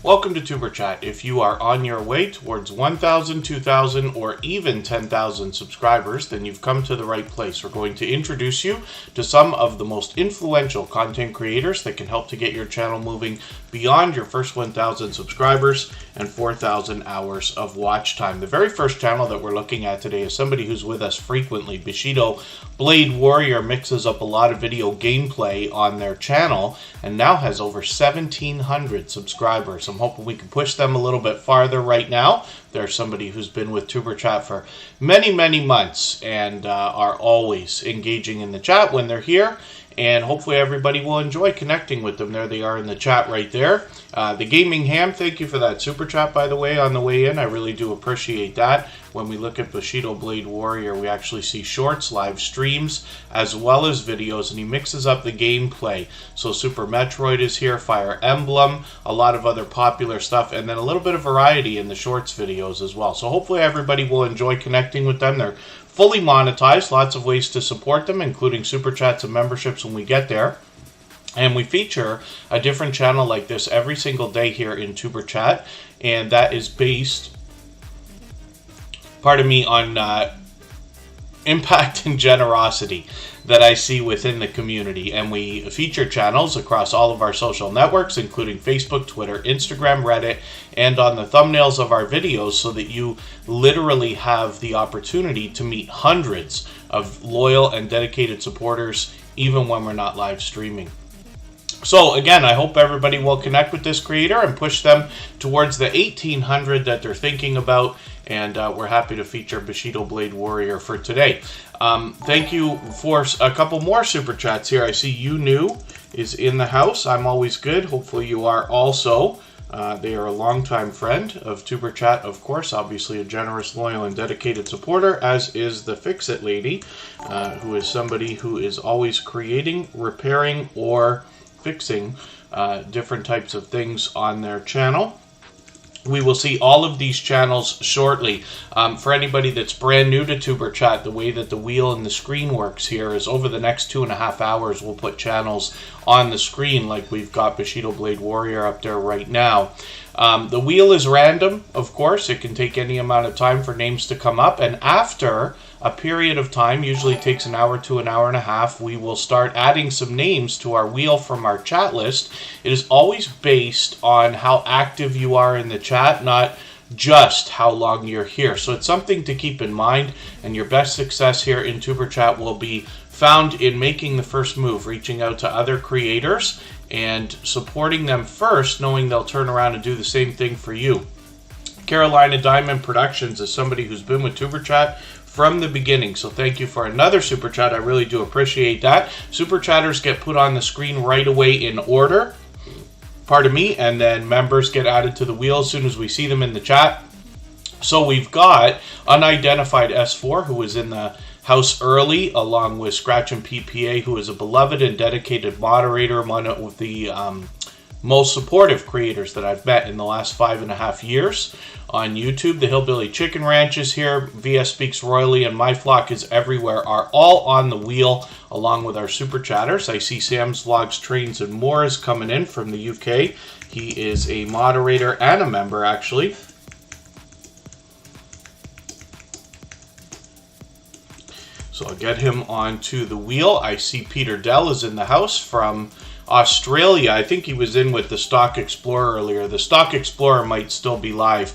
Welcome to Tuber Chat. If you are on your way towards 1,000, 2,000, or even 10,000 subscribers, then you've come to the right place. We're going to introduce you to some of the most influential content creators that can help to get your channel moving beyond your first 1,000 subscribers and 4,000 hours of watch time. The very first channel that we're looking at today is somebody who's with us frequently. Bushido Blade Warrior mixes up a lot of video gameplay on their channel and now has over 1,700 subscribers. I'm hoping we can push them a little bit farther right now. They're somebody who's been with Tuber Chat for many, many months and are always engaging in the chat when they're here. And hopefully everybody will enjoy connecting with them. There they are in the chat right there. The Gaming Ham, thank you for that super chat, by the way, on the way in. I really do appreciate that. When we look at Bushido Blade Warrior, we actually see shorts, live streams, as well as videos, and he mixes up the gameplay. So Super Metroid is here, Fire Emblem, a lot of other popular stuff, and then a little bit of variety in the shorts videos as well. So hopefully everybody will enjoy connecting with them. They're fully monetized, lots of ways to support them, including super chats and memberships when we get there. And we feature a different channel like this every single day here in Tuber Chat, and that is based, on impact and generosity that I see within the community. And we feature channels across all of our social networks, including Facebook, Twitter, Instagram, Reddit, and on the thumbnails of our videos, so that you literally have the opportunity to meet hundreds of loyal and dedicated supporters, even when we're not live streaming. So again, I hope everybody will connect with this creator and push them towards the 1,800 that they're thinking about. And we're happy to feature Bushido Blade Warrior for today. Thank you for a couple more super chats here. I see You New is in the house. I'm always good. Hopefully you are also. They are a longtime friend of Tuber Chat, of course. Obviously a generous, loyal, and dedicated supporter, as is the Fix-It Lady, who is somebody who is always creating, repairing, or fixing different types of things on their channel. We will see all of these channels shortly. For anybody that's brand new to Tuber Chat, the way that the wheel and the screen works here is over the next 2.5 hours, we'll put channels on the screen like we've got Bushido Blade Warrior up there right now. The wheel is random, of course. It can take any amount of time for names to come up. And after a period of time, usually takes an hour to an hour and a half, we will start adding some names to our wheel from our chat list. It is always based on how active you are in the chat, not just how long you're here. So it's something to keep in mind, and your best success here in Tuber Chat will be found in making the first move, reaching out to other creators and supporting them first, knowing they'll turn around and do the same thing for you. Carolina Diamond Productions is somebody who's been with Tuber Chat from the beginning, so thank you for another super chat. I really do appreciate that. Super chatters get put on the screen right away in order, and then members get added to the wheel as soon as we see them in the chat. So we've got Unidentified S4, who is in the house early, along with Scratch and PPA, who is a beloved and dedicated moderator, one of the most supportive creators that I've met in the last 5.5 years on YouTube. The Hillbilly Chicken Ranch is here, VS Speaks Royally, and My Flock is Everywhere are all on the wheel, along with our super chatters. I see Sam's Vlogs, Trains, and More is coming in from the UK. He is a moderator and a member, actually. So I'll get him onto the wheel. I see Peter Dell is in the house from Australia. I think he was in with the Stock Explorer earlier. The Stock Explorer might still be live.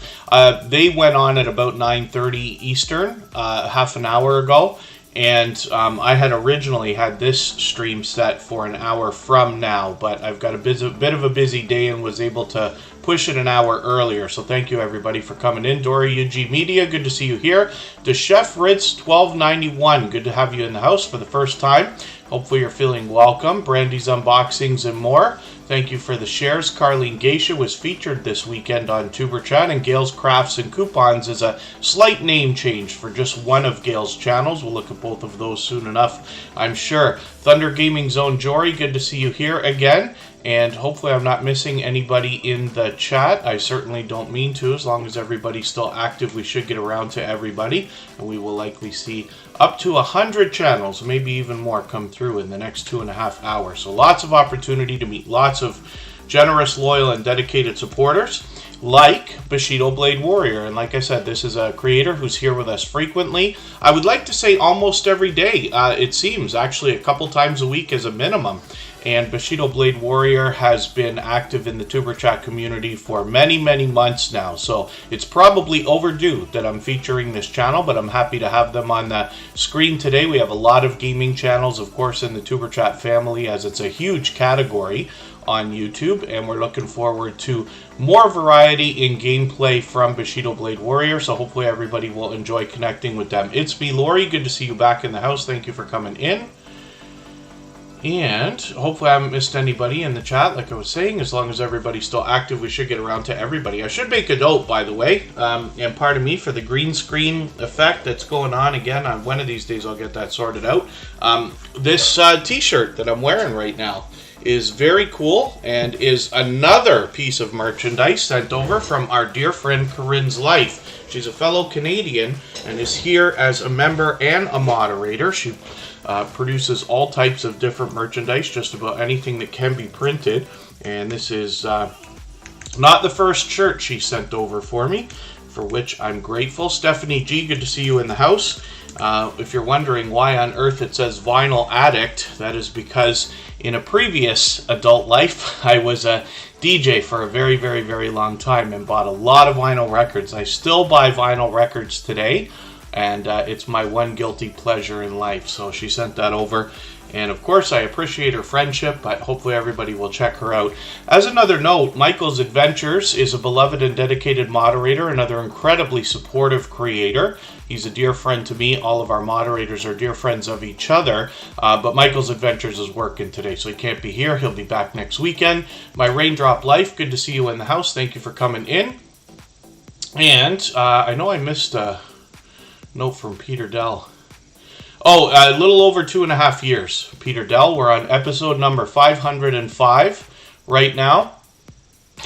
They went on at about 9:30 Eastern, half an hour ago. And I had originally had this stream set for an hour from now, but I've got a bit of a busy day and was able to push it an hour earlier. So thank you everybody for coming in. Dory UG Media, good to see you here. To Chef Ritz 1291, good to have you in the house for the first time. Hopefully you're feeling welcome. Brandy's Unboxings and More, thank you for the shares. Carlene Geisha was featured this weekend on Tuber Chat, and Gail's Crafts and Coupons is a slight name change for just one of Gail's channels. We'll look at both of those soon enough, I'm sure. Thunder Gaming Zone Jory, good to see you here again. And hopefully I'm not missing anybody in the chat. I certainly don't mean to. As long as everybody's still active, we should get around to everybody. And we will likely see up to 100 channels, maybe even more, come through in the next 2.5 hours. So lots of opportunity to meet lots of generous, loyal, and dedicated supporters like Bushido Blade Warrior. And like I said, this is a creator who's here with us frequently. I would like to say almost every day, it seems, actually a couple times a week as a minimum. And Bushido Blade Warrior has been active in the Tuber Chat community for many, many months now. So it's probably overdue that I'm featuring this channel, but I'm happy to have them on the screen today. We have a lot of gaming channels, of course, in the Tuber Chat family, as it's a huge category on YouTube, and we're looking forward to more variety in gameplay from Bushido Blade Warrior, so hopefully everybody will enjoy connecting with them. It's me, Lori. Good to see you back in the house. Thank you for coming in. And hopefully I haven't missed anybody in the chat. Like I was saying, as long as everybody's still active, we should get around to everybody. I should make a note, by the way, and pardon me for the green screen effect that's going on again. On one of these days I'll get that sorted out. This t-shirt that I'm wearing right now is very cool and is another piece of merchandise sent over from our dear friend Corinne's Life. She's a fellow Canadian and is here as a member and a moderator. She produces all types of different merchandise, just about anything that can be printed. And this is not the first shirt she sent over for me, for which I'm grateful. Stephanie G, good to see you in the house. If you're wondering why on earth it says Vinyl Addict, that is because in a previous adult life, I was a DJ for a very, very, very long time and bought a lot of vinyl records. I still buy vinyl records today, and it's my one guilty pleasure in life. So she sent that over. And of course, I appreciate her friendship, but hopefully everybody will check her out. As another note, Michael's Adventures is a beloved and dedicated moderator, another incredibly supportive creator. He's a dear friend to me. All of our moderators are dear friends of each other. But Michael's Adventures is working today, so he can't be here. He'll be back next weekend. My Raindrop Life, good to see you in the house. Thank you for coming in. And I know I missed a note from Peter Dell. Oh, a little over 2.5 years, Peter Dell. We're on episode number 505 right now.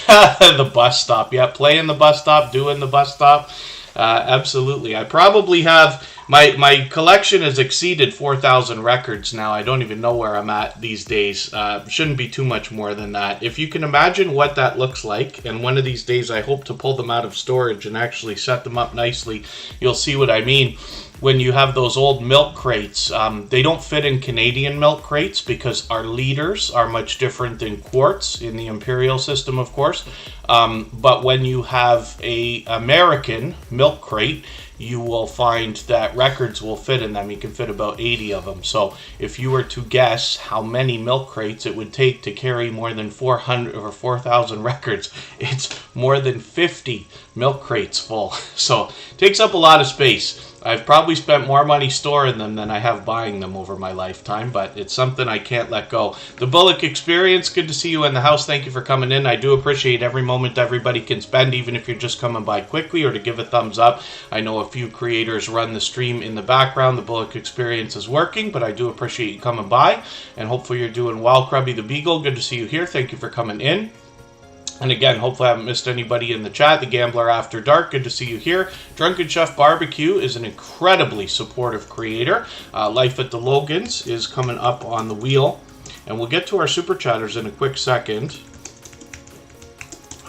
The bus stop. Yeah, playing the bus stop, doing the bus stop. Absolutely. I probably have... My collection has exceeded 4,000 records now. I don't even know where I'm at these days. Shouldn't be too much more than that. If you can imagine what that looks like, and one of these days I hope to pull them out of storage and actually set them up nicely, you'll see what I mean. When you have those old milk crates, they don't fit in Canadian milk crates because our liters are much different than quarts in the imperial system, of course. But when you have a American milk crate, you will find that records will fit in them. You can fit about 80 of them. So if you were to guess how many milk crates it would take to carry more than 400 or 4,000 records, it's more than 50 milk crates full. So it takes up a lot of space. I've probably spent more money storing them than I have buying them over my lifetime, but it's something I can't let go. The Bullock Experience, good to see you in the house. Thank you for coming in. I do appreciate every moment everybody can spend, even if you're just coming by quickly or to give a thumbs up. I know a few creators run the stream in the background. The Bullock Experience is working, but I do appreciate you coming by, and hopefully you're doing well. Krubby the Beagle, good to see you here. Thank you for coming in. And again, hopefully I haven't missed anybody in the chat. The Gambler After Dark, good to see you here. Drunken Chef Barbecue is an incredibly supportive creator. Life at the Logans is coming up on the wheel. And we'll get to our Super Chatters in a quick second.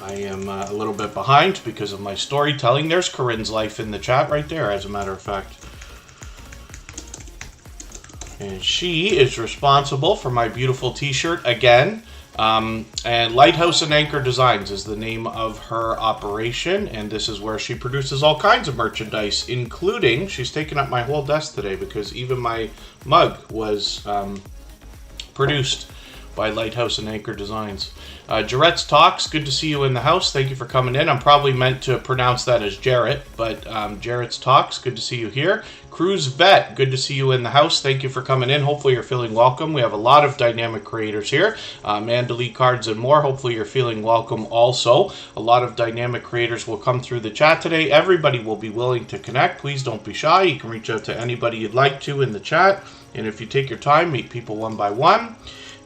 I am a little bit behind because of my storytelling. There's Corinne's Life in the chat right there, as a matter of fact. And she is responsible for my beautiful t-shirt again. And Lighthouse and Anchor Designs is the name of her operation, and this is where she produces all kinds of merchandise, including, she's taken up my whole desk today because even my mug was produced by Lighthouse and Anchor Designs. Jarrett's Talks, good to see you in the house. Thank you for coming in. I'm probably meant to pronounce that as Jarrett, but Jarrett's Talks, good to see you here. Cruz Vet, good to see you in the house. Thank you for coming in. Hopefully you're feeling welcome. We have a lot of dynamic creators here. Mandalay Cards and more. Hopefully you're feeling welcome also. A lot of dynamic creators will come through the chat today. Everybody will be willing to connect. Please don't be shy. You can reach out to anybody you'd like to in the chat. And if you take your time, meet people one by one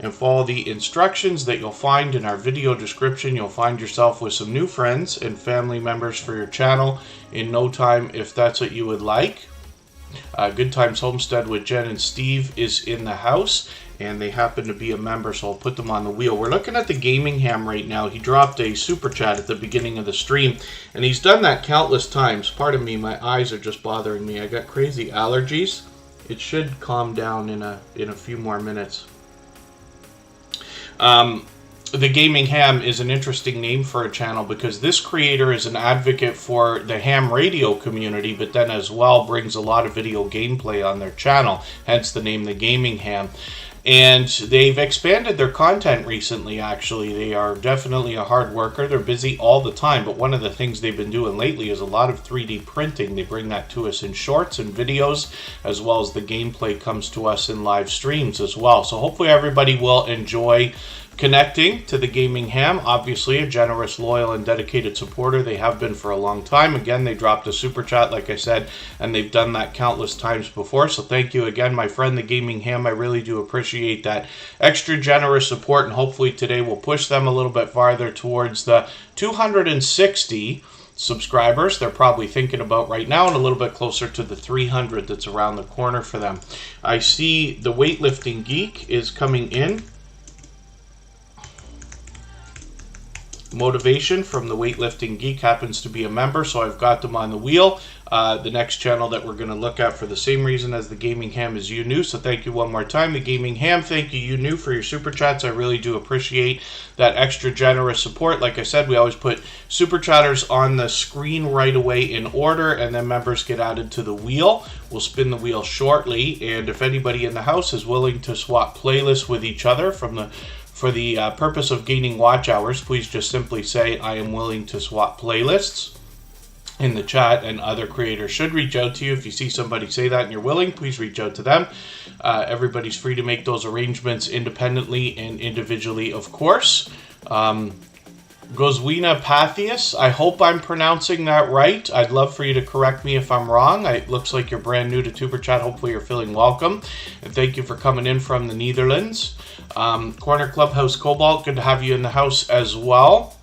and follow the instructions that you'll find in our video description, you'll find yourself with some new friends and family members for your channel in no time if that's what you would like. Good Times Homestead with Jen and Steve is in the house, and they happen to be a member, so I'll put them on the wheel. We're looking at the Gaming Ham right now. He dropped a super chat at the beginning of the stream, and he's done that countless times. Pardon me, my eyes are just bothering me. I got crazy allergies. It should calm down in a few more minutes. The Gaming Ham is an interesting name for a channel because this creator is an advocate for the ham radio community, but then as well brings a lot of video gameplay on their channel, hence the name The Gaming Ham. And they've expanded their content recently, actually. They are definitely a hard worker. They're busy all the time, but one of the things they've been doing lately is a lot of 3D printing. They bring that to us in shorts and videos, as well as the gameplay comes to us in live streams as well. So hopefully everybody will enjoy connecting to the Gaming Ham. Obviously a generous, loyal, and dedicated supporter. They have been for a long time. Again, they dropped a super chat, like I said, and they've done that countless times before. So thank you again, my friend, the Gaming Ham. I really do appreciate that extra generous support, and hopefully today we'll push them a little bit farther towards the 260 subscribers they're probably thinking about right now, and a little bit closer to the 300 that's around the corner for them. I see the Weightlifting Geek is coming in. Motivation from the Weightlifting Geek happens to be a member, so I've got them on the wheel. The next channel that we're going to look at for the same reason as the Gaming Ham is YouNew, so thank you one more time, the Gaming Ham. Thank you, YouNew, for your super chats. I really do appreciate that extra generous support. Like I said, we always put super chatters on the screen right away in order, and then members get added to the wheel. We'll spin the wheel shortly, and if anybody in the house is willing to swap playlists with each other for the purpose of gaining watch hours, please just simply say, I am willing to swap playlists in the chat, and other creators should reach out to you. If you see somebody say that and you're willing, please reach out to them. Everybody's free to make those arrangements independently and individually, of course. Goswina Pathius, I hope I'm pronouncing that right. I'd love for you to correct me if I'm wrong. It looks like you're brand new to Tuber Chat. Hopefully you're feeling welcome. And thank you for coming in from the Netherlands. Corner Clubhouse Cobalt, good to have you in the house as well.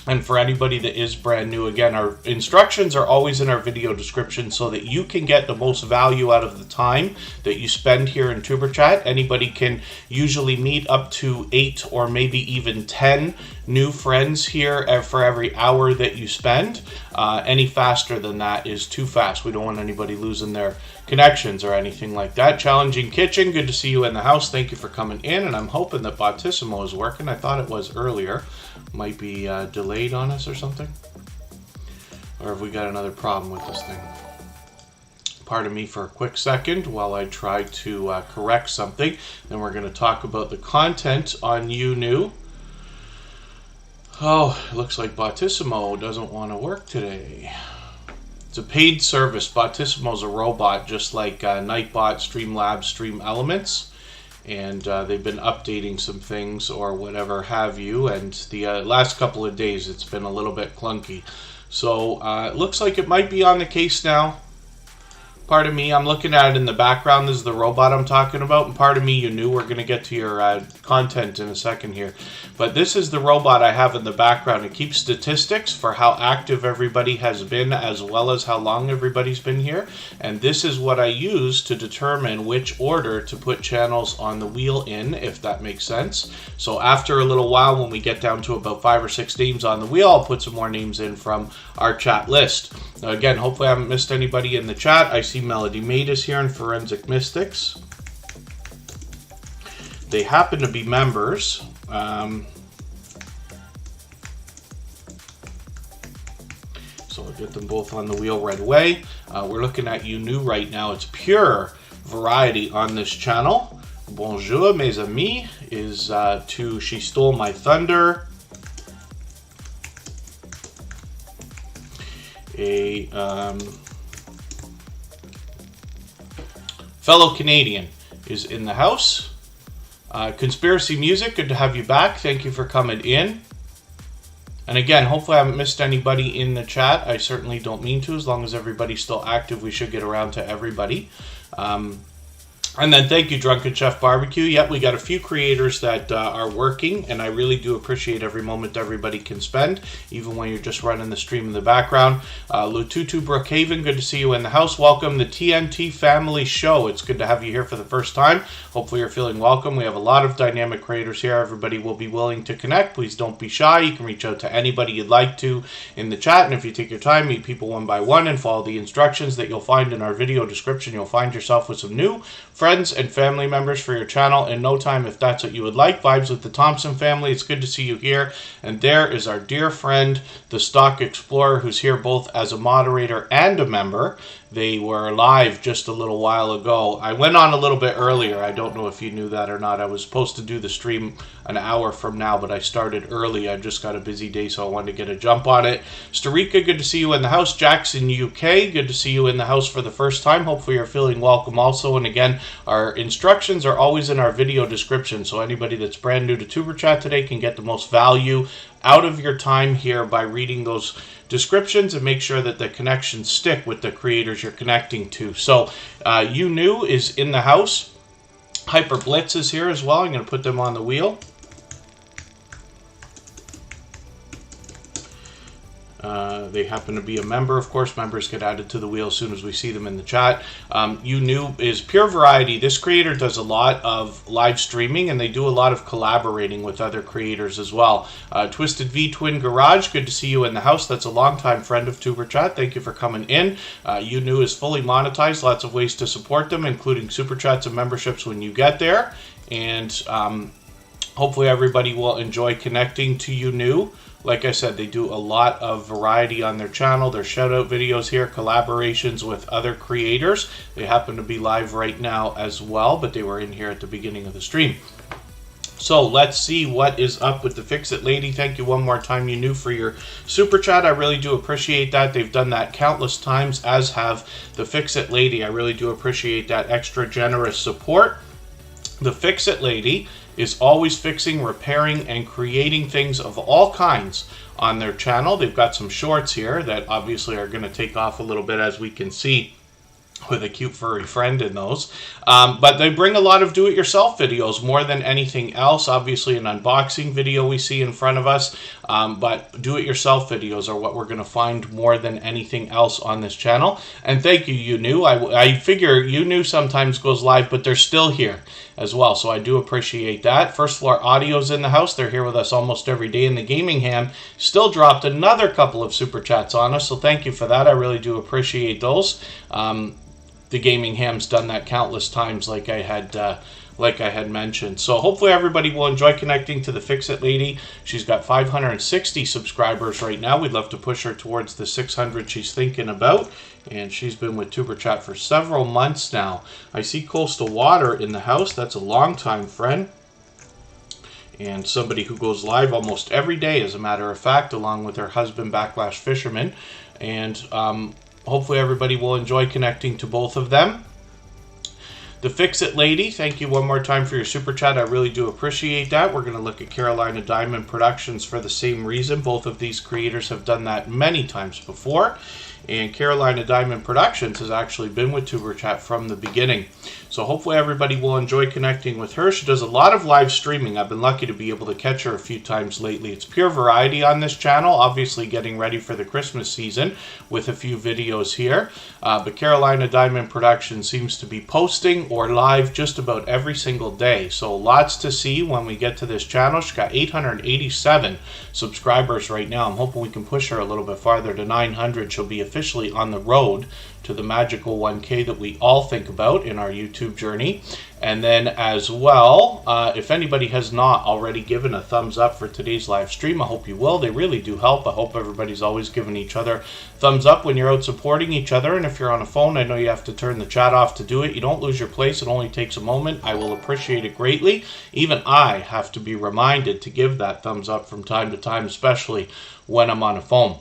And for anybody that is brand new, again, our instructions are always in our video description so that you can get the most value out of the time that you spend here in Tuber Chat. Anybody can usually meet up to 8 or maybe even 10 new friends here for every hour that you spend. Any faster than that is too fast. We don't want anybody losing their connections or anything like that. Challenging Kitchen, good to see you in the house. Thank you for coming in, and I'm hoping that Bautissimo is working. I thought it was earlier. Might be delayed on us or something. Or have we got another problem with this thing? Pardon me for a quick second while I try to correct something. Then we're going to talk about the content on YouNew. Oh, it looks like Bautissimo doesn't want to work today. It's a paid service. Bautissimo's a robot, just like Nightbot, Streamlabs, Stream Elements. And they've been updating some things or whatever have you. And the last couple of days, it's been a little bit clunky. So it looks like it might be on the case now. Pardon me, I'm looking at it in the background. This is the robot I'm talking about. And pardon me, you knew. We're going to get to your content in a second here. But this is the robot I have in the background. It keeps statistics for how active everybody has been, as well as how long everybody's been here. And this is what I use to determine which order to put channels on the wheel in, if that makes sense. So after a little while, when we get down to about 5 or 6 names on the wheel, I'll put some more names in from our chat list. Now again, hopefully I haven't missed anybody in the chat. I see Melody Maid is here and Forensic Mystics. They happen to be members. So I'll get them both on the wheel right away. We're looking at YouNew right now. It's pure variety on this channel. Bonjour, mes amis, is to She Stole My Thunder. A fellow Canadian is in the house. Conspiracy Music, good to have you back. Thank you for coming in. And again, hopefully I haven't missed anybody in the chat. I certainly don't mean to. As long as everybody's still active, we should get around to everybody. And then thank you, Drunken Chef Barbecue. Yep, we got a few creators that are working, and I really do appreciate every moment everybody can spend, even when you're just running the stream in the background. Lututu Brookhaven, good to see you in the house. Welcome to TNT Family Show. It's good to have you here for the first time. Hopefully you're feeling welcome. We have a lot of dynamic creators here. Everybody will be willing to connect. Please don't be shy. You can reach out to anybody you'd like to in the chat, and if you take your time, meet people one by one and follow the instructions that you'll find in our video description, you'll find yourself with some new friends and family members for your channel in no time if that's what you would like. Vibes with the Thompson family, it's good to see you here. And there is our dear friend, the Stock Explorer, who's here both as a moderator and a member. They were live just a little while ago. I went on a little bit earlier. I don't know if you knew that or not. I was supposed to do the stream an hour from now, but I started early. I've just got a busy day, so I wanted to get a jump on it. Starika, good to see you in the house. Jackson, UK, good to see you in the house for the first time. Hopefully you're feeling welcome also. And again, our instructions are always in our video description, so anybody that's brand new to Tuber Chat today can get the most value out of your time here by reading those descriptions and make sure that the connections stick with the creators you're connecting to. So You New is in the house. Hyper Blitz is here as well. I'm going to put them on the wheel. They happen to be a member, of course. Members get added to the wheel as soon as we see them in the chat. You New is pure variety. This creator does a lot of live streaming, and they do a lot of collaborating with other creators as well. Twisted V Twin Garage, good to see you in the house. That's a longtime friend of Tuber Chat. Thank you for coming in. You New is fully monetized. Lots of ways to support them, including super chats and memberships when you get there. And hopefully everybody will enjoy connecting to You New. Like I said, they do a lot of variety on their channel. Their shout-out videos here, collaborations with other creators. They happen to be live right now as well, but they were in here at the beginning of the stream. So let's see what is up with the Fix It Lady. Thank you one more time, You New, for your super chat. I really do appreciate that. They've done that countless times, as have the Fix It Lady. I really do appreciate that extra generous support. The Fix It Lady is always fixing, repairing, and creating things of all kinds on their channel. They've got some shorts here that obviously are going to take off a little bit, as we can see, with a cute furry friend in those. But they bring a lot of do-it-yourself videos more than anything else. Obviously an unboxing video we see in front of us, but do-it-yourself videos are what we're going to find more than anything else on this channel. And thank you, You New. I figure You New sometimes goes live, but they're still here as well, so I do appreciate that. First Floor Audio's in the house. They're here with us almost every day. And the Gaming Ham still dropped another couple of super chats on us, so thank you for that. I really do appreciate those. The Gaming Ham's done that countless times, like I had mentioned. So hopefully everybody will enjoy connecting to the Fix It Lady. She's got 560 subscribers right now. We'd love to push her towards the 600 she's thinking about. And she's been with Tuber Chat for several months now. I see Coastal Water in the house. That's a longtime friend. And somebody who goes live almost every day, as a matter of fact, along with her husband, Backlash Fisherman. And hopefully everybody will enjoy connecting to both of them. The Fix It Lady, thank you one more time for your super chat. I really do appreciate that. We're going to look at Carolina Diamond Productions for the same reason. Both of these creators have done that many times before. And Carolina Diamond Productions has actually been with Tuber Chat from the beginning. So hopefully everybody will enjoy connecting with her. She does a lot of live streaming. I've been lucky to be able to catch her a few times lately. It's pure variety on this channel, obviously getting ready for the Christmas season with a few videos here. But Carolina Diamond Productions seems to be posting or live just about every single day. So lots to see when we get to this channel. She's got 887 subscribers right now. I'm hoping we can push her a little bit farther to 900. She'll be officially on the road to the magical 1K that we all think about in our YouTube journey. And then as well, if anybody has not already given a thumbs up for today's live stream, I hope you will. They really do help. I hope everybody's always giving each other thumbs up when you're out supporting each other. And if you're on a phone, I know you have to turn the chat off to do it. You don't lose your place. It only takes a moment. I will appreciate it greatly. Even I have to be reminded to give that thumbs up from time to time, especially when I'm on a phone.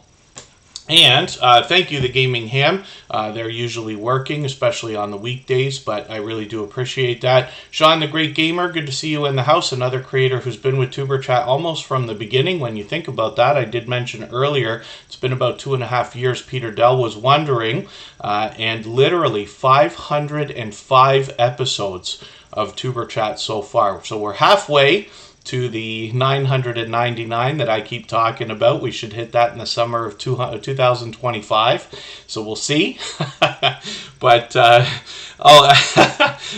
And thank you, the Gaming Ham. They're usually working, especially on the weekdays, but I really do appreciate that. Sean, the Great Gamer, good to see you in the house. Another creator who's been with TuberChat almost from the beginning. When you think about that, I did mention earlier, it's been about 2.5 years. Peter Dell was wondering, and literally 505 episodes of TuberChat so far. So we're halfway to the 999 that I keep talking about. We should hit that in the summer of 2025. So we'll see. But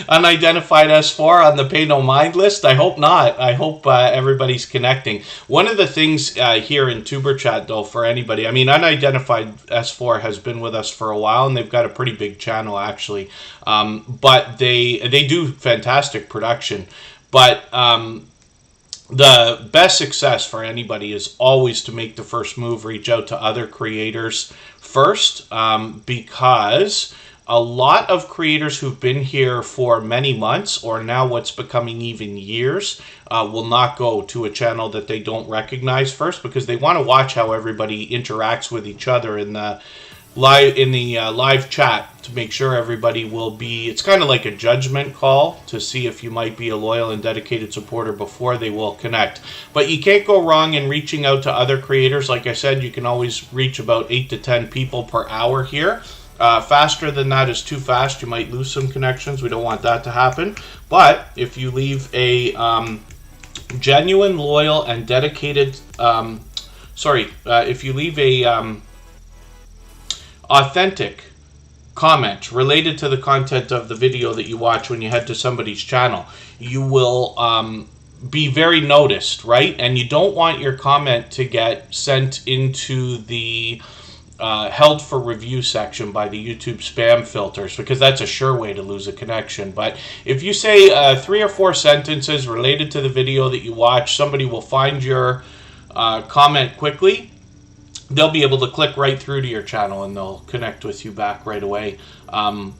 unidentified S4 on the pay no mind list? I hope not. I hope everybody's connecting. One of the things here in TuberChat, though, for anybody, I mean, unidentified S4 has been with us for a while, and they've got a pretty big channel, actually. But they do fantastic production. But the best success for anybody is always to make the first move, reach out to other creators first, because a lot of creators who've been here for many months, or now what's becoming even years, will not go to a channel that they don't recognize first, because they want to watch how everybody interacts with each other in the live chat, to make sure everybody will be, it's kind of like a judgment call to see if you might be a loyal and dedicated supporter before they will connect. But you can't go wrong in reaching out to other creators. Like I said, you can always reach about 8 to 10 people per hour here. Faster than that is too fast. You might lose some connections. We don't want that to happen. But if you leave a genuine, loyal, and dedicated, if you leave a authentic comment related to the content of the video that you watch when you head to somebody's channel, you will be very noticed, right? And you don't want your comment to get sent into the held for review section by the YouTube spam filters, because that's a sure way to lose a connection. But if you say 3 or 4 sentences related to the video that you watch, somebody will find your comment quickly. They'll be able to click right through to your channel and they'll connect with you back right away.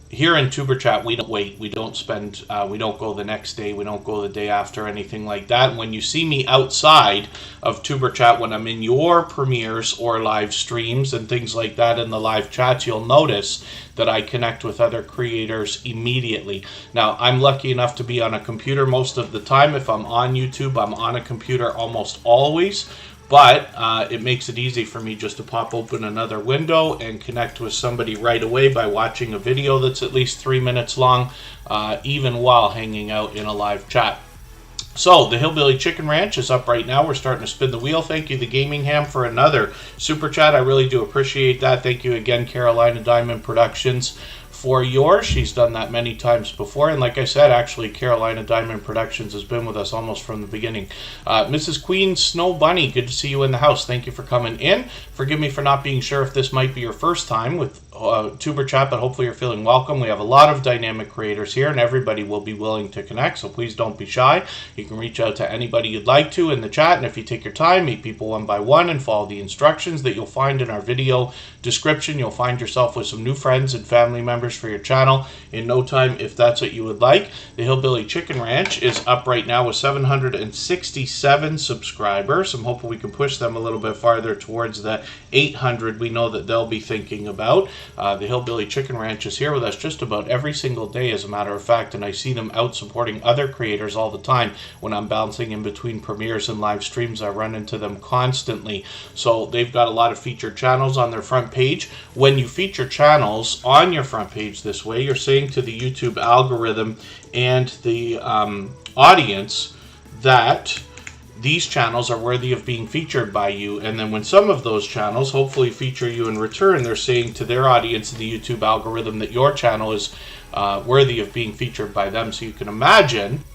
Here in TuberChat, we don't wait. We don't spend, we don't go the next day. We don't go the day after, anything like that. When you see me outside of TuberChat, when I'm in your premieres or live streams and things like that in the live chats, you'll notice that I connect with other creators immediately. Now, I'm lucky enough to be on a computer most of the time. If I'm on YouTube, I'm on a computer almost always. But it makes it easy for me just to pop open another window and connect with somebody right away by watching a video that's at least 3 minutes long, even while hanging out in a live chat. So, the Hillbilly Chicken Ranch is up right now. We're starting to spin the wheel. Thank you, the Gaming Ham, for another super chat. I really do appreciate that. Thank you again, Carolina Diamond Productions, for yours. She's done that many times before, and like I said, actually Carolina Diamond Productions has been with us almost from the beginning. Mrs. Queen Snow Bunny, good to see you in the house. Thank you for coming in. Forgive me for not being sure if this might be your first time with TuberChat, but hopefully you're feeling welcome. We have a lot of dynamic creators here, and everybody will be willing to connect, so please don't be shy. You can reach out to anybody you'd like to in the chat, and if you take your time, meet people one by one and follow the instructions that you'll find in our video description, you'll find yourself with some new friends and family members for your channel in no time, if that's what you would like. The Hillbilly Chicken Ranch is up right now with 767 subscribers. I'm hoping we can push them a little bit farther towards the 800 we know that they'll be thinking about. The Hillbilly Chicken Ranch is here with us just about every single day, as a matter of fact, and I see them out supporting other creators all the time. When I'm bouncing in between premieres and live streams, I run into them constantly. So they've got a lot of featured channels on their front page. When you feature channels on your front page this way, you're saying to the YouTube algorithm and the audience that these channels are worthy of being featured by you. And then when some of those channels hopefully feature you in return, they're saying to their audience, the YouTube algorithm, that your channel is worthy of being featured by them. So you can imagine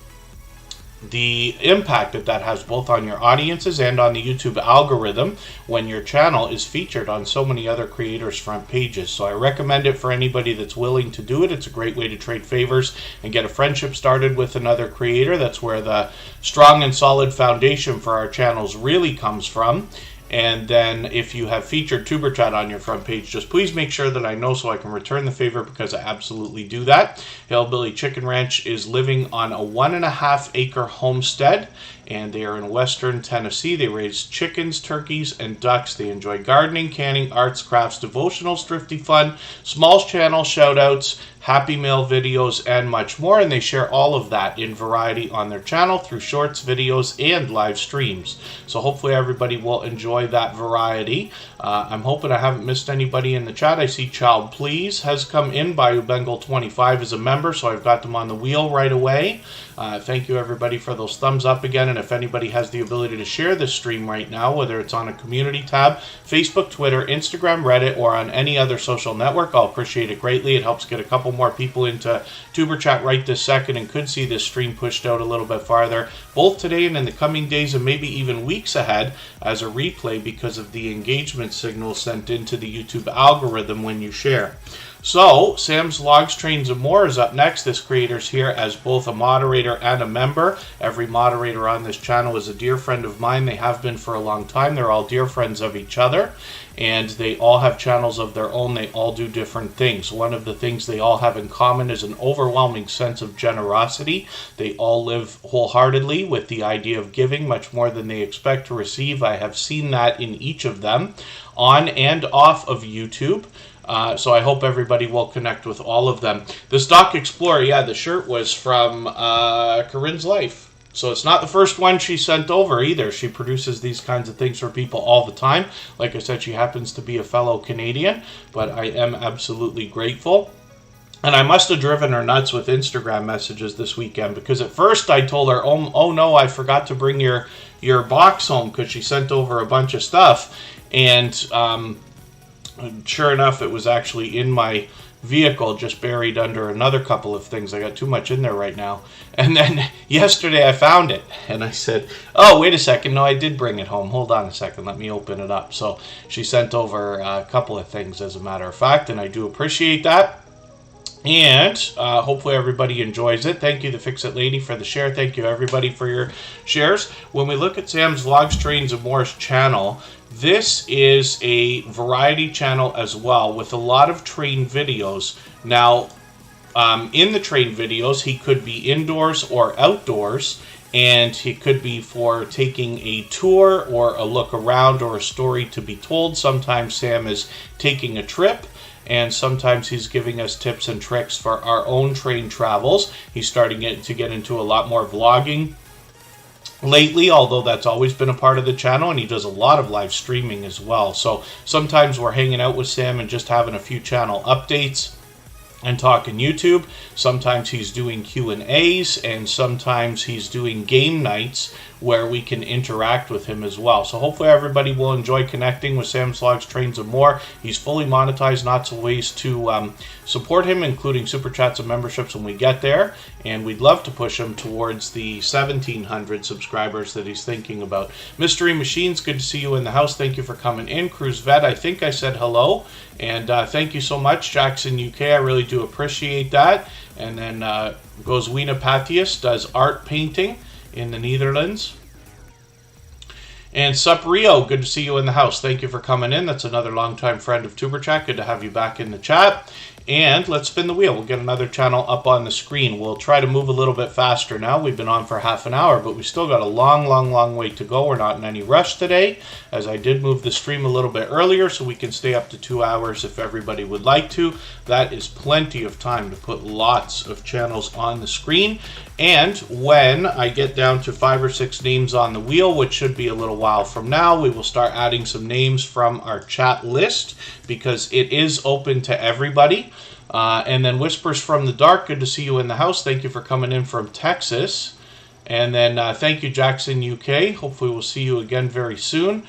the impact that that has both on your audiences and on the YouTube algorithm when your channel is featured on so many other creators' front pages. So I recommend it for anybody that's willing to do it. It's a great way to trade favors and get a friendship started with another creator. That's where the strong and solid foundation for our channels really comes from. And then if you have featured TuberChat on your front page, just please make sure that I know so I can return the favor, because I absolutely do that. Hillbilly Chicken Ranch is living on a 1.5 acre homestead, and they are in Western Tennessee. They raise chickens, turkeys, and ducks. They enjoy gardening, canning, arts, crafts, devotionals, thrifty fun, small channel shoutouts, Happy Mail videos, and much more, and they share all of that in variety on their channel through shorts, videos, and live streams. So hopefully everybody will enjoy that variety. I'm hoping I haven't missed anybody in the chat. I see Child Please has come in. Bayou Bengal 25 is a member, so I've got them on the wheel right away. Thank you everybody for those thumbs up again, and if anybody has the ability to share this stream right now, whether it's on a community tab, Facebook, Twitter, Instagram, Reddit, or on any other social network, I'll appreciate it greatly. It helps get a couple more people into Tuber Chat right this second and could see this stream pushed out a little bit farther, both today and in the coming days and maybe even weeks ahead as a replay because of the engagement signal sent into the YouTube algorithm when you share. So, Sam's Logs, Trains, and More is up next. This creator's here as both a moderator and a member. Every moderator on this channel is a dear friend of mine. They have been for a long time. They're all dear friends of each other, and they all have channels of their own. They all do different things. One of the things they all have in common is an overwhelming sense of generosity. They all live wholeheartedly with the idea of giving much more than they expect to receive. I have seen that in each of them on and off of YouTube. So I hope everybody will connect with all of them. The Stock Explorer, yeah, the shirt was from Corinne's life. So it's not the first one she sent over either. She produces these kinds of things for people all the time. Like I said, she happens to be a fellow Canadian, but I am absolutely grateful. And I must have driven her nuts with Instagram messages this weekend, because at first I told her, oh no, I forgot to bring your box home, because she sent over a bunch of stuff. And sure enough, it was actually in my vehicle, just buried under another couple of things. I got too much in there right now. And then yesterday I found it, and I said, oh, wait a second, no, I did bring it home. Hold on a second, let me open it up. So she sent over a couple of things, as a matter of fact, and I do appreciate that. And hopefully everybody enjoys it. Thank you, the Fix-It Lady, for the share. Thank you, everybody, for your shares. When we look at Sam's Vlogs, Trains, and More's channel, this is a variety channel as well, with a lot of train videos. Now, in the train videos, he could be indoors or outdoors, and he could be for taking a tour or a look around or a story to be told. Sometimes Sam is taking a trip, and sometimes he's giving us tips and tricks for our own train travels. He's starting to get into a lot more vlogging lately, although that's always been a part of the channel, and he does a lot of live streaming as well. So sometimes we're hanging out with Sam and just having a few channel updates and talking YouTube. Sometimes he's doing Q&As, and sometimes he's doing game nights where we can interact with him as well. So hopefully everybody will enjoy connecting with Sam's Vlogs, Trains, and More. He's fully monetized, lots of ways to support him, including super chats and memberships when we get there, and we'd love to push him towards the 1,700 subscribers that he's thinking about. Mystery Machines, good to see you in the house. Thank you for coming in. Cruise Vet, I think I said hello, and thank you so much. Jackson UK, I really do appreciate that. And then Goswina Pathias does art painting in the Netherlands. And Sup Rio, good to see you in the house. Thank you for coming in. That's another longtime friend of Tuber Chat. Good to have you back in the chat. And let's spin the wheel. We'll get another channel up on the screen. We'll try to move a little bit faster now. We've been on for half an hour, but we still got a long way to go. We're not in any rush today, as I did move the stream a little bit earlier, so we can stay up to 2 hours if everybody would like to. That is plenty of time to put lots of channels on the screen. And when I get down to 5 or 6 names on the wheel, which should be a little while from now, we will start adding some names from our chat list, because it is open to everybody. And then Whispers from the Dark, good to see you in the house. Thank you for coming in from Texas. And then thank you, Jackson UK. Hopefully we'll see you again very soon.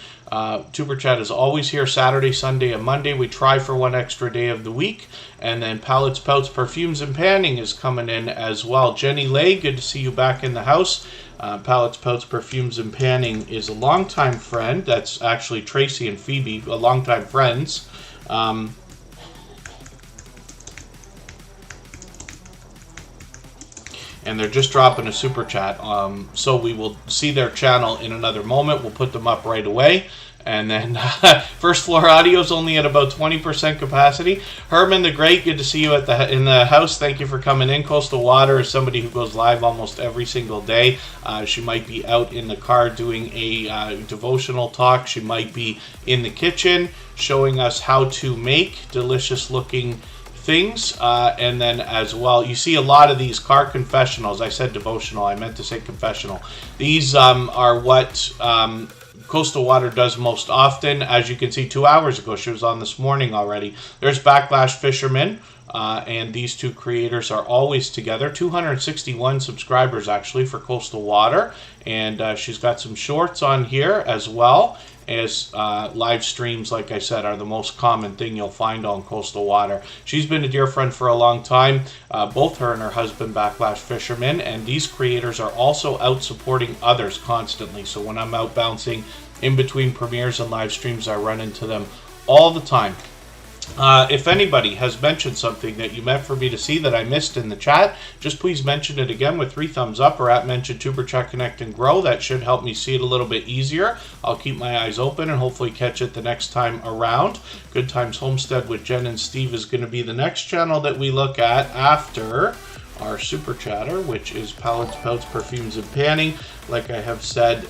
Tuber Chat is always here Saturday, Sunday, and Monday. We try for one extra day of the week. And then Palettes, Pouts, Perfumes, and Panning is coming in as well. Jenny Lay, good to see you back in the house. Palettes, Pouts, Perfumes, and Panning is a longtime friend. That's actually Tracy and Phoebe, a longtime friends. And they're just dropping a super chat, so we will see their channel in another moment. We'll put them up right away, And then First Floor Audio is only at about 20% capacity. Herman the Great, good to see you in the house. Thank you for coming in. Coastal Water is somebody who goes live almost every single day. She might be out in the car doing a devotional talk. She might be in the kitchen showing us how to make delicious looking things, and then as well, you see a lot of these car confessionals. I said devotional, I meant to say confessional. These are what Coastal Water does most often. As you can see, 2 hours ago, she was on this morning already. There's Backlash Fisherman, and these two creators are always together. 261 subscribers actually for Coastal Water, and she's got some shorts on here as well. As live streams, like I said, are the most common thing you'll find on Coastal Water. She's been a dear friend for a long time, both her and her husband, Backlash Fisherman, and these creators are also out supporting others constantly. So when I'm out bouncing in between premieres and live streams, I run into them all the time. If anybody has mentioned something that you meant for me to see that I missed in the chat, just please mention it again with 3 thumbs up or at mention Superchat Connect and Grow. That should help me see it a little bit easier. I'll keep my eyes open and hopefully catch it the next time around. Good Times Homestead with Jen and Steve is going to be the next channel that we look at after our Super Chatter, which is Palettes, Pouts, Perfumes, and Panning. Like I have said,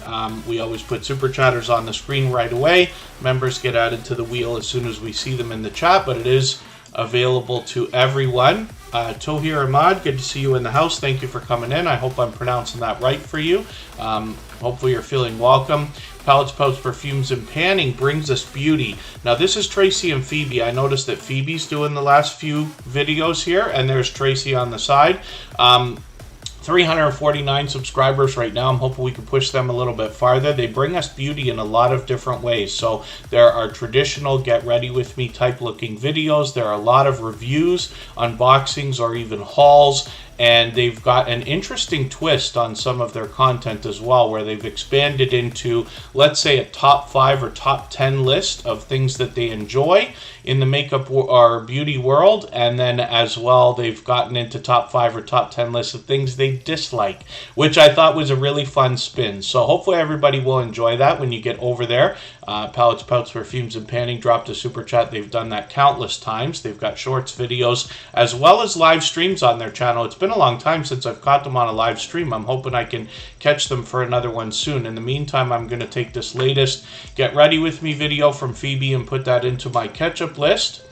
we always put Super Chatters on the screen right away. Members get added to the wheel as soon as we see them in the chat, but it is available to everyone. Tohir Ahmad, good to see you in the house. Thank you for coming in. I hope I'm pronouncing that right for you. Hopefully you're feeling welcome. Palettes, Pouts, Perfumes, and Panning brings us beauty. Now this is Tracy and Phoebe. I noticed that Phoebe's doing the last few videos here, and there's Tracy on the side. 349 subscribers right now. I'm hoping we can push them a little bit farther. They bring us beauty in a lot of different ways. So there are traditional get ready with me type looking videos. There are a lot of reviews, unboxings, or even hauls. And they've got an interesting twist on some of their content as well, where they've expanded into, let's say, a top 5 or top 10 list of things that they enjoy in the makeup or beauty world, and then as well they've gotten into top 5 or top 10 lists of things they dislike, which I thought was a really fun spin. So hopefully everybody will enjoy that when you get over there. Palettes, Pouts, Perfumes, and Panning dropped a super chat. They've done that countless times. They've got shorts, videos, as well as live streams on their channel. It's been a long time since I've caught them on a live stream. I'm hoping I can catch them for another one soon. In the meantime, I'm going to take this latest Get Ready With Me video from Phoebe and put that into my catch-up list.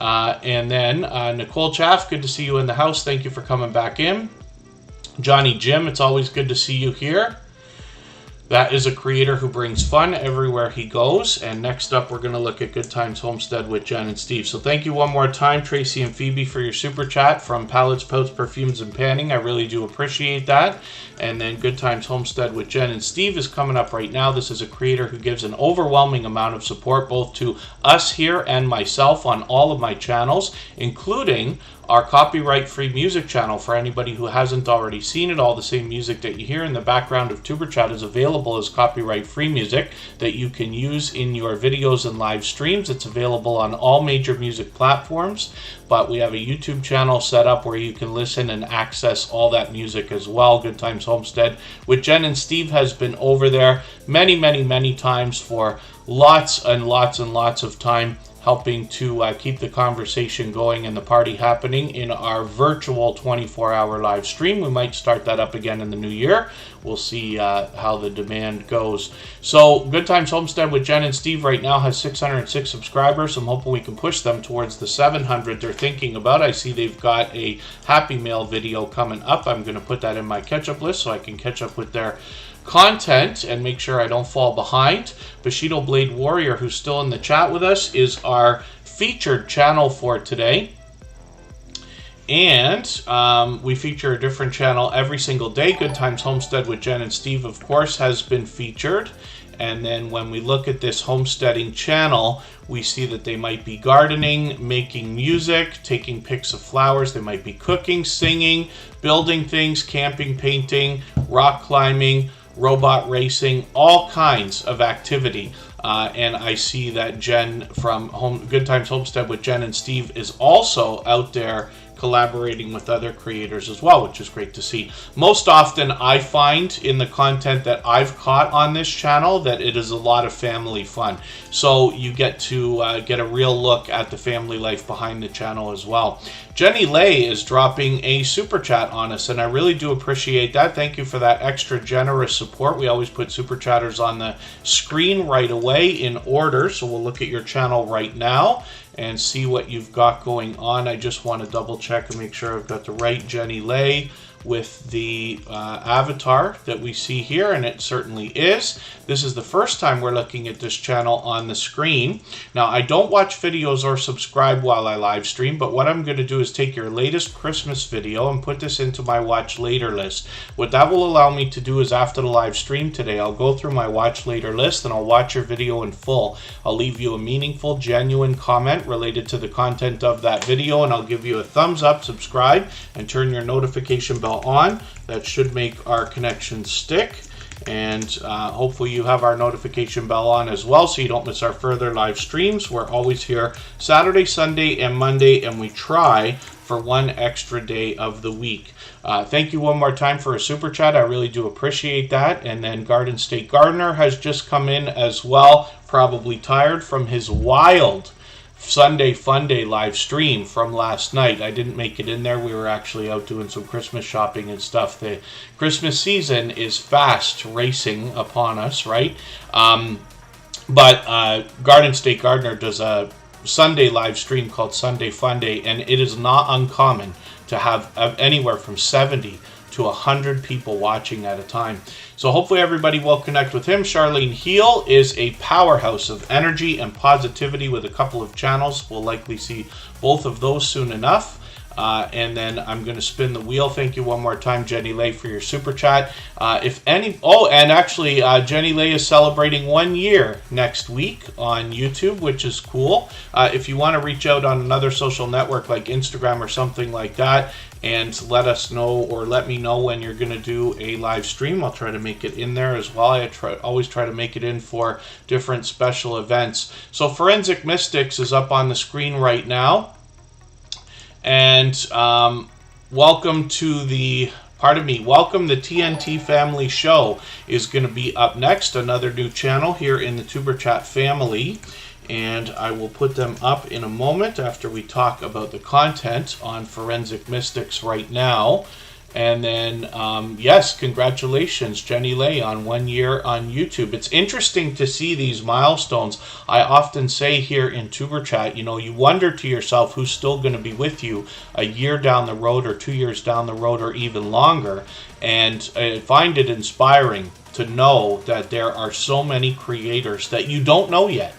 And then Nicole Chaff, good to see you in the house. Thank you for coming back in. Johnny Jim, it's always good to see you here. That is a creator who brings fun everywhere he goes. And next up, we're going to look at Good Times Homestead with Jen and Steve. So thank you one more time, Tracy and Phoebe, for your super chat from Palettes, Pouts, Perfumes, and Panning. I really do appreciate that. And then Good Times Homestead with Jen and Steve is coming up right now. This is a creator who gives an overwhelming amount of support both to us here and myself on all of my channels, including our copyright-free music channel. For anybody who hasn't already seen it, all the same music that you hear in the background of Tuber Chat is available as copyright-free music that you can use in your videos and live streams. It's available on all major music platforms, but we have a YouTube channel set up where you can listen and access all that music as well. Good Times Homestead with Jen and Steve has been over there many, many, many times for lots and lots and lots of time, helping to keep the conversation going and the party happening in our virtual 24-hour live stream. We might start that up again in the new year. We'll see how the demand goes. So Good Times Homestead with Jen and Steve right now has 606 subscribers. I'm hoping we can push them towards the 700 they're thinking about. I see they've got a Happy Mail video coming up. I'm going to put that in my catch-up list so I can catch up with their content and make sure I don't fall behind. Bushido Blade Warrior, who's still in the chat with us, is our featured channel for today. And we feature a different channel every single day. Good Times Homestead with Jen and Steve, of course, has been featured. And then when we look at this homesteading channel, we see that they might be gardening, making music, taking pics of flowers. They might be cooking, singing, building things, camping, painting, rock climbing, robot racing, all kinds of activity. And I see that Jen from Good Times Homestead with Jen and Steve is also out there collaborating with other creators as well, which is great to see. Most often I find in the content that I've caught on this channel that it is a lot of family fun. So you get to get a real look at the family life behind the channel as well. Jenny Lay is dropping a super chat on us, and I really do appreciate that. Thank you for that extra generous support. We always put super chatters on the screen right away in order, so we'll look at your channel right now and see what you've got going on. I just want to double check and make sure I've got the right Jenny Lay with the avatar that we see here, and it certainly is. This is the first time we're looking at this channel on the screen. Now, I don't watch videos or subscribe while I live stream, but what I'm going to do is take your latest Christmas video and put this into my watch later list. What that will allow me to do is after the live stream today, I'll go through my watch later list and I'll watch your video in full. I'll leave you a meaningful, genuine comment related to the content of that video, and I'll give you a thumbs up, subscribe, and turn your notification bell on. That should make our connection stick, and hopefully you have our notification bell on as well so you don't miss our further live streams. We're always here Saturday, Sunday, and Monday, and we try for one extra day of the week. Thank you one more time for a super chat. I really do appreciate that. And then Garden State Gardener has just come in as well, probably tired from his wild Sunday Fun Day live stream from last night. I didn't make it in there. We were actually out doing some Christmas shopping and stuff. The Christmas season is fast racing upon us, right? But Garden State Gardener does a Sunday live stream called Sunday Fun Day, and it is not uncommon to have anywhere from 70 to 100 people watching at a time. So hopefully everybody will connect with him. Charlene Heel is a powerhouse of energy and positivity with a couple of channels. We'll likely see both of those soon enough. And then I'm going to spin the wheel. Thank you one more time, Jenny Lay, for your super chat. And actually, Jenny Lay is celebrating 1 year next week on YouTube, which is cool. If you want to reach out on another social network like Instagram or something like that, and let us know, or let me know when you're going to do a live stream, I'll try to make it in there as well. I always try to make it in for different special events. So Forensic Mystics is up on the screen right now. And welcome the TNT Family Show is going to be up next, another new channel here in the Superchat family. And I will put them up in a moment after we talk about the content on Forensic Mystics right now. And then, yes, congratulations, Jenny Lay, on 1 year on YouTube. It's interesting to see these milestones. I often say here in Tuber Chat, you know, you wonder to yourself who's still going to be with you a year down the road or 2 years down the road or even longer. And I find it inspiring to know that there are so many creators that you don't know yet.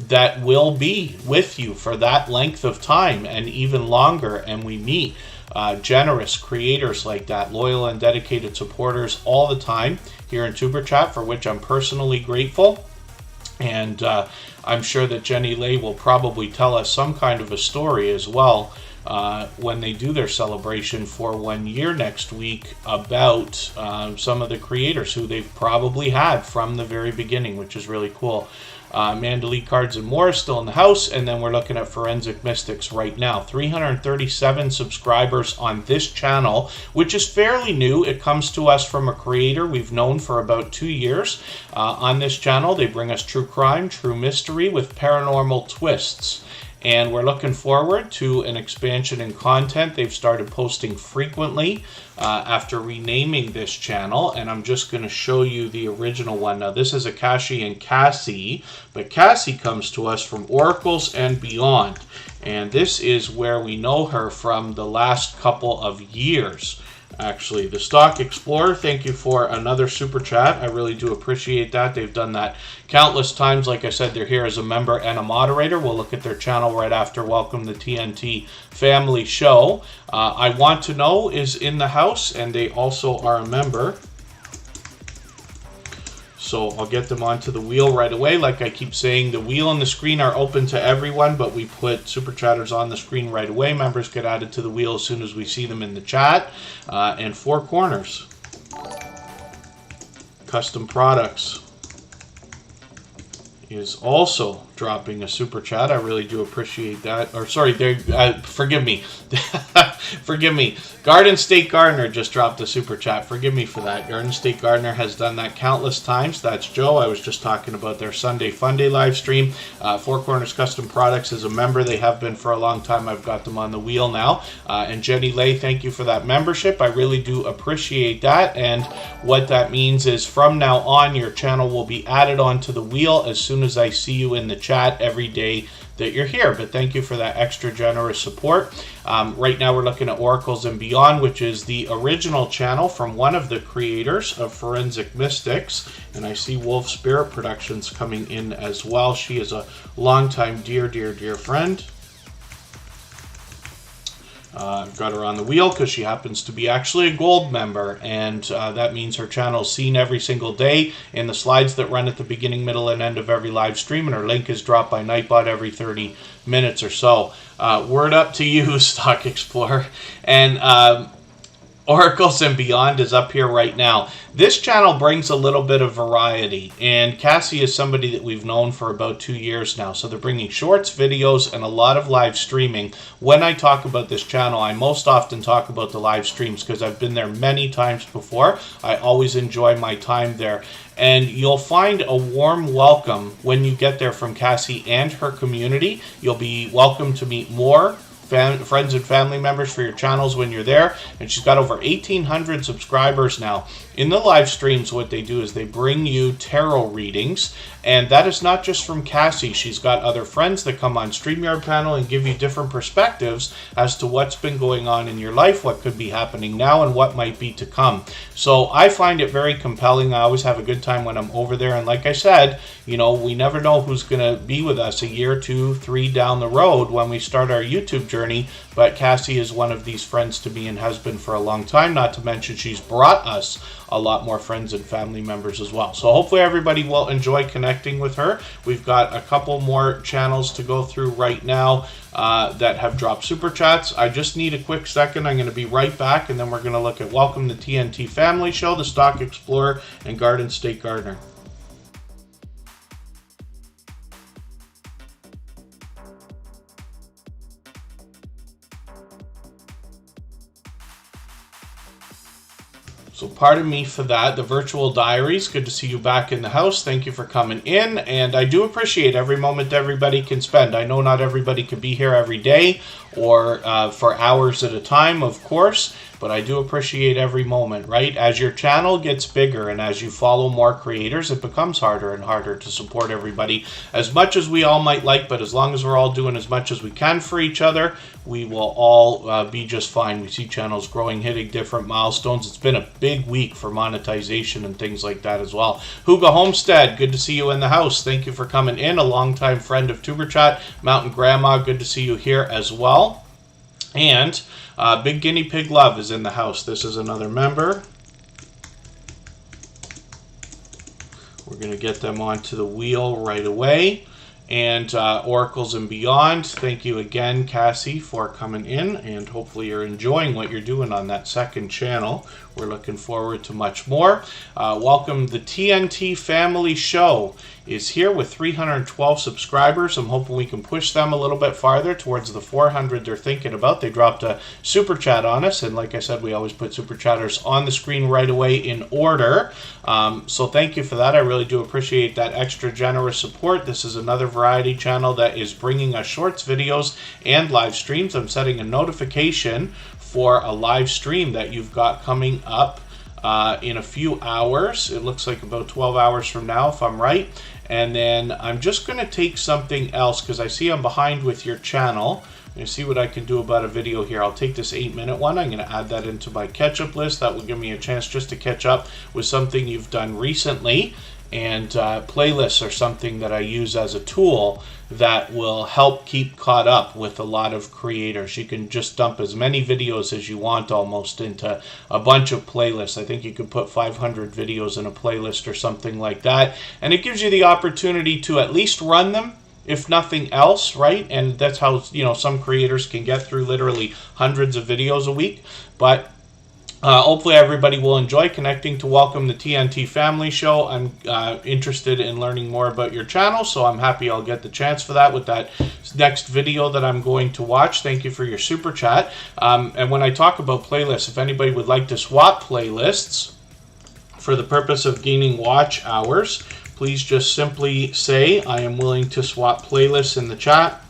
That will be with you for that length of time and even longer, and we meet generous creators like that, loyal and dedicated supporters all the time here in Tuber Chat, for which I'm personally grateful. And I'm sure that Jenny Lay will probably tell us some kind of a story as well when they do their celebration for 1 year next week about some of the creators who they've probably had from the very beginning, which is really cool. Mandalay Cards and More is still in the house, and then we're looking at Forensic Mystics right now. 337 subscribers on this channel, which is fairly new. It comes to us from a creator we've known for about 2 years. On this channel, they bring us true crime, true mystery with paranormal twists. And we're looking forward to an expansion in content. They've started posting frequently after renaming this channel. And I'm just going to show you the original one. Now, this is Akashi and Cassie. But Cassie comes to us from Oracles and Beyond. And this is where we know her from the last couple of years. Actually, the Stock Explorer, thank you for another super chat. I really do appreciate that. They've done that countless times. Like I said, they're here as a member and a moderator. We'll look at their channel right after Welcome the TNT Family Show. I Want to Know is in the house, and they also are a member. So I'll get them onto the wheel right away. Like I keep saying, the wheel and the screen are open to everyone, but we put super chatters on the screen right away. Members get added to the wheel as soon as we see them in the chat. And Four Corners. Custom Products is also dropping a super chat. I really do appreciate that. Or sorry, forgive me. Forgive me. Garden State Gardener just dropped a super chat. Forgive me for that. Garden State Gardener has done that countless times. That's Joe. I was just talking about their Sunday Fun Day live stream. Four Corners Custom Products is a member. They have been for a long time. I've got them on the wheel now. And Jenny Lay, thank you for that membership. I really do appreciate that. And what that means is from now on, your channel will be added onto the wheel as soon as I see you in the chat every day that you're here. But thank you for that extra generous support. Right now we're looking at Oracles and Beyond, which is the original channel from one of the creators of Forensic Mystics. And I see Wolf Spirit Productions coming in as well. She is a longtime dear friend. I've got her on the wheel because she happens to be actually a gold member, and that means her channel is seen every single day in the slides that run at the beginning, middle, and end of every live stream, and her link is dropped by Nightbot every 30 minutes or so. Word up to you, Stock Explorer. And Oracles and Beyond is up here right now. This channel brings a little bit of variety, and Cassie is somebody that we've known for about 2 years now. So they're bringing shorts, videos, and a lot of live streaming. When I talk about this channel, I most often talk about the live streams because I've been there many times before. I always enjoy my time there. And you'll find a warm welcome when you get there from Cassie and her community. You'll be welcome to meet more friends and family members for your channels when you're there. And she's got over 1,800 subscribers now. In the live streams, what they do is they bring you tarot readings, and that is not just from Cassie. She's got other friends that come on StreamYard panel and give you different perspectives as to what's been going on in your life, what could be happening now, and what might be to come. So I find it very compelling. I always have a good time when I'm over there, and like I said, you know, we never know who's going to be with us a year, 2, 3 down the road when we start our YouTube journey, but Cassie is one of these friends to me and has been for a long time, not to mention she's brought us a lot more friends and family members as well. So hopefully everybody will enjoy connecting with her. We've got a couple more channels to go through right now that have dropped super chats. I just need a quick second. I'm going to be right back, and then we're going to look at Welcome to TNT Family Show, The Stock Explorer, and Garden State Gardener. So pardon me for that. The virtual diaries, good to see you back in the house. Thank you for coming in, and I do appreciate every moment everybody can spend. I know not everybody can be here every day or for hours at a time, of course, but I do appreciate every moment, right? As your channel gets bigger and as you follow more creators, it becomes harder and harder to support everybody as much as we all might like, but as long as we're all doing as much as we can for each other, we will all be just fine. We see channels growing, hitting different milestones. It's been a big week for monetization and things like that as well. Hugo Homestead, good to see you in the house. Thank you for coming in. A longtime friend of Tuberchat. Mountain Grandma, good to see you here as well. And Big Guinea Pig Love is in the house. This is another member. We're going to get them onto the wheel right away. And Oracles and Beyond, thank you again, Cassie, for coming in, and hopefully you're enjoying what you're doing on that second channel. We're looking forward to much more. Welcome. The TNT Family Show is here with 312 subscribers. I'm hoping we can push them a little bit farther towards the 400 they're thinking about. They dropped a super chat on us, and like I said, we always put super chatters on the screen right away in order. So thank you for that. I really do appreciate that extra generous support. This is another variety channel that is bringing us shorts, videos, and live streams. I'm setting a notification for a live stream that you've got coming up in a few hours. It looks like about 12 hours from now, if I'm right. And then I'm just going to take something else because I see I'm behind with your channel. I'm going to see what I can do about a video here. I'll take this 8-minute one. I'm going to add that into my catch-up list. That will give me a chance just to catch up with something you've done recently. And playlists are something that I use as a tool that will help keep caught up with a lot of creators. You can just dump as many videos as you want almost into a bunch of playlists. I think you could put 500 videos in a playlist or something like that. And it gives you the opportunity to at least run them, if nothing else, right? And that's how, you know, some creators can get through literally hundreds of videos a week. But Hopefully everybody will enjoy connecting to Welcome to TNT Family Show. I'm interested in learning more about your channel, so I'm happy I'll get the chance for that with that next video that I'm going to watch. Thank you for your super chat. And when I talk about playlists, if anybody would like to swap playlists for the purpose of gaining watch hours, please just simply say, I am willing to swap playlists in the chat.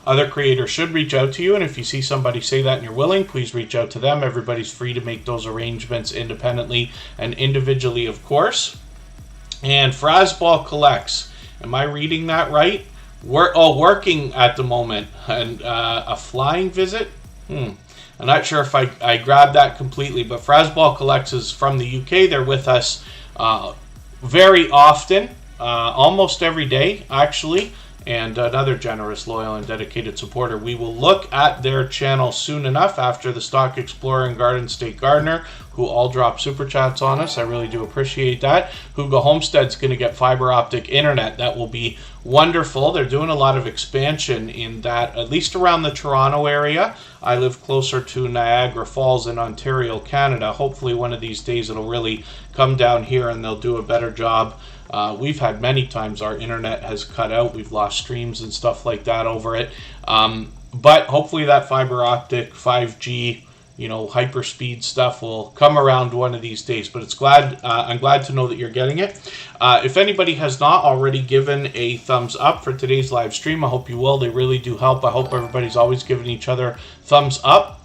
Other creators should reach out to you, and if you see somebody say that and you're willing, please reach out to them. Everybody's free to make those arrangements independently and individually, of course. And Frasball Collects, am I reading that right? Working at the moment. And a flying visit? I'm not sure if I grabbed that completely, but Frasball Collects is from the UK. They're with us very often, almost every day, actually. And another generous, loyal, and dedicated supporter. We will look at their channel soon enough after the Stock Explorer and Garden State Gardener, who all drop super chats on us. I really do appreciate that. Hugo Homestead's going to get fiber optic internet. That will be wonderful. They're doing a lot of expansion in that, at least around the Toronto area. I live closer to Niagara Falls in Ontario, Canada. Hopefully one of these days it'll really come down here and they'll do a better job. We've had many times our internet has cut out. We've lost streams and stuff like that over it. But hopefully that fiber optic 5G, hyperspeed stuff will come around one of these days. But I'm glad to know that you're getting it. If anybody has not already given a thumbs up for today's live stream, I hope you will. They really do help. I hope everybody's always giving each other thumbs up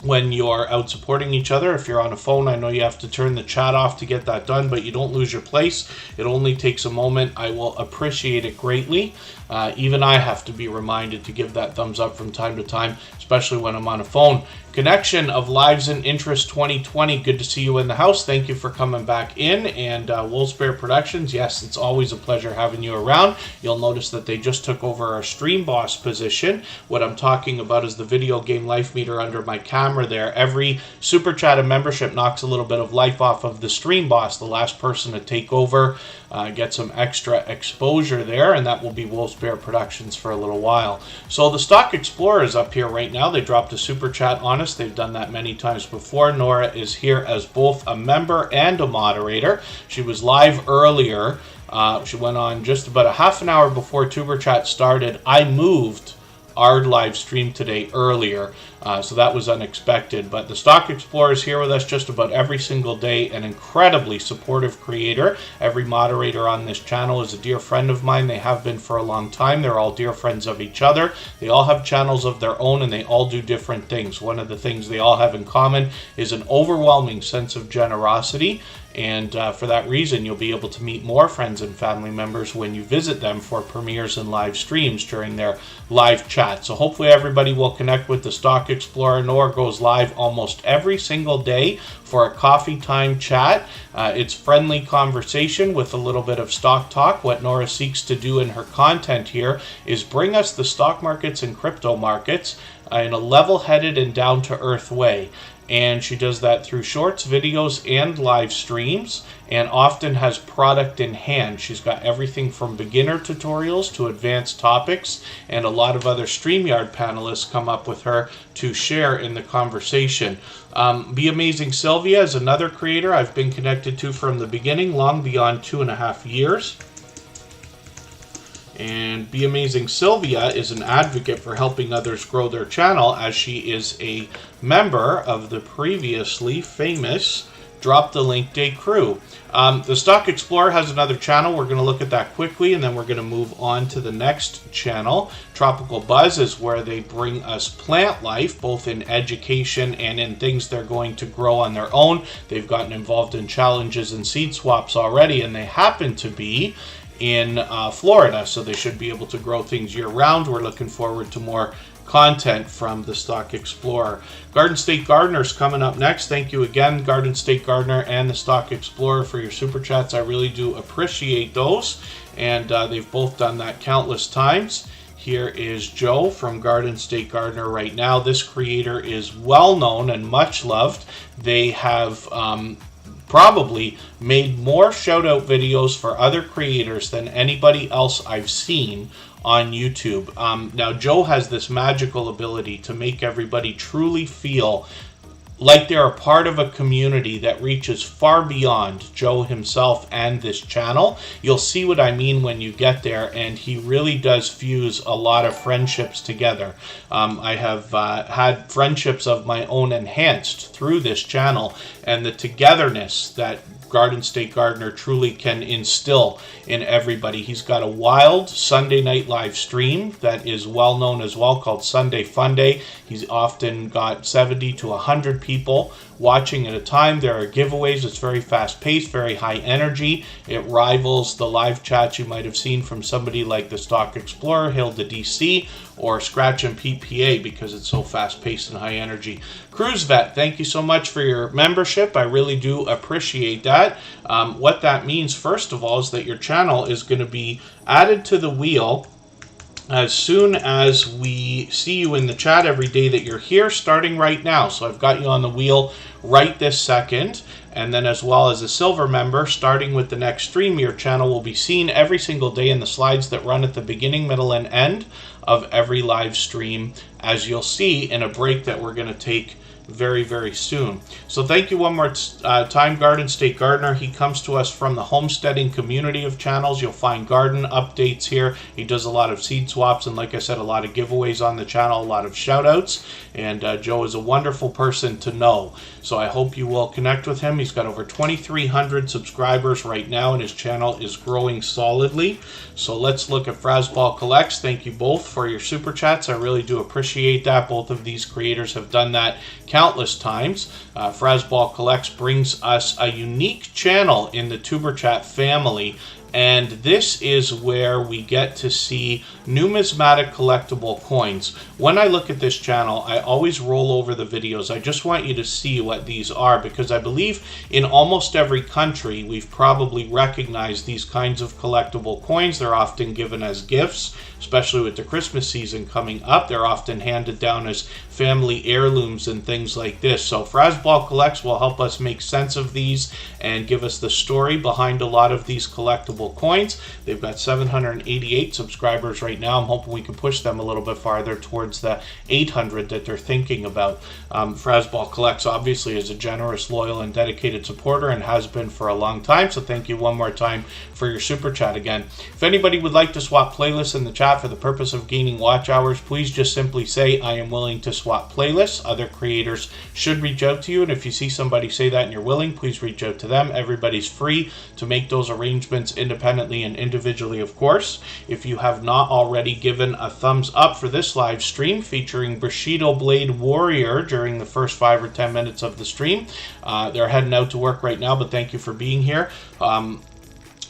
when you're out supporting each other. If you're on a phone, I know you have to turn the chat off to get that done, but you don't lose your place. It only takes a moment. I will appreciate it greatly. Even I have to be reminded to give that thumbs up from time to time, especially when I'm on a phone. Connection of Lives and Interest 2020. Good to see you in the house. Thank you for coming back in. And Wolfsbear Productions, yes, it's always a pleasure having you around. You'll notice that they just took over our stream boss position. What I'm talking about is the video game life meter under my camera there. Every super chat and membership knocks a little bit of life off of the stream boss, the last person to take over. Get some extra exposure there, and that will be Wolfsbear Productions for a little while. So the Stock Explorer is up here right now. They dropped a super chat on us. They've done that many times before. Nora is here as both a member and a moderator. She was live earlier. She went on just about a half an hour before Tuber Chat started. I moved our live stream today earlier, so that was unexpected. But the Stock Explorer is here with us just about every single day, an incredibly supportive creator. Every moderator on this channel is a dear friend of mine. They have been for a long time. They're all dear friends of each other. They all have channels of their own, and they all do different things. One of the things they all have in common is an overwhelming sense of generosity. And for that reason, you'll be able to meet more friends and family members when you visit them for premieres and live streams during their live chat. So hopefully everybody will connect with the Stock Explorer. Nora goes live almost every single day for a coffee time chat. It's friendly conversation with a little bit of stock talk. What Nora seeks to do in her content here is bring us the stock markets and crypto markets in a level-headed and down-to-earth way. And she does that through shorts, videos, and live streams, and often has product in hand. She's got everything from beginner tutorials to advanced topics, and a lot of other StreamYard panelists come up with her to share in the conversation. Be Amazing Sylvia is another creator I've been connected to from the beginning, long beyond 2.5 years. And Be Amazing Sylvia is an advocate for helping others grow their channel, as she is a member of the previously famous Drop the Link Day crew. The Stock Explorer has another channel. We're going to look at that quickly, and then we're going to move on to the next channel. Tropical Buzz is where they bring us plant life, both in education and in things they're going to grow on their own. They've gotten involved in challenges and seed swaps already, and they happen to be in Florida, so they should be able to grow things year-round. We're looking forward to more content from the Stock Explorer. Garden State Gardener's coming up next. Thank you again, Garden State Gardener and the Stock Explorer, for your super chats. I really do appreciate those, and they've both done that countless times. Here is Joe from Garden State Gardener right now. This creator is well known and much loved. They have probably made more shout out videos for other creators than anybody else I've seen on YouTube. Now Joe has this magical ability to make everybody truly feel like they're a part of a community that reaches far beyond Joe himself and this channel. You'll see what I mean when you get there, and he really does fuse a lot of friendships together. I have had friendships of my own enhanced through this channel, and the togetherness that Garden State Gardener truly can instill in everybody. He's got a wild Sunday night live stream that is well known as well, called Sunday Fun Day. He's often got 70 to 100 people watching at a time. There are giveaways. It's very fast paced, very high energy. It rivals the live chats you might have seen from somebody like the Stock Explorer, Hilda DC, or Scratch and PPA, because it's so fast paced and high energy. Cruise Vet, thank you so much for your membership. I really do appreciate that. What that means, first of all, is that your channel is going to be added to the wheel as soon as we see you in the chat every day that you're here, starting right now. So I've got you on the wheel right this second. And then, as well as a silver member, starting with the next stream, your channel will be seen every single day in the slides that run at the beginning, middle, and end of every live stream, as you'll see in a break that we're going to take very, very soon. So thank you one more time, Garden State Gardener. He comes to us from the homesteading community of channels. You'll find garden updates here. He does a lot of seed swaps, and like I said, a lot of giveaways on the channel, a lot of shout outs. And Joe is a wonderful person to know. So I hope you will connect with him. He's got over 2,300 subscribers right now, and his channel is growing solidly. So let's look at Frasball Collects. Thank you both for your super chats. I really do appreciate that. Both of these creators have done that countless times. Frasball Collects brings us a unique channel in the Tuber Chat family, and this is where we get to see numismatic collectible coins. When I look at this channel, I always roll over the videos. I just want you to see what these are, because I believe in almost every country we've probably recognized these kinds of collectible coins. They're often given as gifts, especially with the Christmas season coming up. They're often handed down as family heirlooms and things like this. So Frasball Collects will help us make sense of these and give us the story behind a lot of these collectible coins. They've got 788 subscribers right now. I'm hoping we can push them a little bit farther towards the 800 that they're thinking about. Frasball Collects obviously is a generous, loyal, and dedicated supporter, and has been for a long time. So thank you one more time for your super chat again. If anybody would like to swap playlists in the chat for the purpose of gaining watch hours, please just simply say, I am willing to swap playlists. Other creators should reach out to you, and if you see somebody say that and you're willing, please reach out to them. Everybody's free to make those arrangements independently and individually, of course. If you have not already given a thumbs up for this live stream featuring Bushido Blade Warrior during the first 5 or 10 minutes of the stream, they're heading out to work right now, but thank you for being here.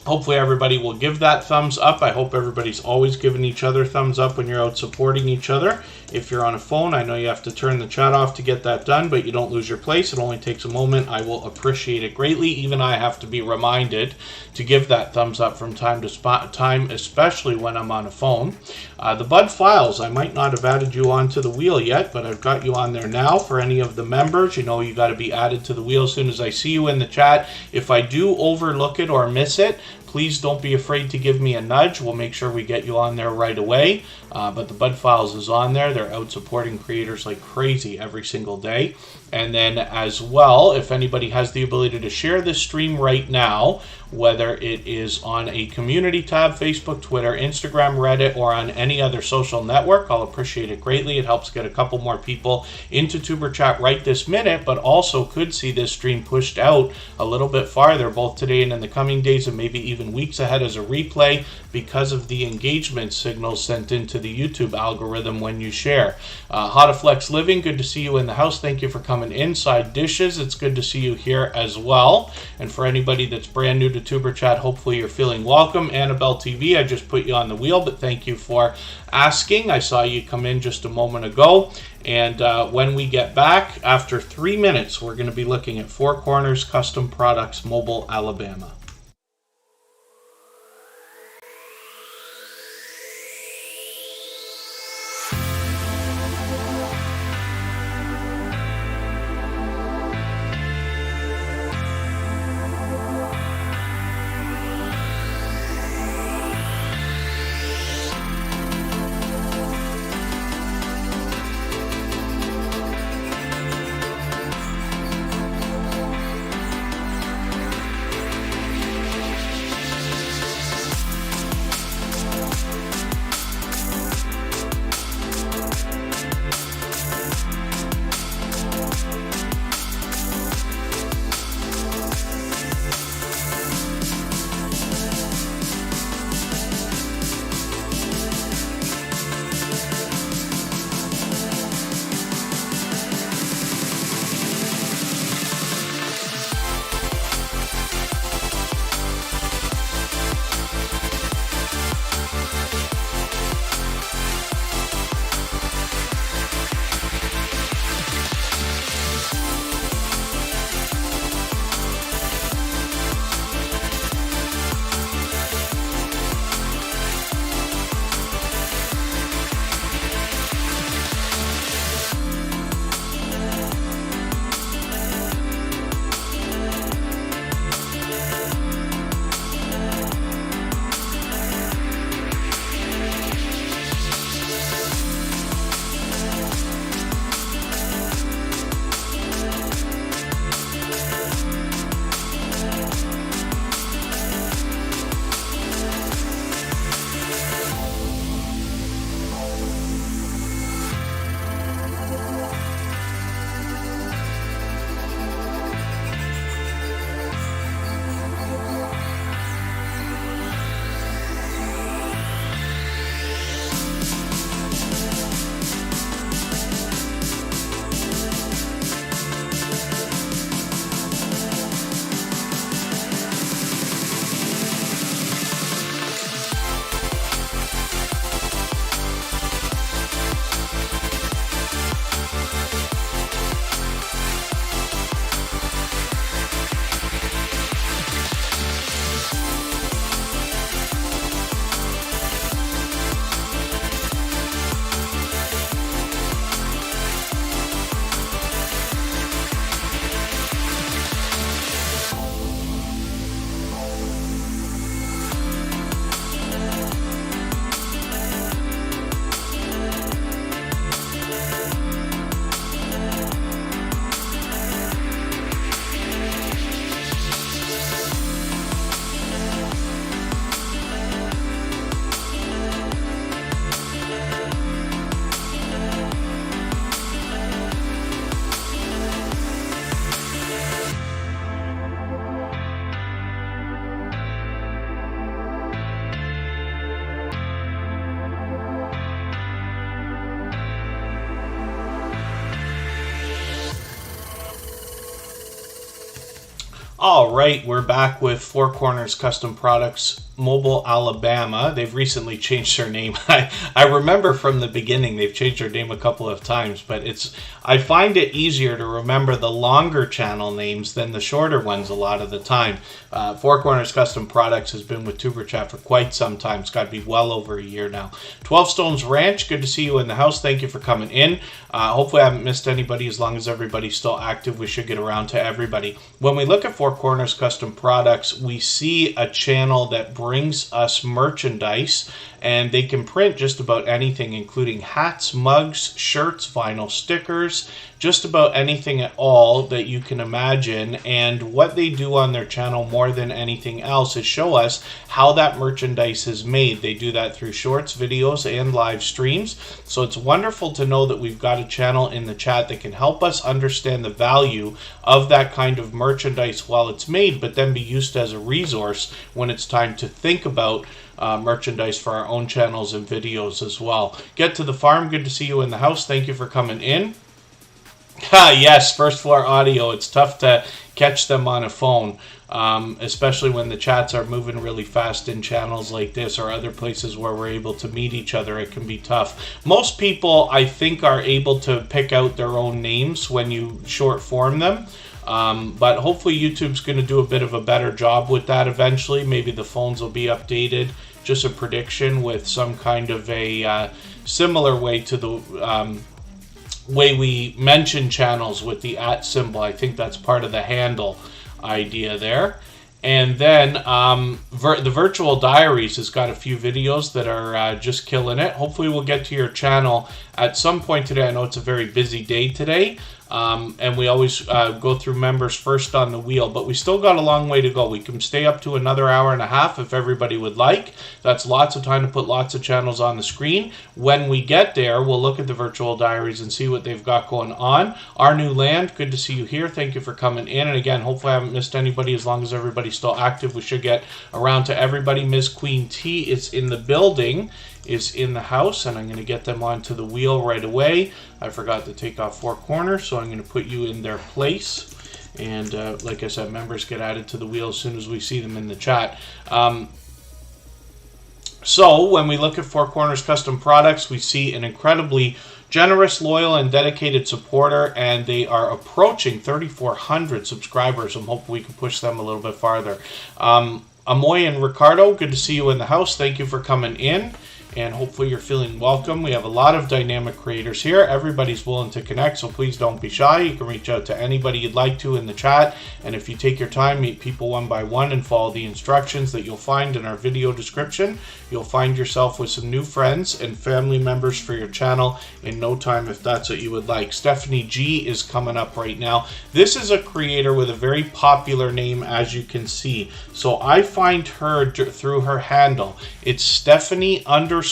Hopefully everybody will give that thumbs up. I hope everybody's always giving each other thumbs up when you're out supporting each other. If you're on a phone, I know you have to turn the chat off to get that done, but you don't lose your place. It only takes a moment. I will appreciate it greatly. Even I have to be reminded to give that thumbs up from time to time, especially when I'm on a phone. The Bud Files, I might not have added you onto the wheel yet, but I've got you on there now. For any of the members, you know you got to be added to the wheel as soon as I see you in the chat. If I do overlook it or miss it, please don't be afraid to give me a nudge. We'll make sure we get you on there right away. But the Bud Files is on there. They're out supporting creators like crazy every single day. And then as well, if anybody has the ability to share this stream right now, whether it is on a community tab, Facebook, Twitter, Instagram, Reddit, or on any other social network, I'll appreciate it greatly. It helps get a couple more people into Tuber Chat right this minute, but also could see this stream pushed out a little bit farther, both today and in the coming days, and maybe even weeks ahead as a replay, because of the engagement signals sent into the YouTube algorithm when you share. Hotaflex Living, good to see you in the house. Thank you for coming inside Dishes. It's good to see you here as well. And for anybody that's brand new to Tuber Chat, hopefully you're feeling welcome. Annabelle TV, I just put you on the wheel, but thank you for asking. I saw you come in just a moment ago. And when we get back, after 3 minutes, we're going to be looking at Four Corners Custom Products, Mobile, Alabama. All right, we're back with Four Corners Custom Products, Mobile, Alabama. They've recently changed their name. I remember from the beginning they've changed their name a couple of times, but I find it easier to remember the longer channel names than the shorter ones a lot of the time. Four Corners Custom Products has been with Superchat for quite some time. It's got to be well over a year now. 12 Stones Ranch, good to see you in the house. Thank you for coming in. Hopefully I haven't missed anybody. As long as everybody's still active, we should get around to everybody. When we look at Four Corners Custom Products, we see a channel that brings us merchandise, and they can print just about anything, including hats, mugs, shirts, vinyl stickers, just about anything at all that you can imagine. And what they do on their channel more than anything else is show us how that merchandise is made. They do that through shorts, videos, and live streams. So it's wonderful to know that we've got a channel in the chat that can help us understand the value of that kind of merchandise while it's made, but then be used as a resource when it's time to think about merchandise for our own channels and videos as well. Get to the farm, good to see you in the house. Thank you for coming in. Yes, first floor audio. It's tough to catch them on a phone, especially when the chats are moving really fast in channels like this or other places where we're able to meet each other. It can be tough. Most people, I think, are able to pick out their own names when you short form them. But hopefully YouTube's going to do a bit of a better job with that eventually. Maybe the phones will be updated. Just a prediction with some kind of a similar way to the way we mention channels with the @ symbol. I think that's part of the handle idea there. And then the Virtual Diaries has got a few videos that are just killing it. Hopefully we'll get to your channel at some point today. I know it's a very busy day today. And we always go through members first on the wheel, but we still got a long way to go. We can stay up to another hour and a half if everybody would like. That's lots of time to put lots of channels on the screen. When we get there, we'll look at the Virtual Diaries and see what they've got going on. Our New Land, good to see you here. Thank you for coming in. And again, hopefully I haven't missed anybody. As long as everybody's still active, we should get around to everybody. Ms. Queen T is in the building, is in the house, and I'm going to get them onto the wheel right away. I forgot to take off Four Corners, so I'm going to put you in their place. And like I said, members get added to the wheel as soon as we see them in the chat. So when we look at Four Corners Custom Products, we see an incredibly generous, loyal, and dedicated supporter, and they are approaching 3,400 subscribers. I'm hoping we can push them a little bit farther. Amoy and Ricardo, good to see you in the house. Thank you for coming in, and hopefully you're feeling welcome. We have a lot of dynamic creators here. Everybody's willing to connect, so please don't be shy. You can reach out to anybody you'd like to in the chat, and if you take your time, meet people one by one and follow the instructions that you'll find in our video description, you'll find yourself with some new friends and family members for your channel in no time if that's what you would like. Stephanie G is coming up right now. This is a creator with a very popular name, as you can see. So I find her through her handle. It's Stephanie_G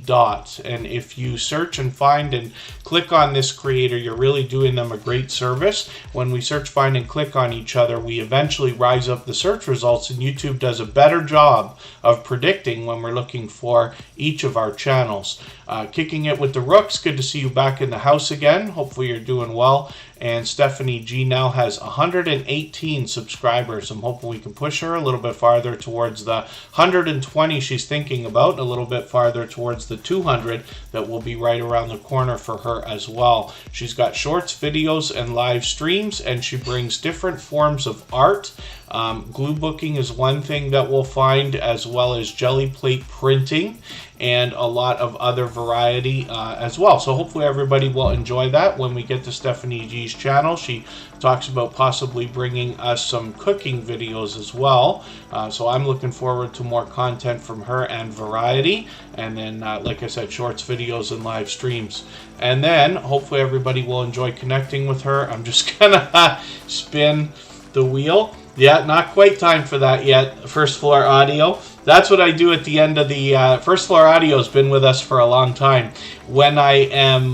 dot. And if you search and find and click on this creator, you're really doing them a great service. When we search, find, and click on each other, we eventually rise up the search results, and YouTube does a better job of predicting when we're looking for each of our channels. Kicking it with the Rooks, good to see you back in the house again. Hopefully you're doing well. And Stephanie G now has 118 subscribers. I'm hoping we can push her a little bit farther towards the 120 she's thinking about, a little bit farther towards the 200 that will be right around the corner for her as well. She's got shorts, videos, and live streams, and she brings different forms of art. Glue booking is one thing that we'll find, as well as jelly plate printing and a lot of other variety as well. So hopefully everybody will enjoy that. When we get to Stephanie G's channel, she talks about possibly bringing us some cooking videos as well. So I'm looking forward to more content from her and variety. And then, like I said, shorts, videos, and live streams. And then hopefully everybody will enjoy connecting with her. I'm just gonna spin the wheel. Yeah, not quite time for that yet. First floor audio. That's what I do at the end of the First Floor Audio has been with us for a long time. When I am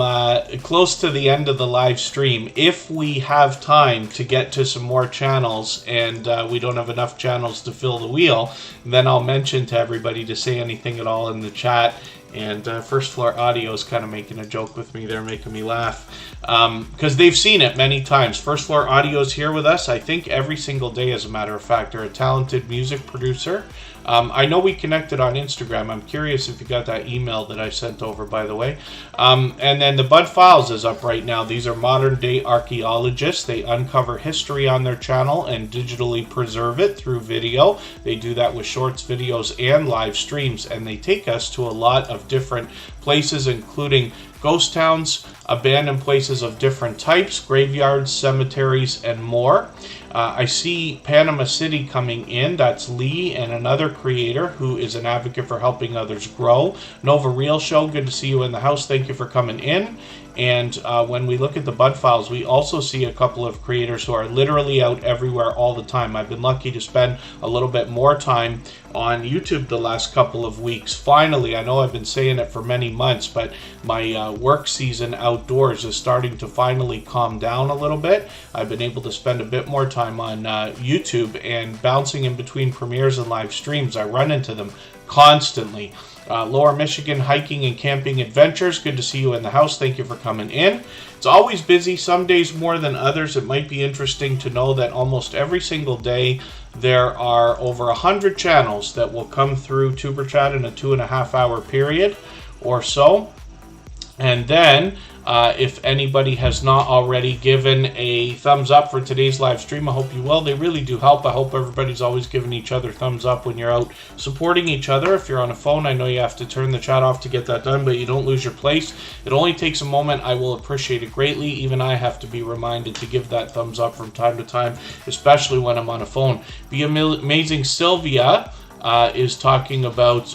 close to the end of the live stream, if we have time to get to some more channels and we don't have enough channels to fill the wheel, then I'll mention to everybody to say anything at all in the chat. And First Floor Audio is kind of making a joke with me. They're making me laugh because they've seen it many times. First Floor Audio is here with us, I think, every single day, as a matter of fact. They're a talented music producer. I know we connected on Instagram. I'm curious if you got that email that I sent over, by the way. And then the Bud Files is up right now. These are modern-day archaeologists. They uncover history on their channel and digitally preserve it through video. They do that with shorts, videos, and live streams. And they take us to a lot of different places, including ghost towns, abandoned places of different types, graveyards, cemeteries, and more. I see Panama City coming in. That's Lee and another creator who is an advocate for helping others grow. Nova Real Show, good to see you in the house. Thank you for coming in. And when we look at the Bud Files, we also see a couple of creators who are literally out everywhere all the time. I've been lucky to spend a little bit more time on YouTube the last couple of weeks. Finally, I know I've been saying it for many months, but my work season outdoors is starting to finally calm down a little bit. I've been able to spend a bit more time on YouTube and bouncing in between premieres and live streams. I run into them constantly. Lower Michigan Hiking and Camping Adventures, good to see you in the house. Thank you for coming in. It's always busy, some days more than others. It might be interesting to know that almost every single day there are over 100 channels that will come through Superchat in a 2.5 hour period or so. And then if anybody has not already given a thumbs up for today's live stream, I hope you will. They really do help. I hope everybody's always giving each other thumbs up when you're out supporting each other. If you're on a phone, I know you have to turn the chat off to get that done, but you don't lose your place. It only takes a moment. I will appreciate it greatly. Even I have to be reminded to give that thumbs up from time to time, especially when I'm on a phone. Be Amazing Sylvia is talking about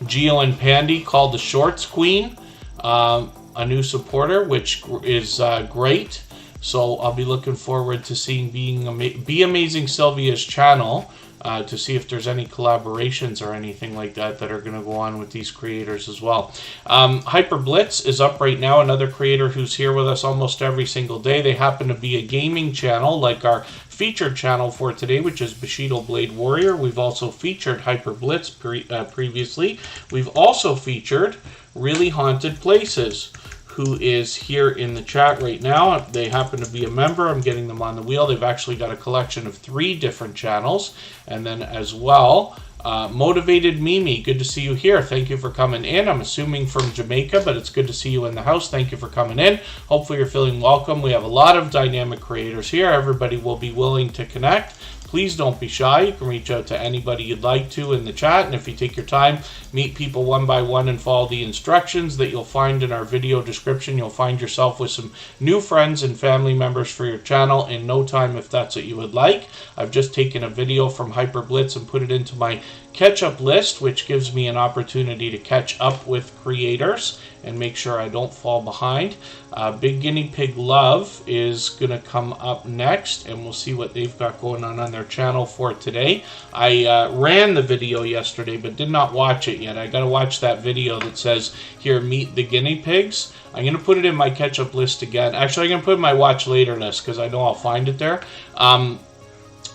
Geo and Pandy, called the Shorts Queen. A new supporter, which is great. So I'll be looking forward to seeing Be Amazing Sylvia's channel to see if there's any collaborations or anything like that that are going to go on with these creators as well. Hyper Blitz is up right now, another creator who's here with us almost every single day. They happen to be a gaming channel like our featured channel for today, which is Bushido Blade Warrior. We've also featured Hyper Blitz previously. We've also featured Really Haunted Places, who is here in the chat right now. They happen to be a member. I'm getting them on the wheel. They've actually got a collection of 3 different channels. And then as well, Motivated Mimi, good to see you here. Thank you for coming in. I'm assuming from Jamaica, but it's good to see you in the house. Thank you for coming in. Hopefully you're feeling welcome. We have a lot of dynamic creators here. Everybody will be willing to connect. Please don't be shy. You can reach out to anybody you'd like to in the chat. And if you take your time, meet people one by one and follow the instructions that you'll find in our video description, you'll find yourself with some new friends and family members for your channel in no time if that's what you would like. I've just taken a video from Hyper Blitz and put it into my catch-up list, which gives me an opportunity to catch up with creators and make sure I don't fall behind. Big Guinea Pig Love is going to come up next, and we'll see what they've got going on their channel for today. I ran the video yesterday, but did not watch it yet. I got to watch that video that says, here, meet the guinea pigs. I'm going to put it in my catch-up list again. Actually, I'm going to put it in my watch later list because I know I'll find it there.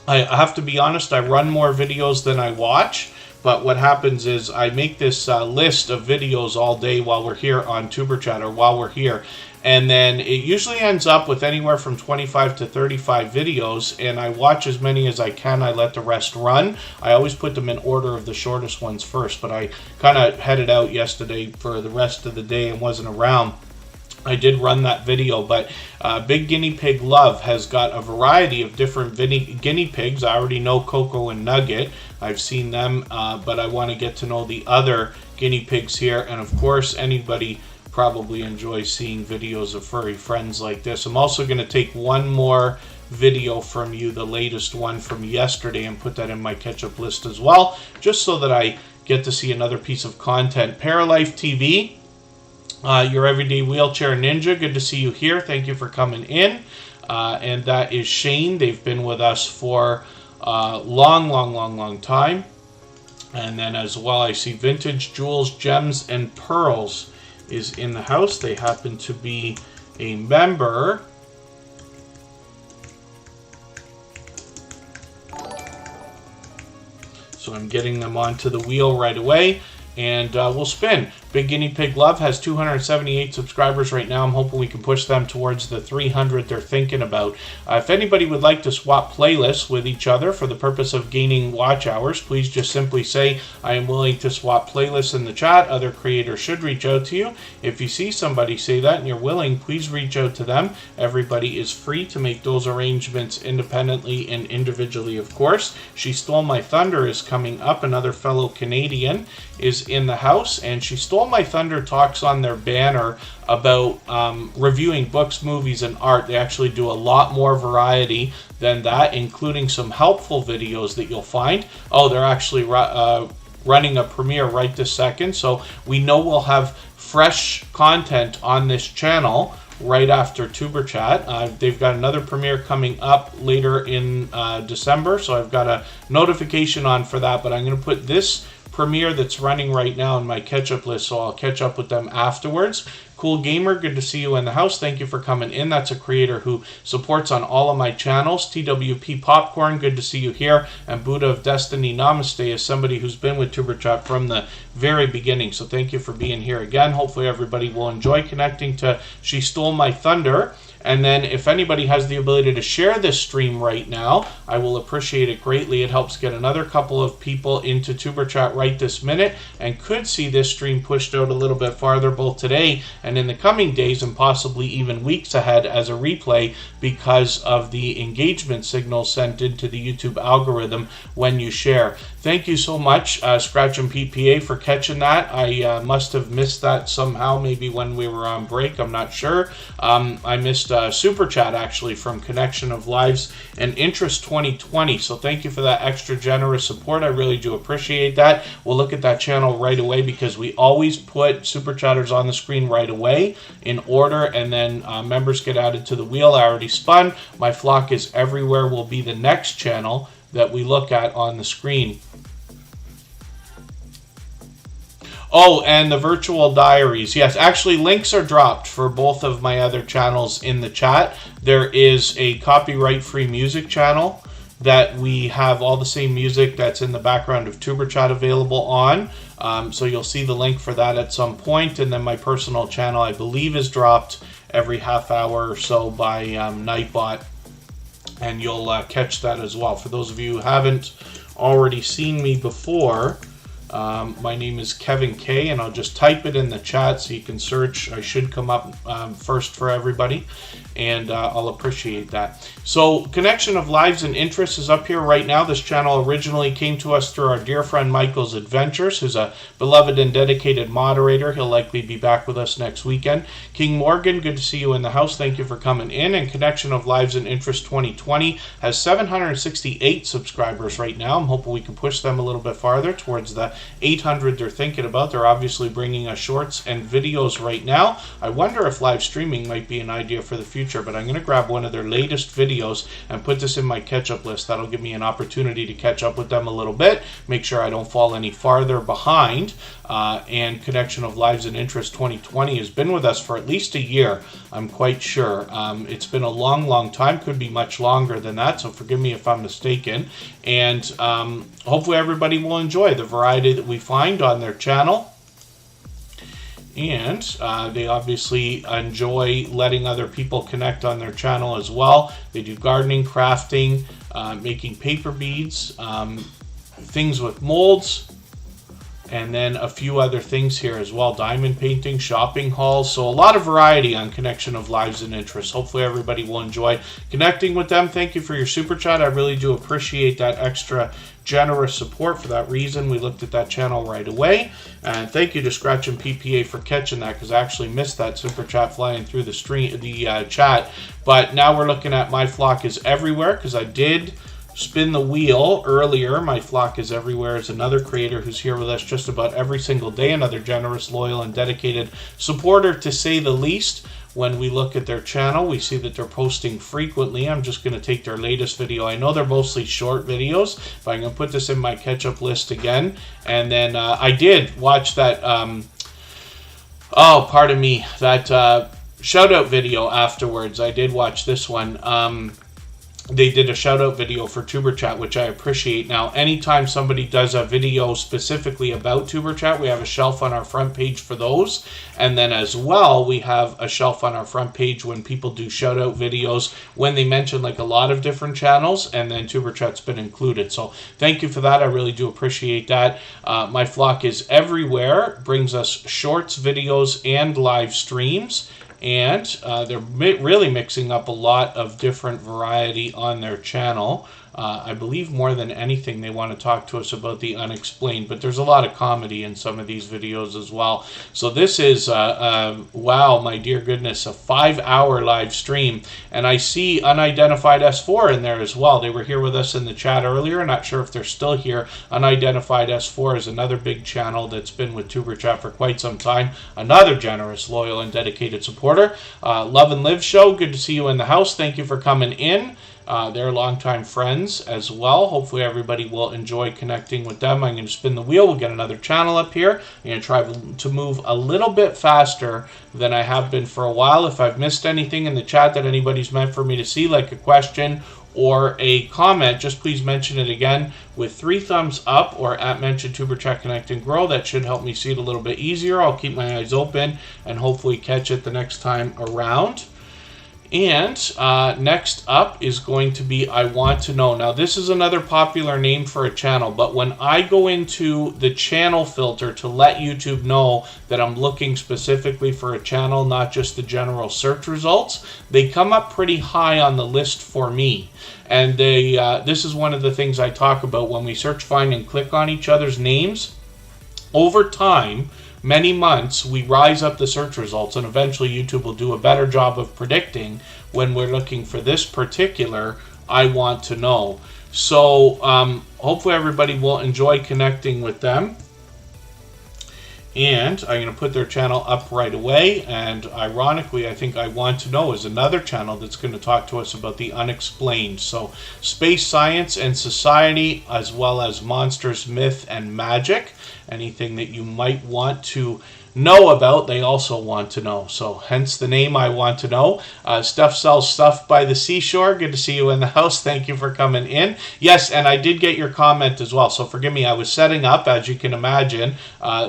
I have to be honest, I run more videos than I watch, but what happens is I make this list of videos all day while we're here on Superchatter, while we're here, and then it usually ends up with anywhere from 25 to 35 videos, and I watch as many as I can. I let the rest run. I always put them in order of the shortest ones first, but I kind of headed out yesterday for the rest of the day and wasn't around. I did run that video, but Big Guinea Pig Love has got a variety of different guinea pigs. I already know Coco and Nugget. I've seen them, but I want to get to know the other guinea pigs here. And of course, anybody probably enjoys seeing videos of furry friends like this. I'm also going to take one more video from you, the latest one from yesterday, and put that in my catch-up list as well, just so that I get to see another piece of content. Paralife TV. Your Everyday Wheelchair Ninja, good to see you here. Thank you for coming in. And that is Shane. They've been with us for a long time. And then as well, I see Vintage Jewels, Gems, and Pearls is in the house. They happen to be a member. So I'm getting them onto the wheel right away. And we'll spin. Big Guinea Pig Love has 278 subscribers right now. I'm hoping we can push them towards the 300 they're thinking about. If anybody would like to swap playlists with each other for the purpose of gaining watch hours, please just simply say, I am willing to swap playlists in the chat. Other creators should reach out to you. If you see somebody say that and you're willing, please reach out to them. Everybody is free to make those arrangements independently and individually, of course. She Stole My Thunder is coming up. Another fellow Canadian is in the house, and She Stole My Thunder talks on their banner about reviewing books, movies, and art. They actually do a lot more variety than that, including some helpful videos that you'll find. Oh, they're actually running a premiere right this second, so we know we'll have fresh content on this channel right after Tuber Chat. They've got another premiere coming up later in December, so I've got a notification on for that, but I'm going to put this premiere that's running right now in my catch-up list, so I'll catch up with them afterwards. Cool Gamer, good to see you in the house. Thank you for coming in. That's a creator who supports on all of my channels. TWP Popcorn, good to see you here. And Buddha of Destiny, namaste, is somebody who's been with Tuber Chat from the very beginning. So thank you for being here again. Hopefully everybody will enjoy connecting to She Stole My Thunder. And then if anybody has the ability to share this stream right now, I will appreciate it greatly. It helps get another couple of people into Tuber Chat right this minute and could see this stream pushed out a little bit farther both today and in the coming days and possibly even weeks ahead as a replay because of the engagement signal sent into the YouTube algorithm when you share. Thank you so much, Scratch and PPA, for catching that. I must have missed that somehow, maybe when we were on break. I'm not sure. I missed Super Chat, actually, from Connection of Lives and Interest 2020. So thank you for that extra generous support. I really do appreciate that. We'll look at that channel right away because we always put Super Chatters on the screen right away in order, and then members get added to the wheel. I already spun. My Flock is Everywhere will be the next channel that we look at on the screen. Oh, and the virtual diaries. Yes, actually, links are dropped for both of my other channels in the chat. There is a copyright-free music channel that we have all the same music that's in the background of Tuber Chat available on. So you'll see the link for that at some point. And then my personal channel, I believe, is dropped every half hour or so by Nightbot. And you'll catch that as well. For those of you who haven't already seen me before, my name is Kevin K, and I'll just type it in the chat so you can search. I should come up first for everybody, and I'll appreciate that. So Connection of Lives and Interests is up here right now. This channel originally came to us through our dear friend Michael's Adventures, who's a beloved and dedicated moderator. He'll likely be back with us next weekend. King Morgan, good to see you in the house. Thank you for coming in. And Connection of Lives and Interests 2020 has 768 subscribers right now. I'm hoping we can push them a little bit farther towards the 800 they're thinking about. They're obviously bringing us shorts and videos right now. I wonder if live streaming might be an idea for the future, but I'm going to grab one of their latest videos and put this in my catch-up list. That'll give me an opportunity to catch up with them a little bit, make sure I don't fall any farther behind. And Connection of Lives and Interest 2020 has been with us for at least a year, I'm quite sure. It's been a long, long time, could be much longer than that, so forgive me if I'm mistaken. And hopefully everybody will enjoy the variety that we find on their channel. And they obviously enjoy letting other people connect on their channel as well. They do gardening, crafting, making paper beads, things with molds, and then a few other things here as well. Diamond painting, shopping hauls. So a lot of variety on Connection of Lives and Interests. Hopefully everybody will enjoy connecting with them. Thank you for your super chat. I really do appreciate that extra generous support. For that reason, we looked at that channel right away. And thank you to Scratch and PPA for catching that, because I actually missed that super chat flying through the stream, the chat. But now we're looking at My Flock is Everywhere, because I did spin the wheel earlier. My Flock is Everywhere is another creator who's here with us just about every single day. Another generous, loyal, and dedicated supporter, to say the least. when we look at their channel, we see that they're posting frequently. I'm just going to take their latest video. I know they're mostly short videos, but I'm going to put this in my catch-up list again. And then I did watch that, that shout-out video afterwards. I did watch this one. They did a shout-out video for Superchat, which I appreciate. Now, anytime somebody does a video specifically about Superchat, we have a shelf on our front page for those. And then as well, we have a shelf on our front page when people do shout-out videos, when they mention like a lot of different channels, and then Superchat's been included. So thank you for that. I really do appreciate that. My flock is everywhere, brings us shorts, videos, and live streams. And they're really mixing up a lot of different variety on their channel. I believe more than anything they want to talk to us about the unexplained, but there's a lot of comedy in some of these videos as well. So this is, wow, my dear goodness, a 5-hour live stream. And I see Unidentified S4 in there as well. They were here with us in the chat earlier. Not sure if they're still here. Unidentified S4 is another big channel that's been with Superchat for quite some time. Another generous, loyal, and dedicated supporter. Love and Live Show, good to see you in the house. Thank you for coming in. They're longtime friends as well. Hopefully everybody will enjoy connecting with them. I'm going to spin the wheel. We'll get another channel up here. I'm going to try to move a little bit faster than I have been for a while. If I've missed anything in the chat that anybody's meant for me to see, like a question or a comment, just please mention it again with 3 thumbs up or at mention Superchat Connect and Grow. That should help me see it a little bit easier. I'll keep my eyes open and hopefully catch it the next time around. And next up is going to be I Want to Know. Now, this is another popular name for a channel, but when I go into the channel filter to let YouTube know that I'm looking specifically for a channel, not just the general search results, they come up pretty high on the list for me. And this is one of the things I talk about when we search, find, and click on each other's names. Over time, many months, we rise up the search results, and eventually YouTube will do a better job of predicting when we're looking for this particular I Want to Know. So hopefully everybody will enjoy connecting with them. And I'm going to put their channel up right away. And ironically, I think I Want to Know is another channel that's going to talk to us about the unexplained. So space, science, and society, as well as monsters, myth, and magic. Anything that you might want to know about, they also want to know. So hence the name I Want to Know. Steph sells stuff by the seashore. Good to see you in the house. Thank you for coming in. Yes, and I did get your comment as well. So forgive me, I was setting up, as you can imagine.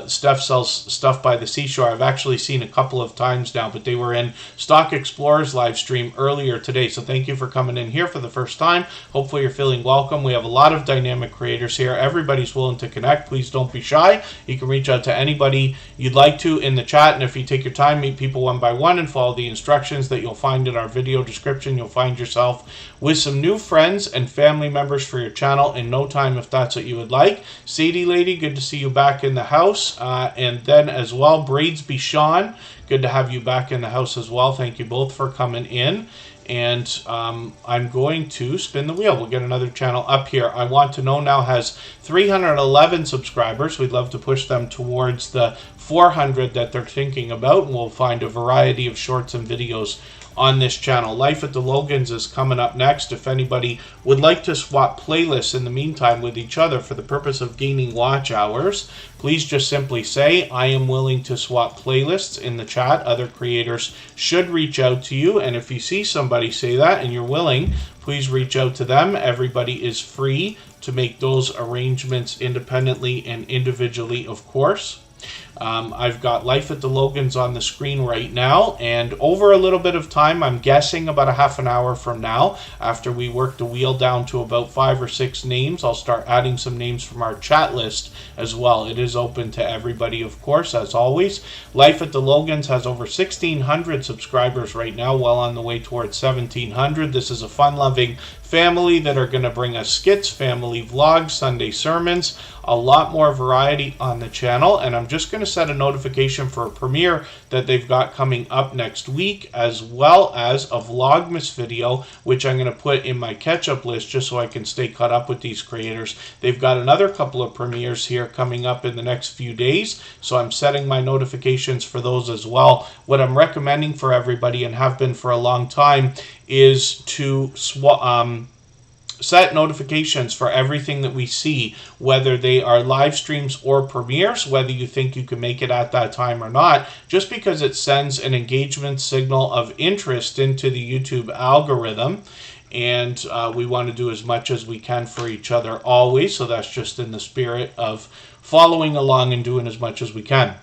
Steph sells stuff by the seashore. I've actually seen a couple of times now, but they were in Stock Explorers live stream earlier today. So thank you for coming in here for the first time. Hopefully you're feeling welcome. We have a lot of dynamic creators here. Everybody's willing to connect. Please don't be shy. You can reach out to anybody you'd like to in the chat, and if you take your time, meet people one by one and follow the instructions that you'll find in our video description, you'll find yourself with some new friends and family members for your channel in no time, if that's what you would like. Sadie Lady, good to see you back in the house. And then as well, Braidsby Sean, good to have you back in the house as well. Thank you both for coming in. And I'm going to spin the wheel. We'll get another channel up here. I Want to Know now has 311 subscribers. We'd love to push them towards the 400 that they're thinking about. And we'll find a variety of shorts and videos on this channel. Life at the Logans is coming up next. If anybody would like to swap playlists in the meantime with each other for the purpose of gaining watch hours, please just simply say, I am willing to swap playlists in the chat. Other creators should reach out to you. And if you see somebody say that and you're willing, please reach out to them. Everybody is free to make those arrangements independently and individually, of course. I've got Life at the Logans on the screen right now, and over a little bit of time, I'm guessing about a half an hour from now, after we work the wheel down to about 5 or 6 names, I'll start adding some names from our chat list as well. It is open to everybody, of course, as always. Life at the Logans has over 1,600 subscribers right now, well on the way towards 1,700. This is a fun-loving family that are going to bring us skits, family vlogs, Sunday sermons, a lot more variety on the channel. And I'm just going to set a notification for a premiere that they've got coming up next week, as well as a Vlogmas video, which I'm going to put in my catch-up list just so I can stay caught up with these creators. They've got another couple of premieres here coming up in the next few days, so I'm setting my notifications for those as well. What I'm recommending for everybody, and have been for a long time, is to set notifications for everything that we see, whether they are live streams or premieres, whether you think you can make it at that time or not, just because it sends an engagement signal of interest into the YouTube algorithm. And we want to do as much as we can for each other always, so that's just in the spirit of following along and doing as much as we can.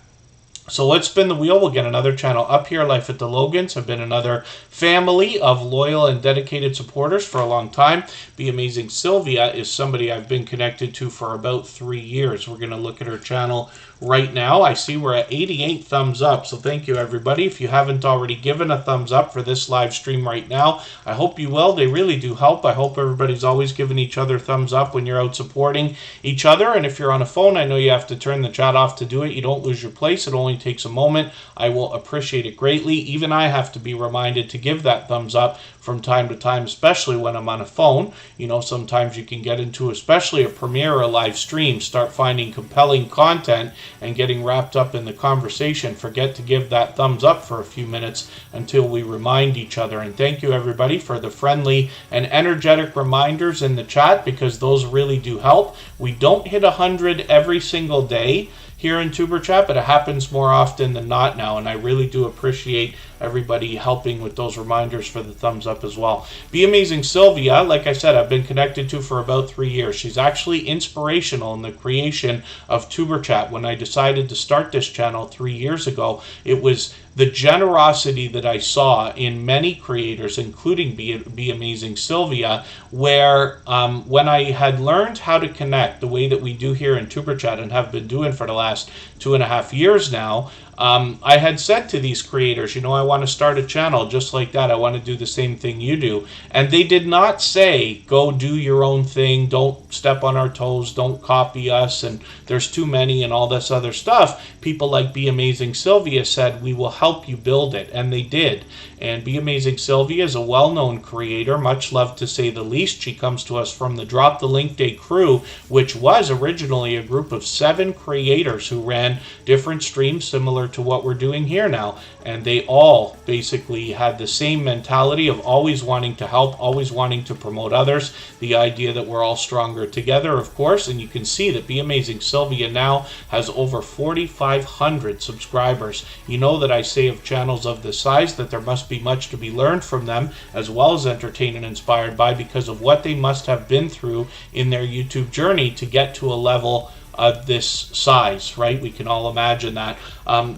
So let's spin the wheel. We'll get another channel up here. Life at the Logans have been another family of loyal and dedicated supporters for a long time. Be Amazing Sylvia is somebody I've been connected to for about 3 years. We're going to look at her channel right now. I see we're at 88 thumbs up, so thank you, everybody. If you haven't already given a thumbs up for this live stream right now, I hope you will. They really do help. I hope everybody's always giving each other thumbs up when you're out supporting each other. And if you're on a phone, I know you have to turn the chat off to do it. You don't lose your place. It only takes a moment. I will appreciate it greatly. Even I have to be reminded to give that thumbs up from time to time, especially when I'm on a phone. You know, sometimes you can get into, especially a premiere or a live stream, start finding compelling content and getting wrapped up in the conversation. Forget to give that thumbs up for a few minutes until we remind each other. And thank you, everybody, for the friendly and energetic reminders in the chat, because those really do help. We don't hit 100 every single day here in Tuber Chat, but it happens more often than not now, and I really do appreciate everybody helping with those reminders for the thumbs up as well. Be Amazing Sylvia, like I said, I've been connected to for about 3 years. She's actually inspirational in the creation of Tuber Chat. When I decided to start this channel 3 years ago, it was the generosity that I saw in many creators, including Be Amazing Sylvia, where when I had learned how to connect the way that we do here in Tuber Chat and have been doing for the last 2.5 years now, I had said to these creators, you know, I want to start a channel just like that. I want to do the same thing you do. And they did not say, go do your own thing, don't step on our toes, don't copy us, and there's too many and all this other stuff. People like Be Amazing Sylvia said, we will help you build it. And they did. And Be Amazing Sylvia is a well-known creator, much loved to say the least. She comes to us from the Drop the Link Day crew, which was originally a group of 7 creators who ran different streams similar to what we're doing here now. And they all basically had the same mentality of always wanting to help, always wanting to promote others. The idea that we're all stronger together, of course. And you can see that Be Amazing Sylvia now has over 4,500 subscribers. You know that I say of channels of this size that there must be much to be learned from them, as well as entertained and inspired by, because of what they must have been through in their YouTube journey to get to a level of this size, right? We can all imagine that.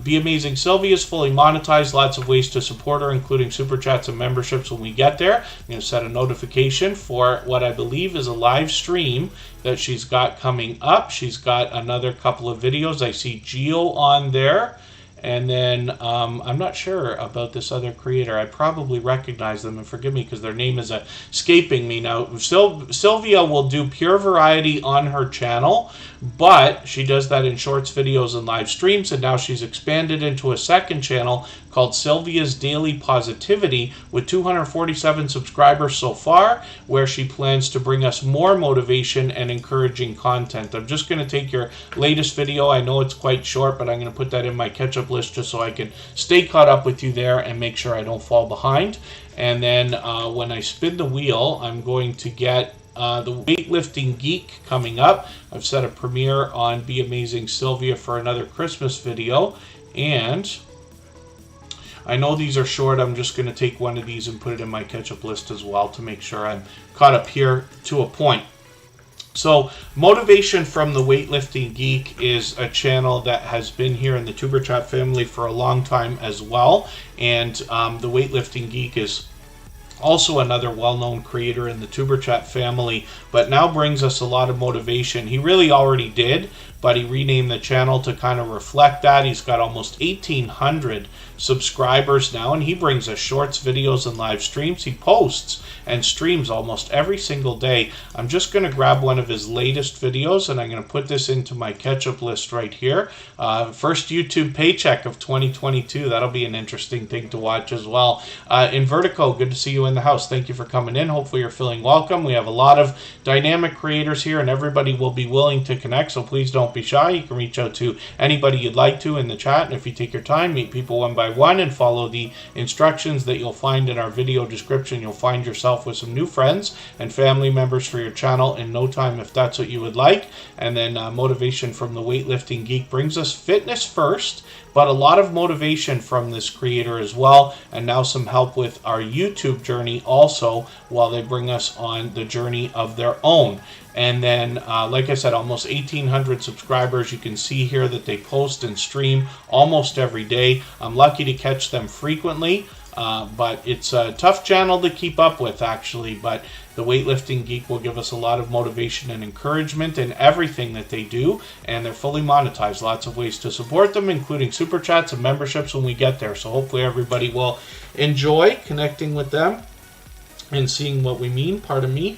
Be Amazing Sylvia is fully monetized. Lots of ways to support her, including super chats and memberships when we get there. I'm going to set a notification for what I believe is a live stream that she's got coming up. She's got another couple of videos. I see Geo on there. And then I'm not sure about this other creator. I probably recognize them, and forgive me because their name is escaping me now. Sylvia will do pure variety on her channel, but she does that in shorts, videos, and live streams, and now she's expanded into a second channel called Sylvia's Daily Positivity with 247 subscribers so far, where she plans to bring us more motivation and encouraging content. I'm just going to take your latest video. I know it's quite short, but I'm going to put that in my catch-up list just so I can stay caught up with you there and make sure I don't fall behind. And then when I spin the wheel, I'm going to get the Weightlifting Geek coming up. I've set a premiere on Be Amazing Sylvia for another Christmas video, and I know these are short. I'm just going to take one of these and put it in my catch-up list as well to make sure I'm caught up here to a point. So, Motivation from the Weightlifting Geek is a channel that has been here in the Tuber Chat family for a long time as well. And the Weightlifting Geek is also another well-known creator in the Tuber Chat family, but now brings us a lot of motivation. He really already did, but he renamed the channel to kind of reflect that. He's got almost 1,800 subscribers now, and he brings us shorts, videos, and live streams. He posts and streams almost every single day. I'm just going to grab one of his latest videos, and I'm going to put this into my catch-up list right here. First YouTube paycheck of 2022. That'll be an interesting thing to watch as well. In Vertigo, good to see you in the house. Thank you for coming in. Hopefully you're feeling welcome. We have a lot of dynamic creators here, and everybody will be willing to connect, so please don't be shy. You can reach out to anybody you'd like to in the chat, and if you take your time, meet people one by one and follow the instructions that you'll find in our video description, you'll find yourself with some new friends and family members for your channel in no time if that's what you would like. And then motivation from the Weightlifting Geek brings us fitness first, but a lot of motivation from this creator as well, and now some help with our YouTube journey also, while they bring us on the journey of their own. And then, like I said, almost 1,800 subscribers. You can see here that they post and stream almost every day. I'm lucky to catch them frequently, but it's a tough channel to keep up with, actually. But the Weightlifting Geek will give us a lot of motivation and encouragement in everything that they do, and they're fully monetized. Lots of ways to support them, including super chats and memberships when we get there. So hopefully everybody will enjoy connecting with them and seeing what we mean, pardon me.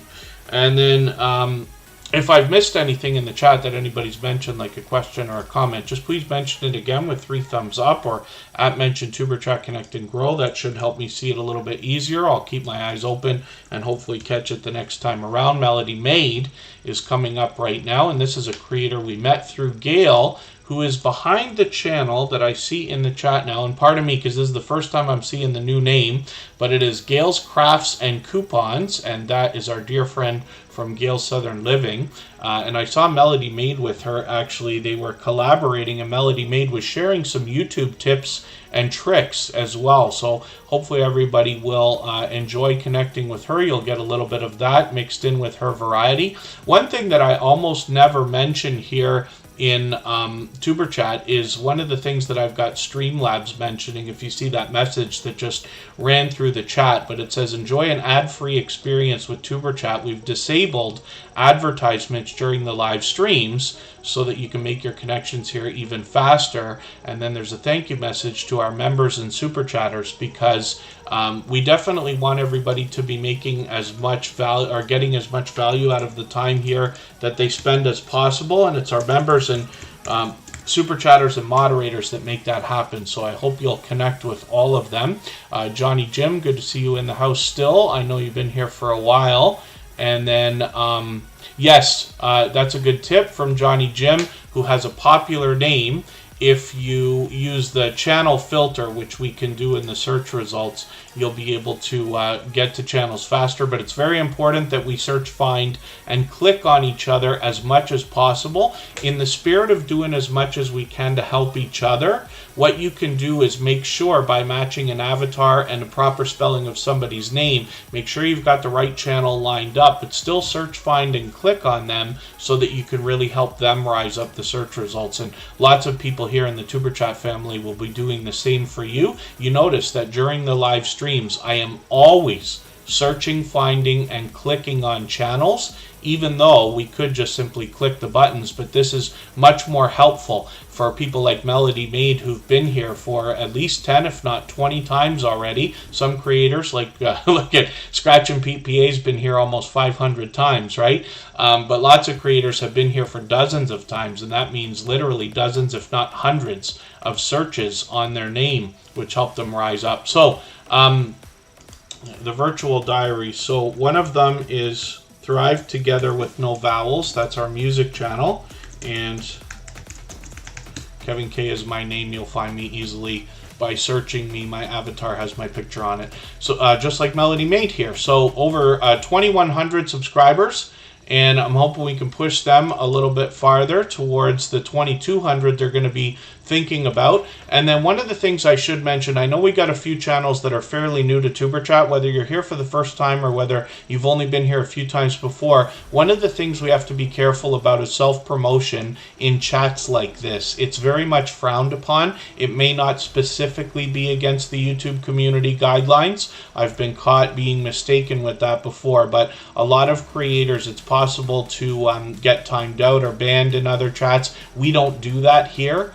And then if I've missed anything in the chat that anybody's mentioned, like a question or a comment, just please mention it again with 3 thumbs up, or at mention TuberChat Connect and Grow. That should help me see it a little bit easier. I'll keep my eyes open and hopefully catch it the next time around. Melody Maid is coming up right now, and this is a creator we met through Gail, who is behind the channel that I see in the chat now. And pardon me, because this is the first time I'm seeing the new name, but it is Gail's Crafts and Coupons, and that is our dear friend from Gail's Southern Living. And I saw Melody Maid with her. Actually, they were collaborating, and Melody Maid was sharing some YouTube tips and tricks as well. So hopefully everybody will enjoy connecting with her. You'll get a little bit of that mixed in with her variety. One thing that I almost never mention here in TuberChat is one of the things that I've got Streamlabs mentioning. If you see that message that just ran through the chat, but it says, enjoy an ad-free experience with TuberChat. We've disabled advertisements during the live streams so that you can make your connections here even faster. And then there's a thank you message to our members and super chatters, because we definitely want everybody to be making as much value, or getting as much value out of the time here that they spend as possible. And it's our members and super chatters and moderators that make that happen. So I hope you'll connect with all of them. Johnny Jim, good to see you in the house still. I know you've been here for a while. And then, yes, that's a good tip from Johnny Jim, who has a popular name. If you use the channel filter, which we can do in the search results, you'll be able to get to channels faster. But it's very important that we search, find, and click on each other as much as possible, in the spirit of doing as much as we can to help each other. What you can do is make sure, by matching an avatar and a proper spelling of somebody's name, make sure you've got the right channel lined up, but still search, find, and click on them so that you can really help them rise up the search results. And lots of people here in the TuberChat family will be doing the same for you. You notice that during the live streams, I am always searching, finding, and clicking on channels, even though we could just simply click the buttons. But this is much more helpful for people like Melody Maid, who've been here for at least 10, if not 20 times already. Some creators, like look at Scratch and Pete PA's been here almost 500 times, right? But lots of creators have been here for dozens of times, and that means literally dozens, if not hundreds, of searches on their name, which help them rise up. So the virtual diary. So one of them is Thrive Together with No Vowels. That's our music channel. And Kevin K is my name. You'll find me easily by searching me. My avatar has my picture on it. So just like Melody Maid here. So over 2,100 subscribers. And I'm hoping we can push them a little bit farther towards the 2,200 they're going to be thinking about. And then one of the things I should mention, I know we got a few channels that are fairly new to Tuberchat, whether you're here for the first time or whether you've only been here a few times before. One of the things we have to be careful about is self-promotion in chats like this. It's very much frowned upon. It may not specifically be against the YouTube community guidelines. I've been caught being mistaken with that before, but a lot of creators, it's possible to get timed out or banned in other chats. We don't do that here.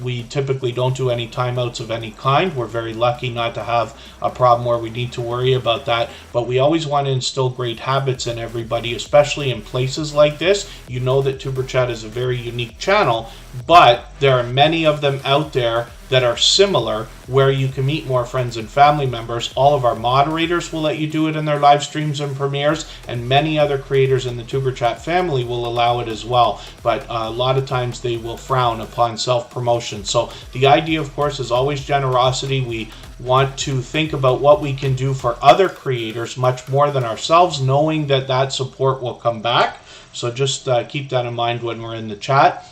We typically don't do any timeouts of any kind. We're very lucky not to have a problem where we need to worry about that, but we always want to instill great habits in everybody, especially in places like this. You know that Tuberchat is a very unique channel, but there are many of them out there that are similar, where you can meet more friends and family members. All of our moderators will let you do it in their live streams and premieres, and many other creators in the Tuberchat family will allow it as well. But a lot of times they will frown upon self-promotion. So the idea, of course, is always generosity. We want to think about what we can do for other creators much more than ourselves, knowing that that support will come back. So just keep that in mind when we're in the chat.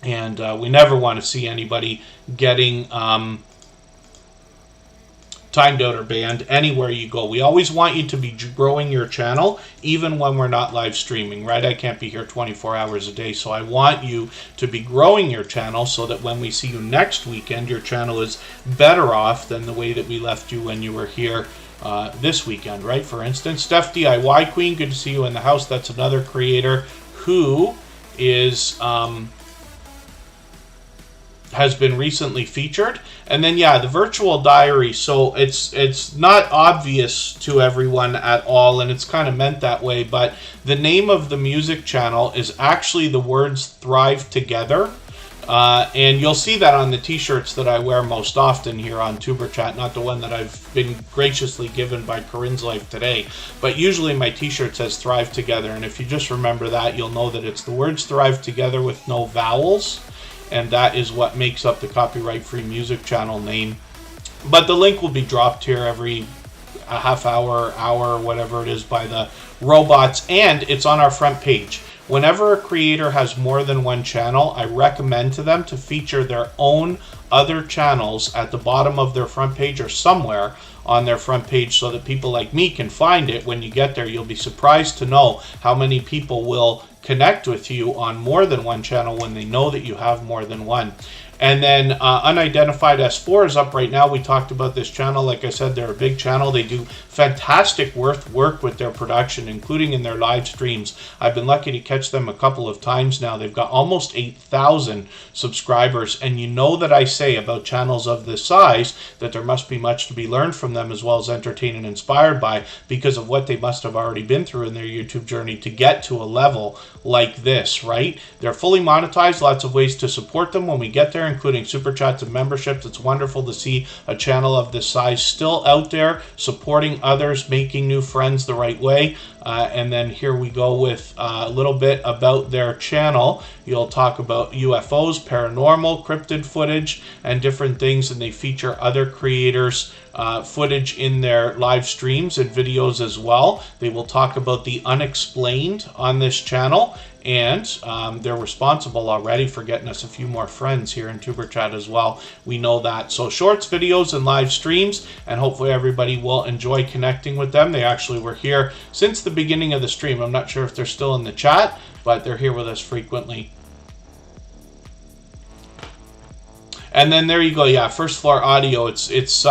And we never want to see anybody getting timed out or banned anywhere you go. We always want you to be growing your channel, even when we're not live streaming, right? I can't be here 24 hours a day, so I want you to be growing your channel so that when we see you next weekend, your channel is better off than the way that we left you when you were here this weekend, right? For instance, Steph DIY Queen, good to see you in the house. That's another creator who is has been recently featured. And then yeah, the virtual diary, so it's not obvious to everyone at all, and it's kind of meant that way, but the name of the music channel is actually the words Thrive Together. And you'll see that on the t-shirts that I wear most often here on Tuberchat, not the one that I've been graciously given by Corinne's Life today, but usually my t-shirt says Thrive Together, and if you just remember that, you'll know that it's the words Thrive Together with no vowels, and that is what makes up the copyright-free music channel name. But the link will be dropped here every half hour, whatever it is, by the robots, and it's on our front page. Whenever a creator has more than one channel, I recommend to them to feature their own other channels at the bottom of their front page or somewhere on their front page so that people like me can find it. When you get there, you'll be surprised to know how many people will connect with you on more than one channel when they know that you have more than one. And then Unidentified S4 is up right now. We talked about this channel. Like I said, they're a big channel. They do fantastic work with their production, including in their live streams. I've been lucky to catch them a couple of times now. They've got almost 8,000 subscribers. And you know that I say about channels of this size that there must be much to be learned from them, as well as entertained and inspired by, because of what they must have already been through in their YouTube journey to get to a level like this, right? They're fully monetized, lots of ways to support them when we get there, including super chats and memberships. It's wonderful to see a channel of this size still out there, supporting others, making new friends the right way. And then here we go with a little bit about their channel. You'll talk about UFOs, paranormal, cryptid footage, and different things, and they feature other creators' footage in their live streams and videos as well. They will talk about the unexplained on this channel, and they're responsible already for getting us a few more friends here in Tuberchat as well. We know that. So shorts, videos, and live streams, and hopefully everybody will enjoy connecting with them. They actually were here since the beginning of the stream. I'm not sure if they're still in the chat, but they're here with us frequently. And then there you go. Yeah, First Floor Audio. It's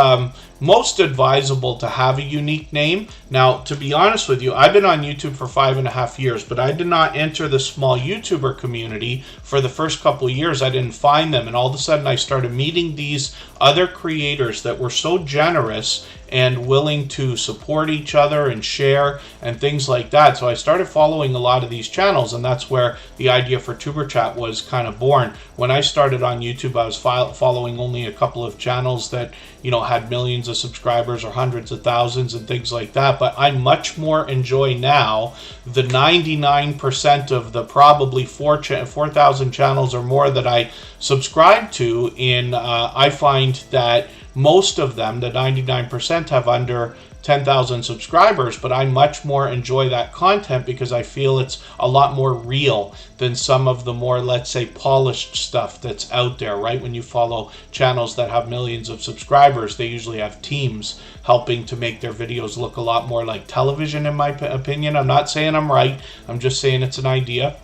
most advisable to have a unique name. Now, to be honest with you, I've been on YouTube for 5.5 years, but I did not enter the small YouTuber community for the first couple of years. I didn't find them, and all of a sudden I started meeting these other creators that were so generous and willing to support each other and share and things like that. So I started following a lot of these channels, and that's where the idea for Tuberchat was kind of born. When I started on YouTube, I was following only a couple of channels that, you know, had millions of subscribers or hundreds of thousands and things like that. But I much more enjoy now the 99% of the probably 4,000 channels or more that I subscribe to. I find that most of them, the 99%, have under 10,000 subscribers, but I much more enjoy that content because I feel it's a lot more real than some of the more, let's say, polished stuff that's out there, right? When you follow channels that have millions of subscribers, they usually have teams helping to make their videos look a lot more like television, in my opinion. I'm not saying I'm right, I'm just saying it's an idea.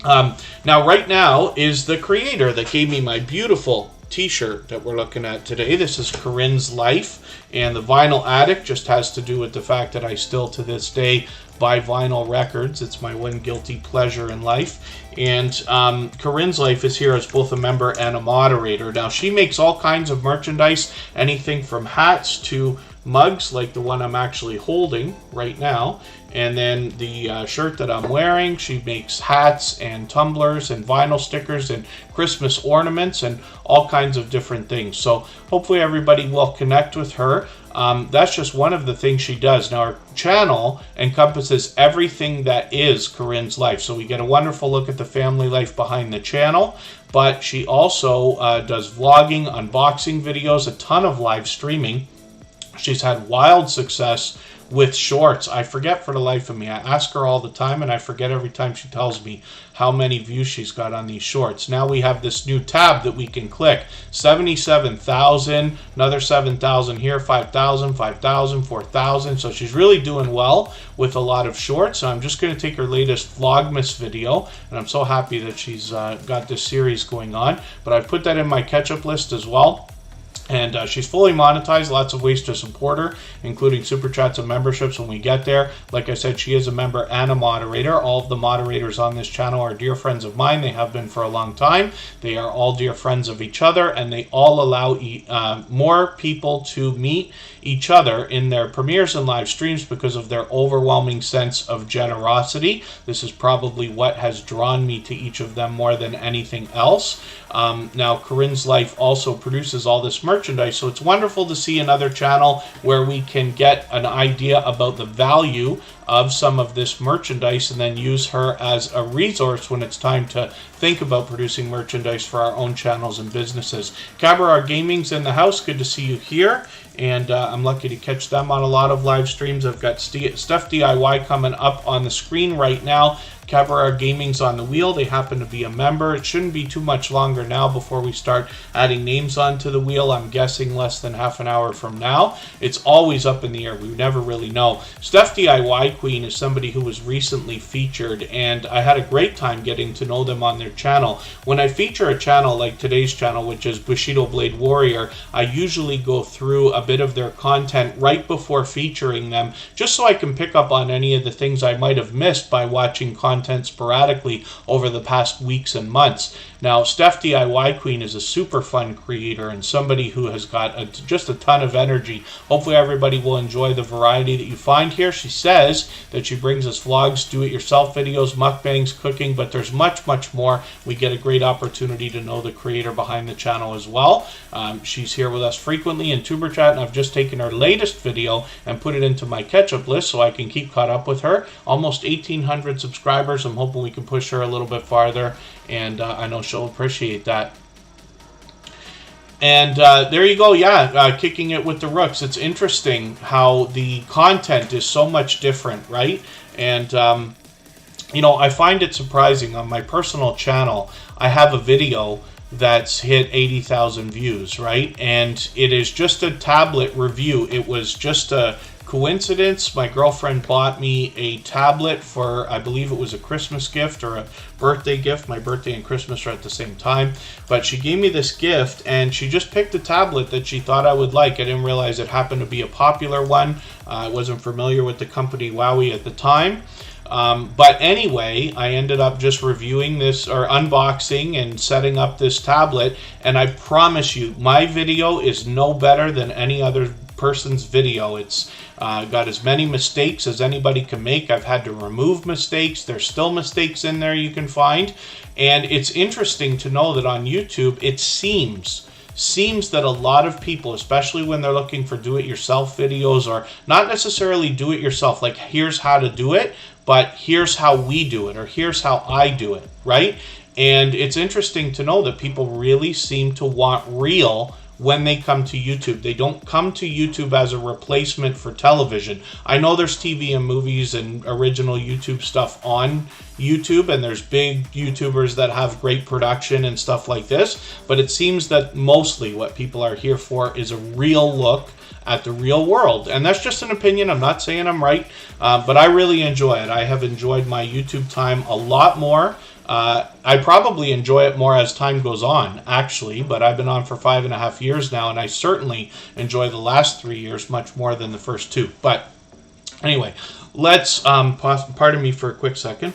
Now, right now is the creator that gave me my beautiful t-shirt that we're looking at today. This is Corinne's Life, and the Vinyl Addict just has to do with the fact that I still to this day buy vinyl records. It's my one guilty pleasure in life. And Corinne's Life is here as both a member and a moderator. Now, she makes all kinds of merchandise, anything from hats to mugs like the one I'm actually holding right now, and then the shirt that I'm wearing. She makes hats and tumblers and vinyl stickers and Christmas ornaments and all kinds of different things. So hopefully everybody will connect with her. That's just one of the things she does. Now, her channel encompasses everything that is Corinne's Life. So we get a wonderful look at the family life behind the channel, but she also does vlogging, unboxing videos, a ton of live streaming. She's had wild success with shorts. I forget for the life of me. I ask her all the time, and I forget every time she tells me how many views she's got on these shorts. Now we have this new tab that we can click. 77,000, another 7,000 here, 5,000, 5,000, 4,000. So she's really doing well with a lot of shorts. So I'm just going to take her latest Vlogmas video, and I'm so happy that she's got this series going on. But I've put that in my catch-up list as well. And she's fully monetized, lots of ways to support her, including super chats and memberships when we get there. Like I said, she is a member and a moderator. All of the moderators on this channel are dear friends of mine. They have been for a long time. They are all dear friends of each other, and they all allow more people to meet each other in their premieres and live streams because of their overwhelming sense of generosity. This is probably what has drawn me to each of them more than anything else. Now, Corinne's Life also produces all this merchandise, so it's wonderful to see another channel where we can get an idea about the value of some of this merchandise and then use her as a resource when it's time to think about producing merchandise for our own channels and businesses. Cabaret Gaming's in the house. Good to see you here. And I'm lucky to catch them on a lot of live streams. I've got Stuff DIY coming up on the screen right now. Cabaret Gaming's on the wheel. They happen to be a member. It shouldn't be too much longer now before we start adding names onto the wheel. I'm guessing less than half an hour from now. It's always up in the air. We never really know. Stuff DIY Queen is somebody who was recently featured, and I had a great time getting to know them on their channel. When I feature a channel like today's channel, which is Bushido Blade Warrior, I usually go through a bit of their content right before featuring them, just so I can pick up on any of the things I might have missed by watching content sporadically over the past weeks and months. Now, Steph DIY Queen is a super fun creator and somebody who has got just a ton of energy. Hopefully everybody will enjoy the variety that you find here. She says that she brings us vlogs, do-it-yourself videos, mukbangs, cooking, but there's much, much more. We get a great opportunity to know the creator behind the channel as well. She's here with us frequently in Tuber Chat, and I've just taken her latest video and put it into my catch-up list so I can keep caught up with her. Almost 1,800 subscribers. I'm hoping we can push her a little bit farther, and I know she'll appreciate that. And there you go, yeah, kicking it with the rooks. It's interesting how the content is so much different, right? And, you know, I find it surprising. On my personal channel, I have a video that's hit 80,000 views, right? And it is just a tablet review. It was just a coincidence. My girlfriend bought me a tablet for, I believe it was a Christmas gift or a birthday gift. My birthday and Christmas are at the same time. But she gave me this gift, and she just picked a tablet that she thought I would like. I didn't realize it happened to be a popular one. I wasn't familiar with the company Wowie at the time. But anyway, I ended up just reviewing this, or unboxing and setting up this tablet, and I promise you, my video is no better than any other person's video. It's got as many mistakes as anybody can make. I've had to remove mistakes. There's still mistakes in there you can find. And it's interesting to know that on YouTube, it seems that a lot of people, especially when they're looking for do-it-yourself videos, or not necessarily do-it-yourself, like here's how to do it, but here's how we do it, or here's how I do it, right? And it's interesting to know that people really seem to want real when they come to YouTube. They don't come to YouTube as a replacement for television. I know there's TV and movies and original YouTube stuff on YouTube, and there's big YouTubers that have great production and stuff like this, but it seems that mostly what people are here for is a real look at the real world. And that's just an opinion. I'm not saying I'm right, but I really enjoy it. I have enjoyed my YouTube time a lot more. I probably enjoy it more as time goes on, actually, but I've been on for 5.5 years now, and I certainly enjoy the last 3 years much more than the first 2. But anyway, let's, pardon me for a quick second.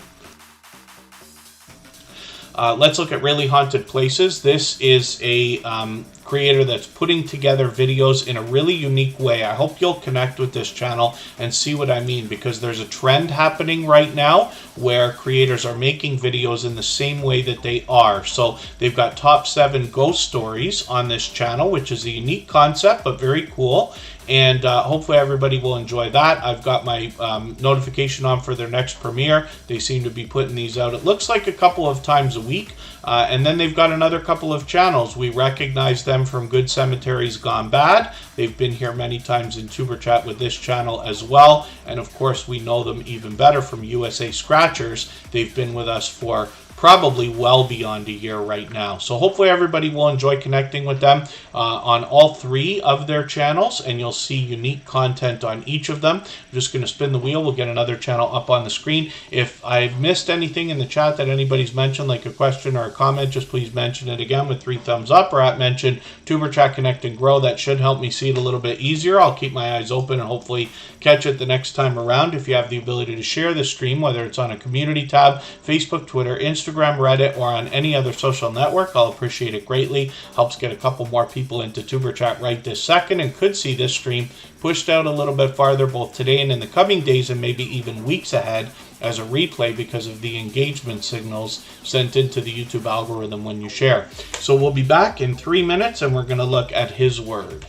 Let's look at Really Haunted Places. This is a creator that's putting together videos in a really unique way. I hope you'll connect with this channel and see what I mean, because there's a trend happening right now where creators are making videos in the same way that they are. So they've got top 7 ghost stories on this channel, which is a unique concept, but very cool. And hopefully everybody will enjoy that. I've got my notification on for their next premiere. They seem to be putting these out, it looks like, a couple of times a week. And then they've got another couple of channels. We recognize them from Good Cemeteries Gone Bad. They've been here many times in Tuber Chat with this channel as well. And of course, we know them even better from USA Scratchers. They've been with us for probably well beyond a year right now. So hopefully everybody will enjoy connecting with them on all 3 of their channels, and you'll see unique content on each of them. I'm just going to spin the wheel. We'll get another channel up on the screen. If I've missed anything in the chat that anybody's mentioned, like a question or a comment, just please mention it again with 3 thumbs up, or at mention Tuber Chat Connect and Grow. That should help me see it a little bit easier. I'll keep my eyes open and hopefully catch it the next time around. If you have the ability to share the stream, whether it's on a community tab, Facebook, Twitter, Instagram, Reddit, or on any other social network, I'll appreciate it greatly. Helps get a couple more people into Tuber Chat right this second, and could see this stream pushed out a little bit farther both today and in the coming days, and maybe even weeks ahead as a replay because of the engagement signals sent into the YouTube algorithm when you share. So we'll be back in 3 minutes, and we're going to look at his word.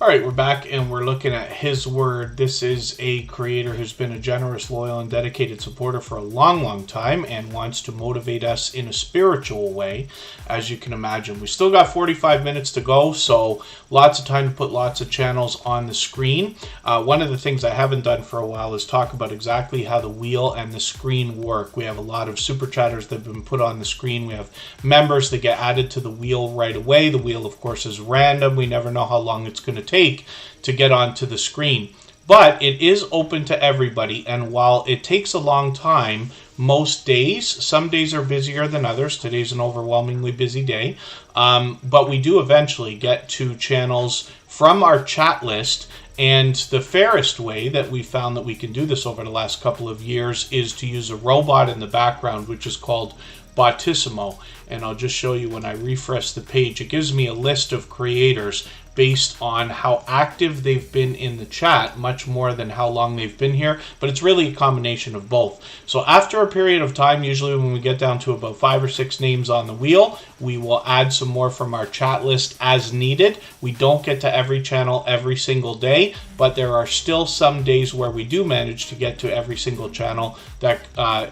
All right, we're back and we're looking at his word. This is a creator who's been a generous, loyal, and dedicated supporter for a long, long time and wants to motivate us in a spiritual way, as you can imagine. We still got 45 minutes to go, so lots of time to put lots of channels on the screen. One of the things I haven't done for a while is talk about exactly how the wheel and the screen work. We have a lot of super chatters that have been put on the screen. We have members that get added to the wheel right away. The wheel, of course, is random. We never know how long it's going to take to get onto the screen, but it is open to everybody. And while it takes a long time most days, some days are busier than others. Today's an overwhelmingly busy day, but we do eventually get to channels from our chat list. And the fairest way that we found that we can do this over the last couple of years is to use a robot in the background, which is called Botissimo. And I'll just show you when I refresh the page. It gives me a list of creators based on how active they've been in the chat, much more than how long they've been here, but it's really a combination of both. So after a period of time, usually when we get down to about 5 or 6 names on the wheel, we will add some more from our chat list as needed. We don't get to every channel every single day, but there are still some days where we do manage to get to every single channel that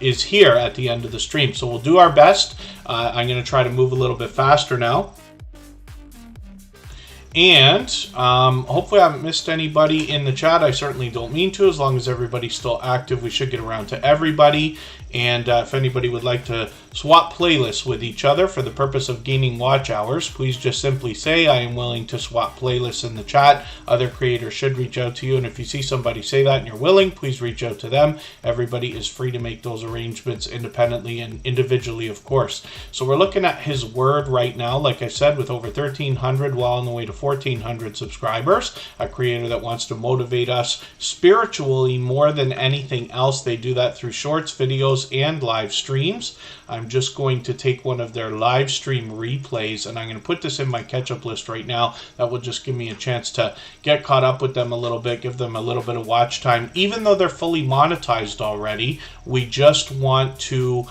is here at the end of the stream. So we'll do our best. I'm going to try to move a little bit faster now. And hopefully I haven't missed anybody in the chat. I certainly don't mean to. As long as everybody's still active, we should get around to everybody. And if anybody would like to swap playlists with each other for the purpose of gaining watch hours, please just simply say, I am willing to swap playlists in the chat. Other creators should reach out to you. And if you see somebody say that and you're willing, please reach out to them. Everybody is free to make those arrangements independently and individually, of course. So we're looking at his word right now, like I said, with over 1,300, well on the way to 1,400 subscribers. A creator that wants to motivate us spiritually more than anything else. They do that through shorts, videos, and live streams. I'm just going to take one of their live stream replays and I'm going to put this in my catch-up list right now. That will just give me a chance to get caught up with them a little bit, give them a little bit of watch time. Even though they're fully monetized already, we just want to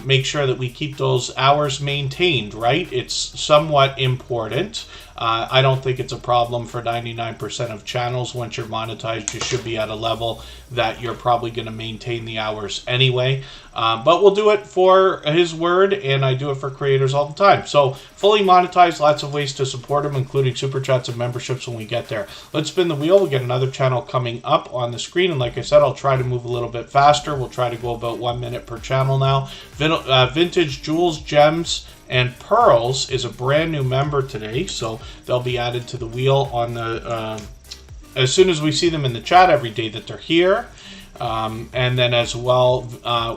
make sure that we keep those hours maintained, right? It's somewhat important. I don't think it's a problem for 99% of channels. Once you're monetized, you should be at a level that you're probably going to maintain the hours anyway. But we'll do it for his word, and I do it for creators all the time. So fully monetized, lots of ways to support them, including super chats and memberships when we get there. Let's spin the wheel. We'll get another channel coming up on the screen. And like I said, I'll try to move a little bit faster. We'll try to go about 1 minute per channel now. Vintage Jewels, Gems, and Pearls is a brand new member today, so they'll be added to the wheel on the as soon as we see them in the chat every day that they're here. And then as well,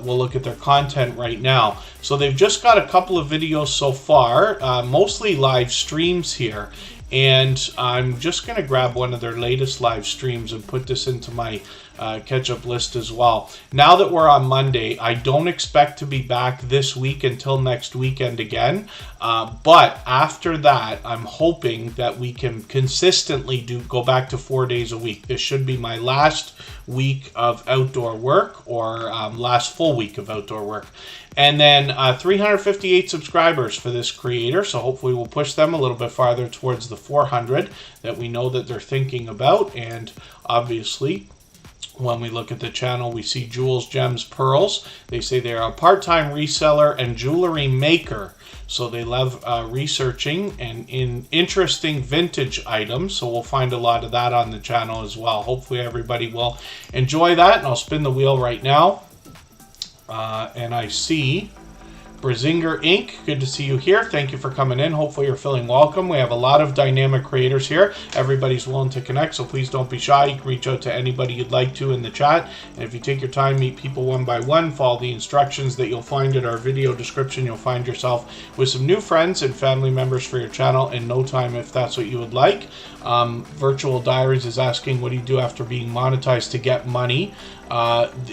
we'll look at their content right now. So they've just got a couple of videos so far, mostly live streams here. And I'm just going to grab one of their latest live streams and put this into my catch-up list as well. Now that we're on Monday, I don't expect to be back this week until next weekend again. But after that, I'm hoping that we can consistently go back to 4 days a week. This should be my last week of outdoor work, or last full week of outdoor work. And then 358 subscribers for this creator, so hopefully we'll push them a little bit farther towards the 400 that we know that they're thinking about. And obviously, when we look at the channel, we see Jewels, Gems, Pearls. They say they're a part-time reseller and jewelry maker. So they love researching and in interesting vintage items. So we'll find a lot of that on the channel as well. Hopefully everybody will enjoy that. And I'll spin the wheel right now. And I see Brazinger Inc. Good to see you here. Thank you for coming in. Hopefully you're feeling welcome. We have a lot of dynamic creators here. Everybody's willing to connect, so please don't be shy. You can reach out to anybody you'd like to in the chat. And if you take your time, meet people one by one, follow the instructions that you'll find in our video description, you'll find yourself with some new friends and family members for your channel in no time if that's what you would like. Virtual Diaries is asking, what do you do after being monetized to get money?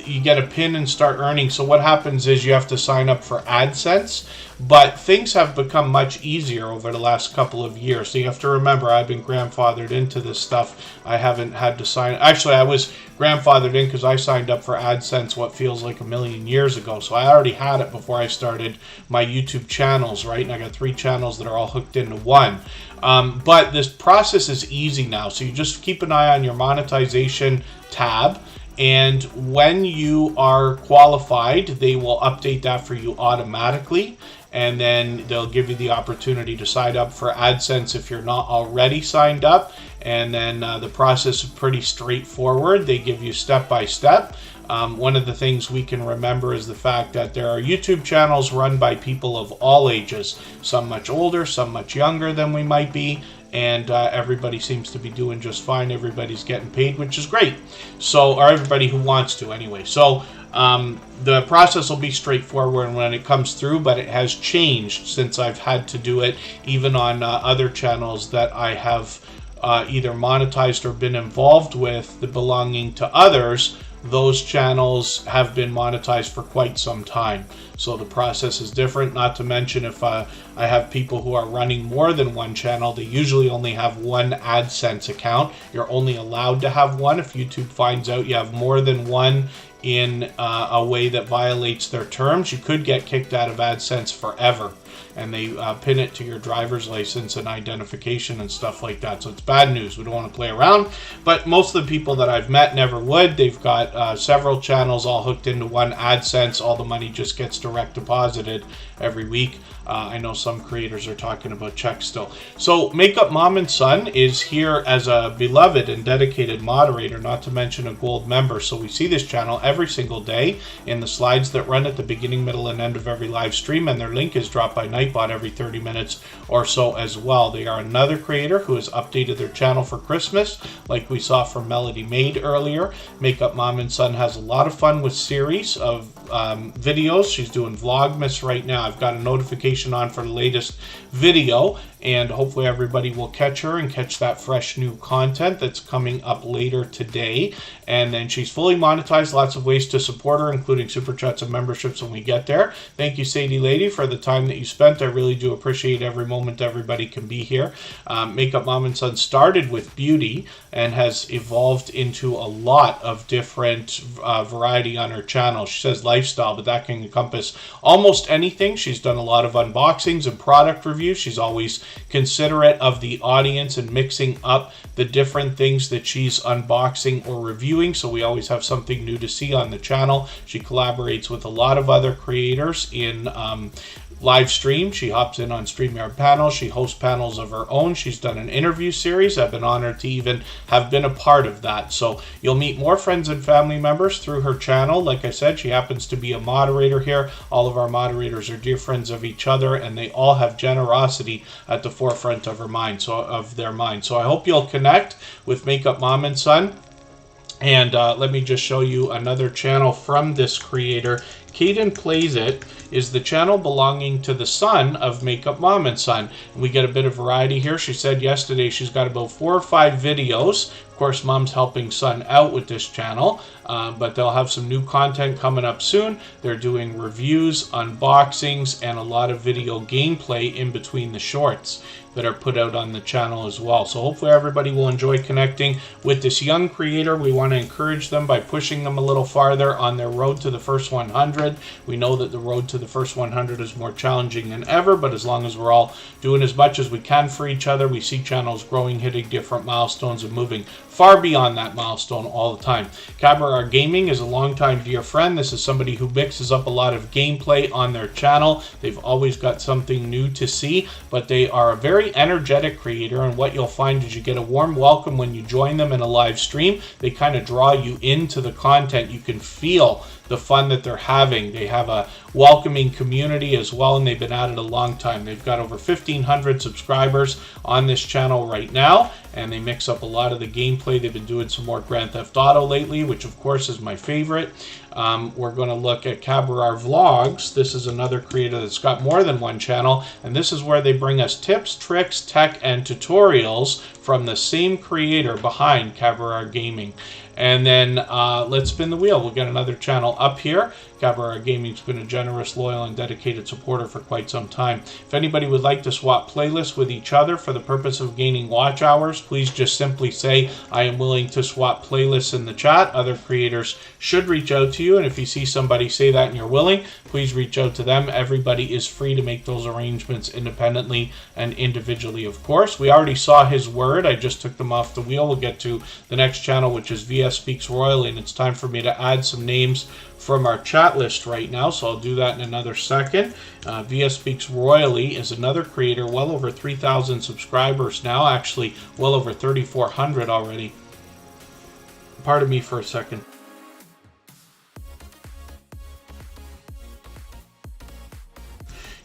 You get a pin and start earning. So what happens is you have to sign up for AdSense AdSense, but things have become much easier over the last couple of years. So you have to remember, I've been grandfathered into this stuff. I haven't had to sign. Actually, I was grandfathered in because I signed up for AdSense what feels like a million years ago. So I already had it before I started my YouTube channels, right? And I got 3 channels that are all hooked into one. But this process is easy now. So you just keep an eye on your monetization tab. And when you are qualified, they will update that for you automatically. And then they'll give you the opportunity to sign up for AdSense if you're not already signed up. And then the process is pretty straightforward. They give you step by step. One of the things we can remember is the fact that there are YouTube channels run by people of all ages, some much older, some much younger than we might be, and everybody seems to be doing just fine. Everybody's getting paid, which is great. So, or everybody who wants to anyway. So the process will be straightforward when it comes through, but it has changed since I've had to do it, even on other channels that I have either monetized or been involved with, the belonging to others. Those channels have been monetized for quite some time. So the process is different. Not to mention, if I have people who are running more than one channel, they usually only have one AdSense account. You're only allowed to have one. If YouTube finds out you have more than one in a way that violates their terms, you could get kicked out of AdSense forever. And they pin it to your driver's license and identification and stuff like that. So it's bad news. We don't want to play around. But most of the people that I've met never would. They've got several channels all hooked into one AdSense. All the money just gets direct deposited every week. I know some creators are talking about checks still. So Makeup Mom and Son is here as a beloved and dedicated moderator, not to mention a gold member. So we see this channel every single day in the slides that run at the beginning, middle, and end of every live stream, and their link is dropped by Nightbot every 30 minutes or so as well. They are another creator who has updated their channel for Christmas, like we saw from Melody Maid earlier. Makeup Mom and Son has a lot of fun with series of videos. She's doing Vlogmas right now. I've got a notification on for the latest video, and hopefully everybody will catch her and catch that fresh new content that's coming up later today. And then she's fully monetized, lots of ways to support her, including super chats and memberships when we get there. Thank you, Sadie Lady, for the time that you spent. I really do appreciate every moment everybody can be here. Makeup Mom and Son started with beauty and has evolved into a lot of different variety on her channel. She says lifestyle, but that can encompass almost anything. She's done a lot of unboxings and product reviews. She's always considerate of the audience and mixing up the different things that she's unboxing or reviewing, so we always have something new to see on the channel. She collaborates with a lot of other creators in live stream. She hops in on StreamYard panels. She hosts panels of her own. She's done an interview series. I've been honored to even have been a part of that. So you'll meet more friends and family members through her channel. Like I said, she happens to be a moderator here. All of our moderators are dear friends of each other, and they all have generosity at the forefront of their mind. So I hope you'll connect with Makeup Mom and Son. And let me just show you another channel from this creator. Caden Plays It is the channel belonging to the son of Makeup Mom and Son. And we get a bit of variety here. She said yesterday she's got about 4 or 5 videos. Of course, Mom's helping Son out with this channel, but they'll have some new content coming up soon. They're doing reviews, unboxings, and a lot of video gameplay in between the shorts that are put out on the channel as well. So hopefully everybody will enjoy connecting with this young creator. We want to encourage them by pushing them a little farther on their road to the first 100. We know that the road to the first 100 is more challenging than ever, but as long as we're all doing as much as we can for each other, we see channels growing, hitting different milestones, and moving far beyond that milestone all the time. Cabaret Gaming is a longtime dear friend. This is somebody who mixes up a lot of gameplay on their channel. They've always got something new to see, but they are a very energetic creator, and what you'll find is you get a warm welcome when you join them in a live stream. They kind of draw you into the content. You can feel the fun that they're having. They have a welcoming community as well, and they've been at it a long time. They've got over 1,500 subscribers on this channel right now, and they mix up a lot of the gameplay. They've been doing some more Grand Theft Auto lately, which of course is my favorite. We're going to look at Cabarar Vlogs. This is another creator that's got more than one channel, and this is where they bring us tips, tricks, tech, and tutorials from the same creator behind Cabarar Gaming. And then let's spin the wheel. We'll get another channel up here. Cabarar Gaming's been a generous, loyal, and dedicated supporter for quite some time. If anybody would like to swap playlists with each other for the purpose of gaining watch hours, please just simply say, I am willing to swap playlists in the chat. Other creators should reach out to you, and if you see somebody say that and you're willing, please reach out to them. Everybody is free to make those arrangements independently and individually, of course. We already saw his word. I just took them off the wheel. We'll get to the next channel, which is VS Speaks Royally, and it's time for me to add some names from our chat list right now, so I'll do that in another second. VS Speaks Royally is another creator, well over 3,000 subscribers now, actually well over 3,400 already. Pardon me for a second.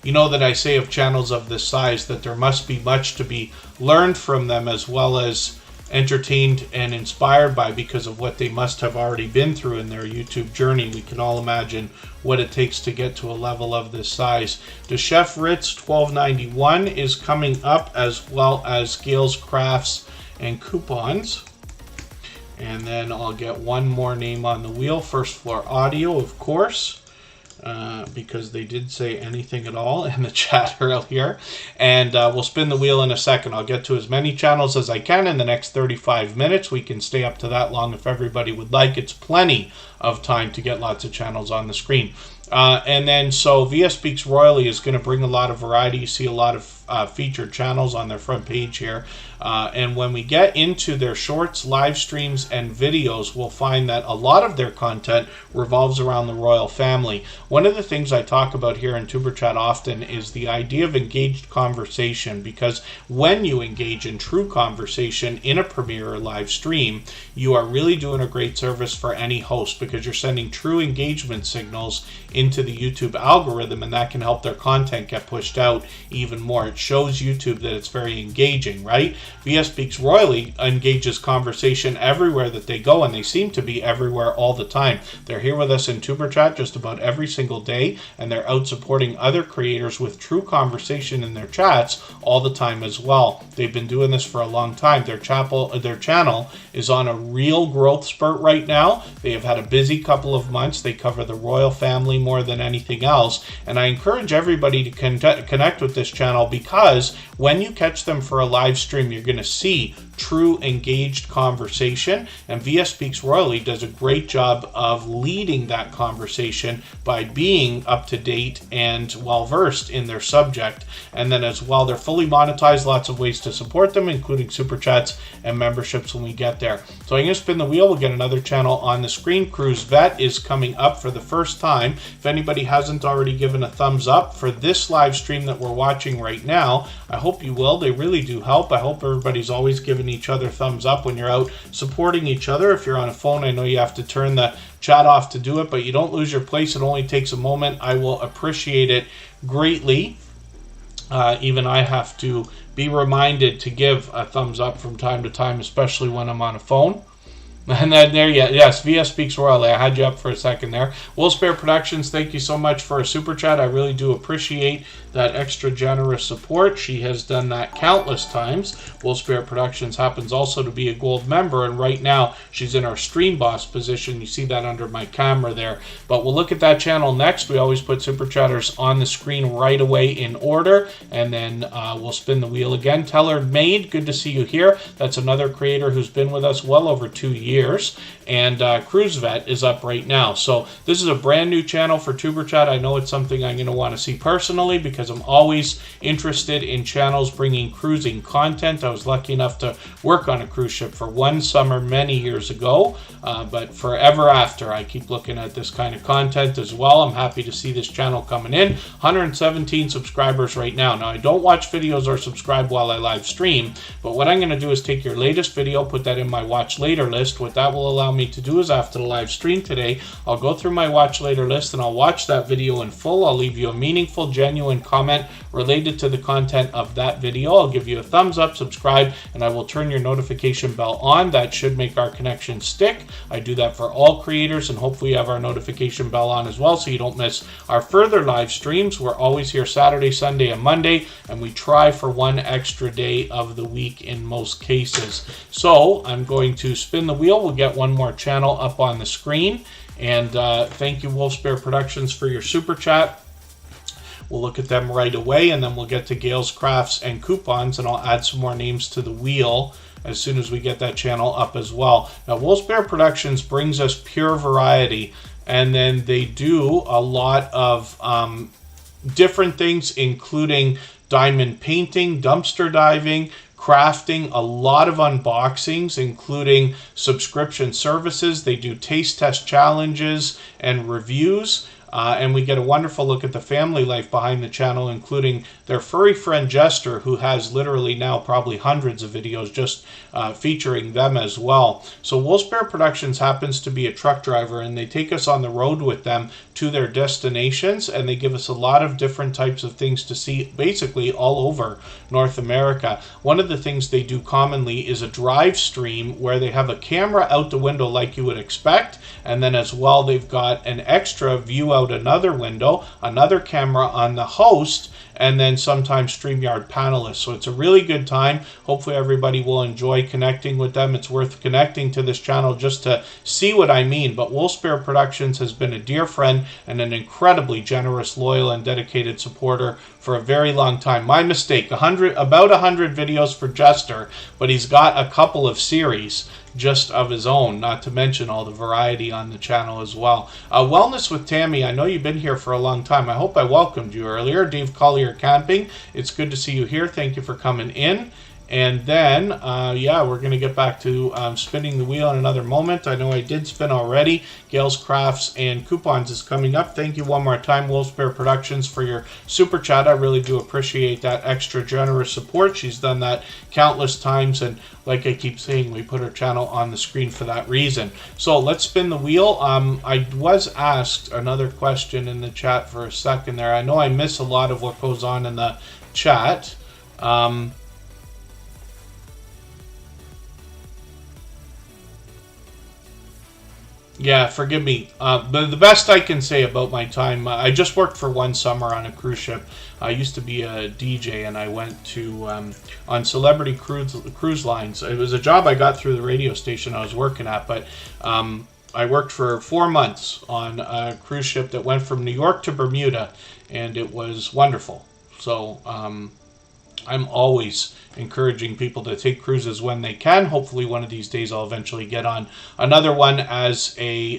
You know that I say of channels of this size that there must be much to be learned from them, as well as entertained and inspired by, because of what they must have already been through in their YouTube journey. We can all imagine what it takes to get to a level of this size. The Chef Ritz 1291 is coming up, as well as Gales Crafts and Coupons. And then I'll get one more name on the wheel. First Floor Audio, of course, because they did say anything at all in the chat earlier. And we'll spin the wheel in a second. I'll get to as many channels as I can in the next 35 minutes. We can stay up to that long if everybody would like. It's plenty of time to get lots of channels on the screen. And then so VS Speaks Royally is going to bring a lot of variety. You see a lot of featured channels on their front page here. And when we get into their shorts, live streams, and videos, we'll find that a lot of their content revolves around the royal family. One of the things I talk about here in Tuber Chat often is the idea of engaged conversation, because when you engage in true conversation in a premiere or live stream, you are really doing a great service for any host, because you're sending true engagement signals into the YouTube algorithm, and that can help their content get pushed out even more. It shows YouTube that it's very engaging, right? VS Speaks Royally engages conversation everywhere that they go, and they seem to be everywhere all the time. They're here with us in Tuber Chat just about every single day, and they're out supporting other creators with true conversation in their chats all the time as well. They've been doing this for a long time. Their channel is on a real growth spurt right now. They have had a busy couple of months. They cover the royal family more than anything else, and I encourage everybody to connect with this channel, because when you catch them for a live stream, you're going to see true engaged conversation, and VS Speaks Royally does a great job of leading that conversation by being up to date and well versed in their subject. And then as well, they're fully monetized, lots of ways to support them, including super chats and memberships when we get there. So I'm going to spin the wheel. We'll get another channel on the screen. Cruise Vet is coming up for the first time. If anybody hasn't already given a thumbs up for this live stream that we're watching right now, I hope you will. They really do help. I hope everybody's always giving each other thumbs up when you're out supporting each other. If you're on a phone, I know you have to turn the chat off to do it, but you don't lose your place. It only takes a moment. I will appreciate it greatly. Even I have to be reminded to give a thumbs up from time to time, especially when I'm on a phone. And then there, yes, VS Speaks Royally. I had you up for a second there. Will Spare Productions, thank you so much for a super chat. I really do appreciate that extra generous support. She has done that countless times. Will Spare Productions happens also to be a gold member, and right now she's in our stream boss position. You see that under my camera there. But we'll look at that channel next. We always put super chatters on the screen right away in order, and then we'll spin the wheel again. Teller Maid, good to see you here. That's another creator who's been with us well over 2 years. And Cruise Vet is up right now. So this is a brand new channel for Tuber Chat. I know it's something I'm going to want to see personally, because I'm always interested in channels bringing cruising content. I was lucky enough to work on a cruise ship for one summer many years ago, but forever after, I keep looking at this kind of content as well. I'm happy to see this channel coming in. 117 subscribers right now. Now, I don't watch videos or subscribe while I live stream, but what I'm going to do is take your latest video, put that in my watch later list, what that will allow me to do is after the live stream today, I'll go through my watch later list and I'll watch that video in full. I'll leave you a meaningful, genuine comment related to the content of that video. I'll give you a thumbs up, subscribe, and I will turn your notification bell on. That should make our connection stick. I do that for all creators, and hopefully you have our notification bell on as well so you don't miss our further live streams. We're always here Saturday, Sunday, and Monday, and we try for one extra day of the week in most cases. So I'm going to spin the wheel. We'll get one more channel up on the screen. And thank you, Wolfsbear Productions, for your super chat. We'll look at them right away, and then we'll get to Gail's Crafts and Coupons, and I'll add some more names to the wheel as soon as we get that channel up as well. Now, Wolfsbear Productions brings us pure variety, and then they do a lot of different things, including diamond painting, dumpster diving, crafting, a lot of unboxings, including subscription services. They do taste test challenges and reviews. And we get a wonderful look at the family life behind the channel, including their furry friend Jester, who has literally now probably hundreds of videos just featuring them as well. So Wolfsbear Productions happens to be a truck driver, and they take us on the road with them to their destinations, and they give us a lot of different types of things to see basically all over North America. One of the things they do commonly is a drive stream where they have a camera out the window like you would expect, and then as well they've got an extra view out another window, another camera on the host, and then sometimes StreamYard panelists. So it's a really good time. Hopefully everybody will enjoy connecting with them. It's worth connecting to this channel just to see what I mean. But Wolfsbear Productions has been a dear friend and an incredibly generous, loyal, and dedicated supporter for a very long time. My mistake, about 100 videos for Jester, but he's got a couple of series just of his own, not to mention all the variety on the channel as well. Wellness with Tammy, I know you've been here for a long time. I hope I welcomed you earlier. Dave Collier Camping, it's good to see you here. Thank you for coming in. And then, yeah, we're going to get back to spinning the wheel in another moment. I know I did spin already. Gail's Crafts and Coupons is coming up. Thank you one more time, Wolfsbear Productions, for your super chat. I really do appreciate that extra generous support. She's done that countless times, and like I keep saying, we put her channel on the screen for that reason. So let's spin the wheel. I was asked another question in the chat for a second there. I know I miss a lot of what goes on in the chat. Yeah, forgive me. But the best I can say about my time, I just worked for one summer on a cruise ship. I used to be a DJ, and I went to on celebrity cruise lines. It was a job I got through the radio station I was working at, but I worked for 4 months on a cruise ship that went from New York to Bermuda, and it was wonderful. So I'm always encouraging people to take cruises when they can. Hopefully one of these days I'll eventually get on another one as a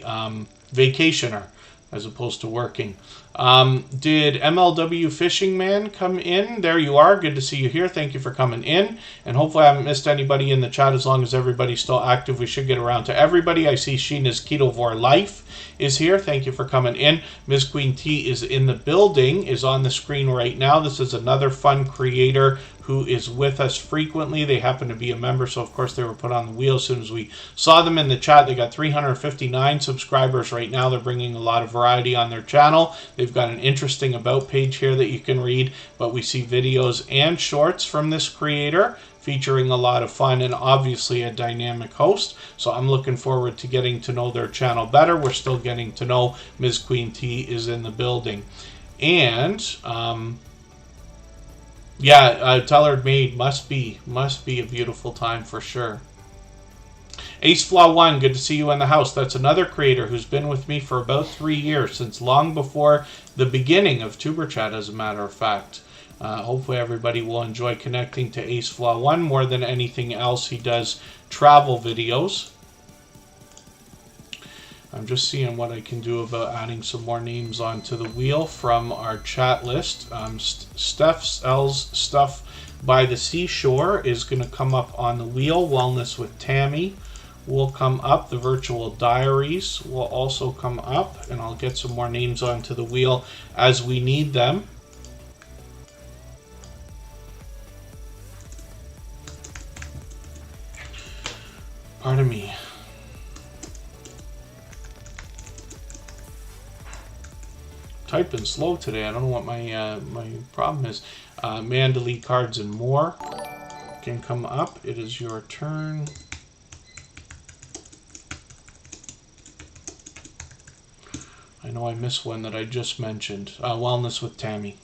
vacationer as opposed to working. Did MLW Fishing Man come in? There you are. Good to see you here. Thank you for coming in. And hopefully I haven't missed anybody in the chat. As long as everybody's still active, we should get around to everybody. I see Sheena's Ketovore Life is here. Thank you for coming in. Ms. Queen T is in the building, is on the screen right now. This is another fun creator who is with us frequently. They happen to be a member, so of course they were put on the wheel as soon as we saw them in the chat. They got 359 subscribers right now. They're bringing a lot of variety on their channel. They've got an interesting about page here that you can read, but we see videos and shorts from this creator featuring a lot of fun and obviously a dynamic host. So I'm looking forward to getting to know their channel better. We're still getting to know Ms. Queen T is in the building. And yeah, Teller Made must be a beautiful time for sure. Ace Flaw 1, good to see you in the house. That's another creator who's been with me for about 3 years, since long before the beginning of Superchat, as a matter of fact. Hopefully everybody will enjoy connecting to Ace Flaw 1 more than anything else. He does travel videos. I'm just seeing what I can do about adding some more names onto the wheel from our chat list. Steph sells stuff by the seashore is going to come up on the wheel. Wellness with Tammy will come up. The virtual diaries will also come up, and I'll get some more names onto the wheel as we need them. Pardon me. typing slow today. I don't know what my problem is. Man, delete cards and more can come up. It is your turn. I know I missed one that I just mentioned. Wellness with Tammy.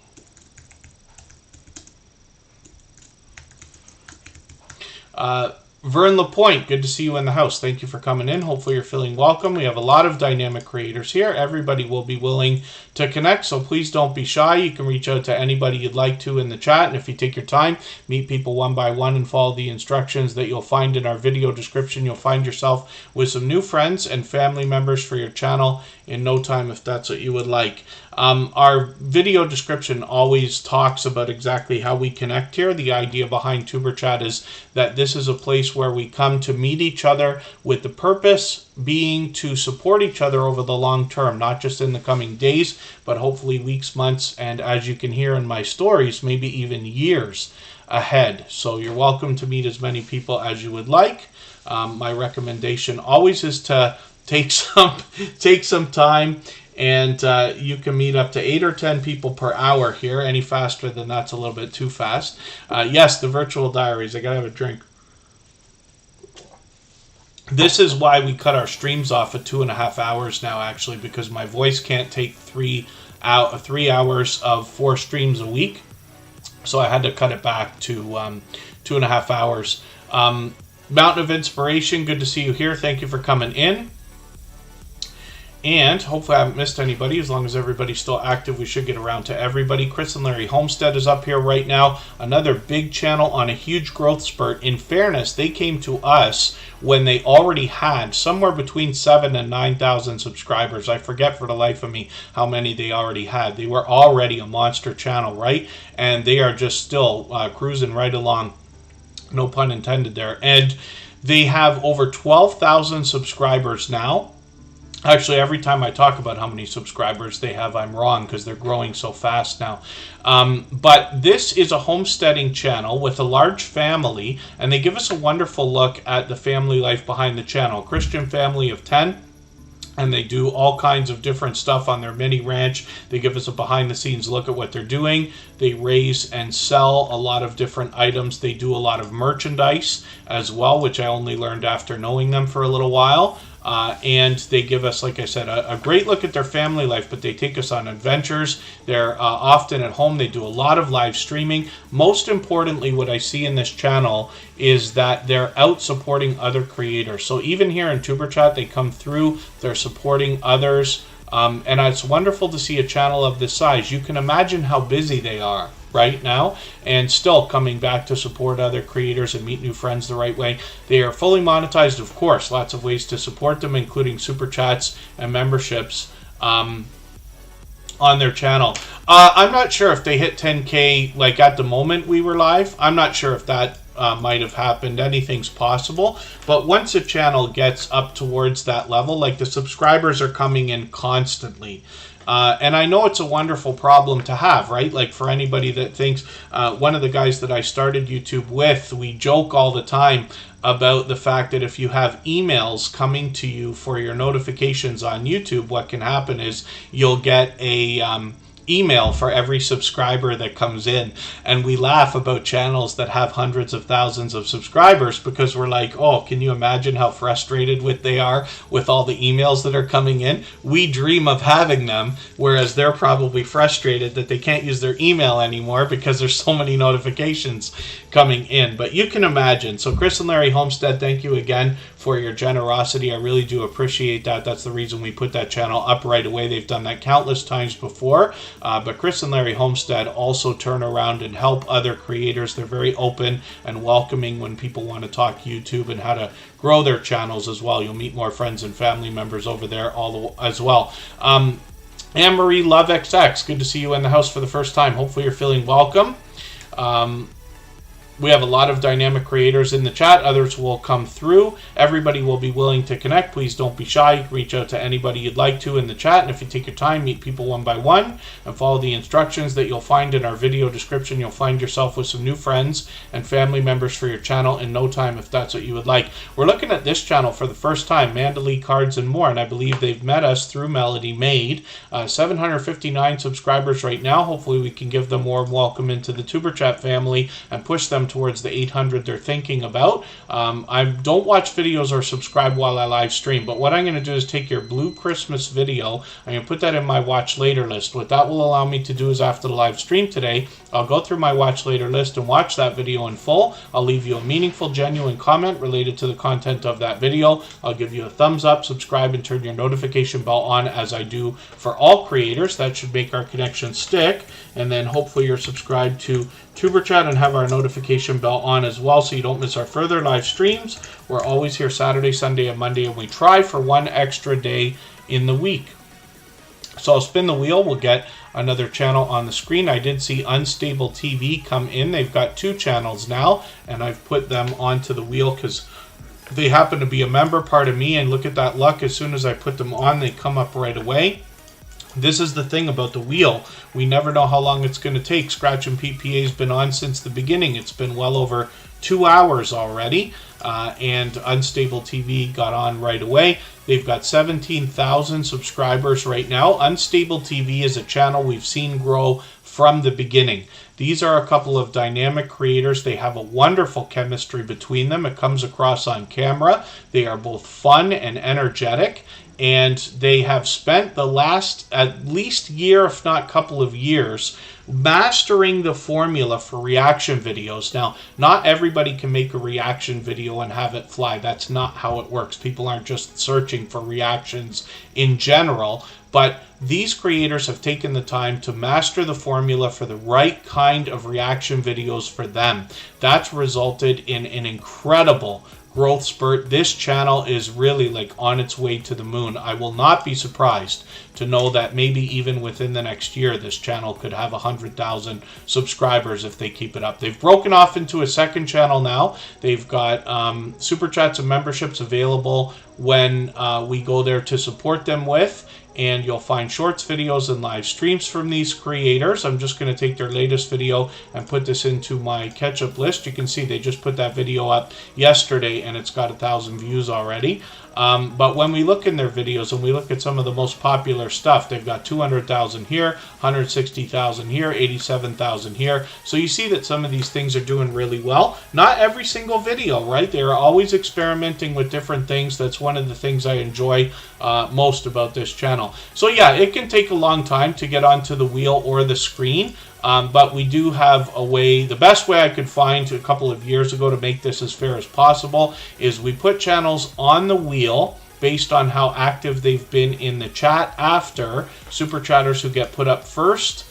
Vern LaPointe, good to see you in the house. Thank you for coming in. Hopefully you're feeling welcome. We have a lot of dynamic creators here. Everybody will be willing to connect, so please don't be shy. You can reach out to anybody you'd like to in the chat, and if you take your time, meet people one by one and follow the instructions that you'll find in our video description, you'll find yourself with some new friends and family members for your channel in no time if that's what you would like. Our video description always talks about exactly how we connect here. The idea behind Tuber Chat is that this is a place where we come to meet each other with the purpose being to support each other over the long term, not just in the coming days, but hopefully weeks, months, and as you can hear in my stories, maybe even years ahead. So you're welcome to meet as many people as you would like. My recommendation always is to take some time, and you can meet up to 8 or 10 people per hour here. Any faster than that's a little bit too fast. Yes, the virtual diaries. I gotta have a drink. This is why we cut our streams off at 2.5 hours now, actually, because my voice can't take 3 hours of 4 streams a week. So I had to cut it back to 2.5 hours. Mountain of Inspiration, good to see you here. Thank you for coming in. And hopefully I haven't missed anybody. As long as everybody's still active, we should get around to everybody. Chris and Larry Homestead is up here right now. Another big channel on a huge growth spurt. In fairness, they came to us when they already had somewhere between 7,000 and 9,000 subscribers. I forget for the life of me how many they already had. They were already a monster channel, right? And they are just still cruising right along. No pun intended there. And they have over 12,000 subscribers now. Actually, every time I talk about how many subscribers they have, I'm wrong because they're growing so fast now. But this is a homesteading channel with a large family, and they give us a wonderful look at the family life behind the channel. A Christian family of 10. And they do all kinds of different stuff on their mini ranch. They give us a behind-the-scenes look at what they're doing. They raise and sell a lot of different items. They do a lot of merchandise as well, which I only learned after knowing them for a little while. And they give us, like I said, a great look at their family life, but they take us on adventures. They're often at home. They do a lot of live streaming. Most importantly, what I see in this channel is that they're out supporting other creators. So even here in Tuber Chat, they come through, they're supporting others. And it's wonderful to see a channel of this size. You can imagine how busy they are right now, and still coming back to support other creators and meet new friends the right way. They are fully monetized, of course. Lots of ways to support them, including super chats and memberships on their channel. I'm not sure if they hit 10K like at the moment we were live. I'm not sure if that might have happened. Anything's possible. But once a channel gets up towards that level, like the subscribers are coming in constantly. And I know it's a wonderful problem to have, right? Like for anybody that thinks, one of the guys that I started YouTube with, we joke all the time about the fact that if you have emails coming to you for your notifications on YouTube, what can happen is you'll get a email for every subscriber that comes in. And we laugh about channels that have hundreds of thousands of subscribers because we're like, oh, can you imagine how frustrated they are with all the emails that are coming in? We dream of having them, whereas they're probably frustrated that they can't use their email anymore because there's so many notifications coming in. But you can imagine. So Chris and Larry Homestead, thank you again for your generosity. I really do appreciate that. That's the reason we put that channel up right away. They've done that countless times before. But Chris and Larry Homestead also turn around and help other creators. They're very open and welcoming when people want to talk YouTube and how to grow their channels as well. You'll meet more friends and family members over there as well. Anne-Marie Love XX, good to see you in the house for the first time. Hopefully you're feeling welcome. We have a lot of dynamic creators in the chat. Others will come through. Everybody will be willing to connect. Please don't be shy. You can reach out to anybody you'd like to in the chat. And if you take your time, meet people one by one and follow the instructions that you'll find in our video description, you'll find yourself with some new friends and family members for your channel in no time if that's what you would like. We're looking at this channel for the first time, Mandalay Cards and More, and I believe they've met us through Melody Made. 759 subscribers right now. Hopefully we can give them a warm welcome into the Tuber Chat family and push them towards the 800 they're thinking about. I don't watch videos or subscribe while I live stream, but what I'm going to do is take your Blue Christmas video. I'm going to put that in my watch later list. What that will allow me to do is after the live stream today, I'll go through my watch later list and watch that video in full. I'll leave you a meaningful, genuine comment related to the content of that video. I'll give you a thumbs up, subscribe, and turn your notification bell on as I do for all creators. That should make our connection stick. And then hopefully you're subscribed to Tuber Chat and have our notification bell on as well so you don't miss our further live streams. We're always here Saturday, Sunday, and Monday, and we try for one extra day in the week. So I'll spin the wheel. We'll get another channel on the screen. I did see Unstable TV come in. They've got 2 channels now, and I've put them onto the wheel because they happen to be a member part of me, and look at that luck. As soon as I put them on, they come up right away. This is the thing about the wheel. We never know how long it's going to take. Scratch and PPA has been on since the beginning. It's been well over 2 hours already. And Unstable TV got on right away. They've got 17,000 subscribers right now. Unstable TV is a channel we've seen grow from the beginning. These are a couple of dynamic creators. They have a wonderful chemistry between them. It comes across on camera. They are both fun and energetic. And they have spent the last at least year, if not couple of years, mastering the formula for reaction videos. Now, not everybody can make a reaction video and have it fly. That's not how it works. People aren't just searching for reactions in general. But these creators have taken the time to master the formula for the right kind of reaction videos for them. That's resulted in an incredible growth spurt. This channel is really like on its way to the moon. I will not be surprised to know that maybe even within the next year this channel could have 100,000 subscribers if they keep it up. They've broken off into a second channel now. They've got super chats and memberships available when we go there to support them with. And you'll find shorts, videos, and live streams from these creators. I'm just going to take their latest video and put this into my catch-up list. You can see they just put that video up yesterday, and it's got 1,000 views already. But when we look in their videos and we look at some of the most popular stuff, they've got 200,000 here, 160,000 here, 87,000 here. So you see that some of these things are doing really well. Not every single video, right? They're always experimenting with different things. That's one of the things I enjoy most about this channel. So yeah, it can take a long time to get onto the wheel or the screen. But we do have a way. The best way I could find a couple of years ago to make this as fair as possible is we put channels on the wheel based on how active they've been in the chat after. Super chatters who get put up first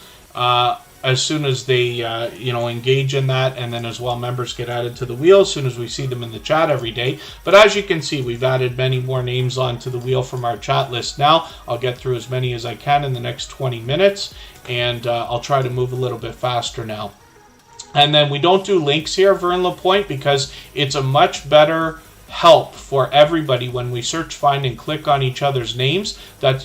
as soon as they engage in that, and then as well members get added to the wheel as soon as we see them in the chat every day. But as you can see, we've added many more names onto the wheel from our chat list now. I'll get through as many as I can in the next 20 minutes, and I'll try to move a little bit faster now. And then we don't do links here, Vern LaPointe, because it's a much better help for everybody when we search, find, and click on each other's names. That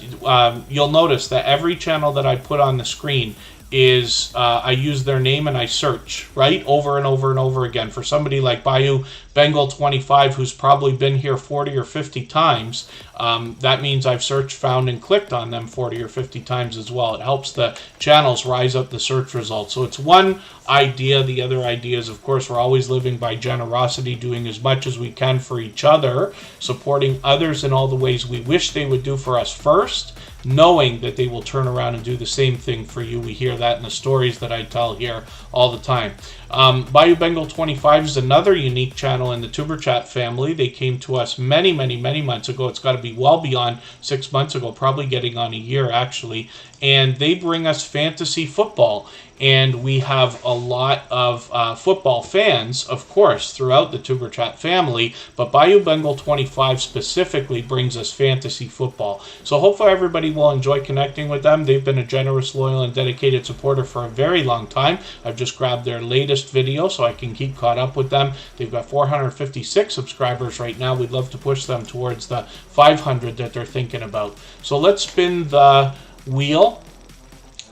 you'll notice that every channel that I put on the screen is I use their name and I search, right, over and over and over again. For somebody like Bayou Bengal 25, who's probably been here 40 or 50 times, that means I've searched, found, and clicked on them 40 or 50 times as well. It helps the channels rise up the search results. So it's one idea. The other idea is, of course, we're always living by generosity, doing as much as we can for each other, supporting others in all the ways we wish they would do for us first, knowing that they will turn around and do the same thing for you. We hear that in the stories that I tell here all the time. Bayou Bengal 25 is another unique channel in the Tuber Chat family. They came to us many months ago. It's got to be well beyond 6 months ago, probably getting on a year actually. And they bring us fantasy football. And we have a lot of football fans, of course, throughout the Tuber Chat family, but Bayou Bengal 25 specifically brings us fantasy football. So hopefully everybody will enjoy connecting with them. They've been a generous, loyal, and dedicated supporter for a very long time. I've just grabbed their latest video so I can keep caught up with them. They've got 456 subscribers right now. We'd love to push them towards the 500 that they're thinking about. So let's spin the wheel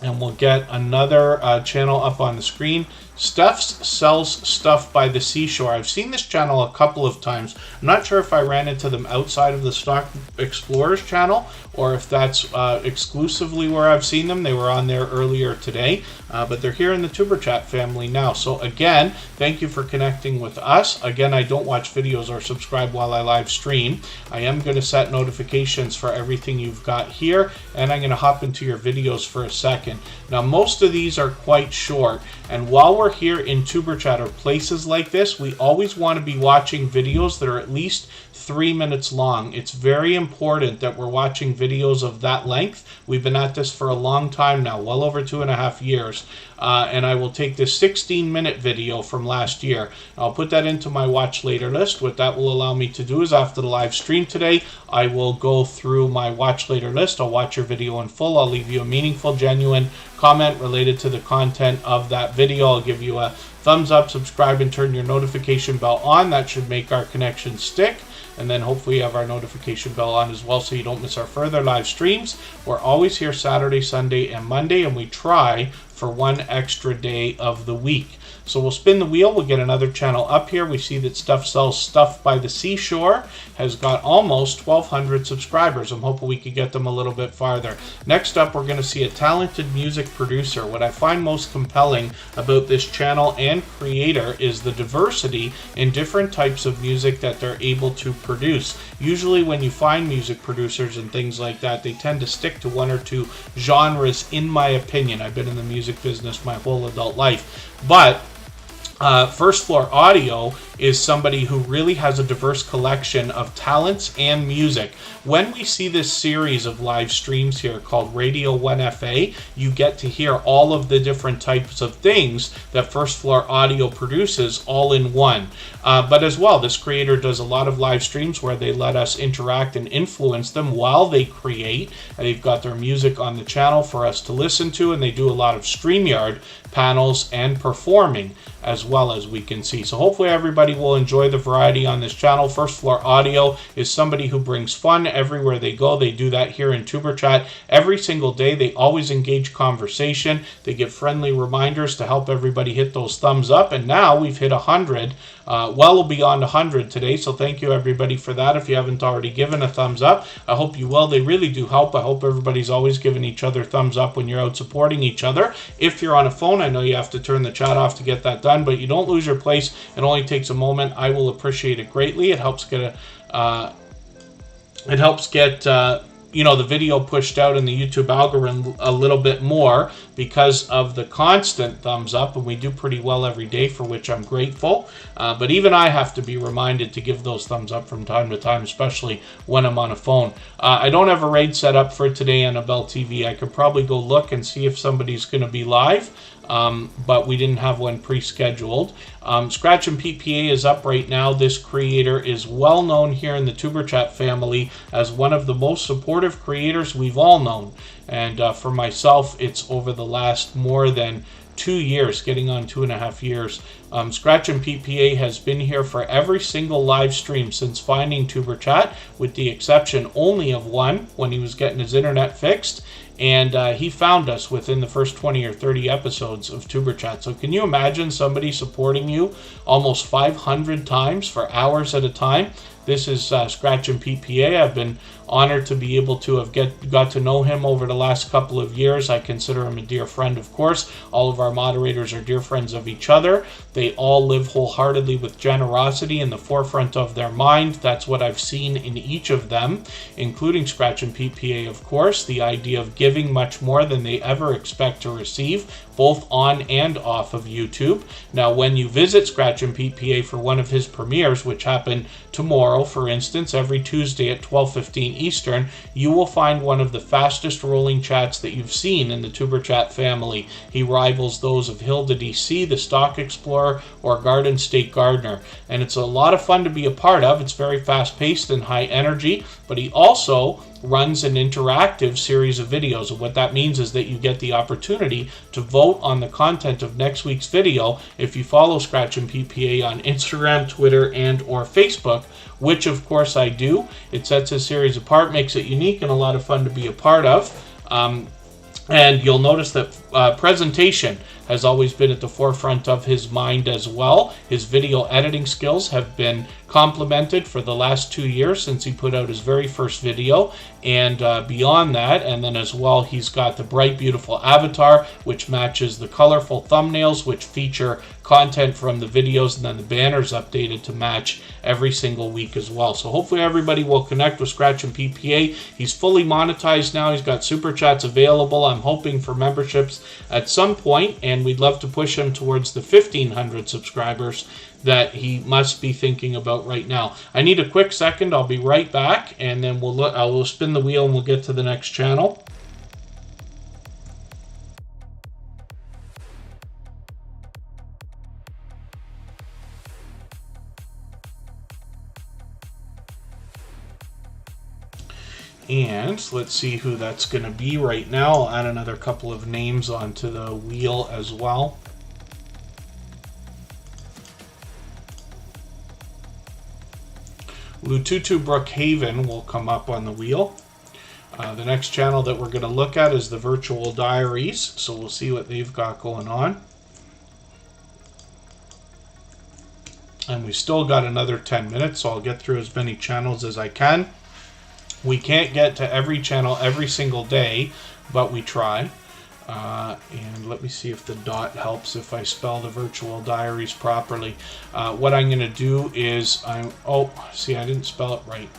and we'll get another channel up on the screen. Stuffs sells stuff by the seashore. I've seen this channel a couple of times. I'm not sure if I ran into them outside of the Stock Explorers channel or if that's exclusively where I've seen them. They were on there earlier today, but they're here in the Tuber Chat family now. So again, thank you for connecting with us. Again, I don't watch videos or subscribe while I live stream. I am going to set notifications for everything you've got here, and I'm going to hop into your videos for a second. Now, most of these are quite short, and while we're here in Tuber Chat or places like this, we always want to be watching videos that are at least 3 minutes long. It's very important that we're watching videos of that length. We've been at this for a long time now, well over 2.5 years. And I will take this 16-minute video from last year. I'll put that into my watch later list. What that will allow me to do is after the live stream today, I will go through my watch later list. I'll watch your video in full. I'll leave you a meaningful, genuine comment related to the content of that video. I'll give you a thumbs up, subscribe, and turn your notification bell on. That should make our connection stick. And then hopefully you have our notification bell on as well so you don't miss our further live streams. We're always here Saturday, Sunday, and Monday, and we try for one extra day of the week. So we'll spin the wheel. We'll get another channel up here. We see that Stuff Sells Stuff by the Seashore has got almost 1,200 subscribers. I'm hoping we could get them a little bit farther. Next up, we're going to see a talented music producer. What I find most compelling about this channel and creator is the diversity in different types of music that they're able to produce. Usually when you find music producers and things like that, they tend to stick to one or two genres, in my opinion. I've been in the music business my whole adult life. But First Floor Audio is somebody who really has a diverse collection of talents and music. When we see this series of live streams here called Radio 1FA, you get to hear all of the different types of things that First Floor Audio produces all in one. But as well, this creator does a lot of live streams where they let us interact and influence them while they create. And they've got their music on the channel for us to listen to, and they do a lot of StreamYard panels and performing as well, as we can see. So hopefully everybody will enjoy the variety on this channel. First Floor Audio is somebody who brings fun everywhere they go. They do that here in Tuber Chat every single day. They always engage conversation. They give friendly reminders to help everybody hit those thumbs up. And now we've hit 100, well beyond 100 today. So thank you everybody for that. If you haven't already given a thumbs up, I hope you will. They really do help. I hope everybody's always giving each other thumbs up when you're out supporting each other. If you're on a phone, I know you have to turn the chat off to get that done, but you don't lose your place. It only takes a moment. I will appreciate it greatly. It helps get the video pushed out in the YouTube algorithm a little bit more because of the constant thumbs up, and we do pretty well every day, for which I'm grateful. But even I have to be reminded to give those thumbs up from time to time, especially when I'm on a phone. I don't have a raid set up for today on Bell TV. I could probably go look and see if somebody's going to be live. But we didn't have one pre-scheduled. Scratch and PPA is up right now. This creator is well known here in the Tuber Chat family as one of the most supportive creators we've all known. And for myself, it's over the last more than 2 years, getting on 2.5 years. Scratch and PPA has been here for every single live stream since finding Tuber Chat, with the exception only of one when he was getting his internet fixed. And he found us within the first 20 or 30 episodes of Tuber Chat. So can you imagine somebody supporting you almost 500 times for hours at a time? This is Scratch and PPA. I've been honored to be able to have got to know him over the last couple of years. I consider him a dear friend, of course. All of our moderators are dear friends of each other. They all live wholeheartedly with generosity in the forefront of their mind. That's what I've seen in each of them, including Scratch and PPA, of course. The idea of giving much more than they ever expect to receive, both on and off of YouTube. Now, when you visit Scratch and PPA for one of his premieres, which happen tomorrow, for instance, every Tuesday at 12:15 Eastern, you will find one of the fastest rolling chats that you've seen in the Tuber Chat family. He rivals those of Hilda DC, the Stock Explorer, or Garden State Gardener. And it's a lot of fun to be a part of. It's very fast-paced and high energy. but he also runs an interactive series of videos. And what that means is that you get the opportunity to vote on the content of next week's video if you follow Scratch and PPA on Instagram, Twitter, and or Facebook, which of course I do. It sets his series apart, makes it unique and a lot of fun to be a part of. And you'll notice that presentation has always been at the forefront of his mind as well. His video editing skills have been complemented for the last 2 years since he put out his very first video, and beyond that, and then as well, he's got the bright, beautiful avatar, which matches the colorful thumbnails, which feature content from the videos, and then the banners updated to match every single week as well. So hopefully everybody will connect with Scratch and PPA. He's fully monetized now. He's got super chats available. I'm hoping for memberships at some point, and we'd love to push him towards the 1,500 subscribers that he must be thinking about right now. I need a quick second. I'll be right back, and then we'll spin the wheel and we'll get to the next channel. And let's see who that's going to be right now. I'll add another couple of names onto the wheel as well. Lututu Brookhaven will come up on the wheel. The next channel that we're going to look at is the Virtual Diaries, so we'll see what they've got going on. And we still got another 10 minutes, so I'll get through as many channels as I can. We can't get to every channel every single day, but we try. And let me see if the dot helps if I spell the Virtual Diaries properly. What I'm going to do is, oh, see, I didn't spell it right.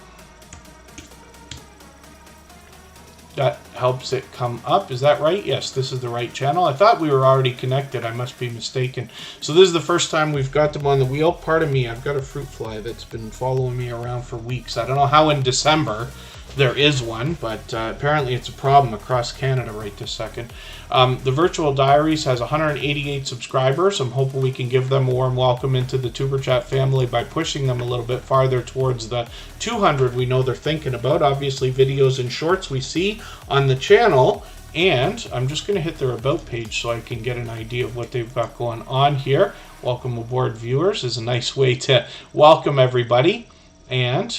That helps it come up. Is that right? Yes, this is the right channel. I thought we were already connected. I must be mistaken. So this is the first time we've got them on the wheel. Pardon me, I've got a fruit fly that's been following me around for weeks. I don't know how in December there is one, but apparently it's a problem across Canada right this second. The Virtual Diaries has 188 subscribers. I'm hoping we can give them a warm welcome into the Tuber Chat family by pushing them a little bit farther towards the 200 we know they're thinking about. Obviously, videos and shorts we see on the channel. And I'm just going to hit their About page so I can get an idea of what they've got going on here. Welcome aboard, viewers, is a nice way to welcome everybody. And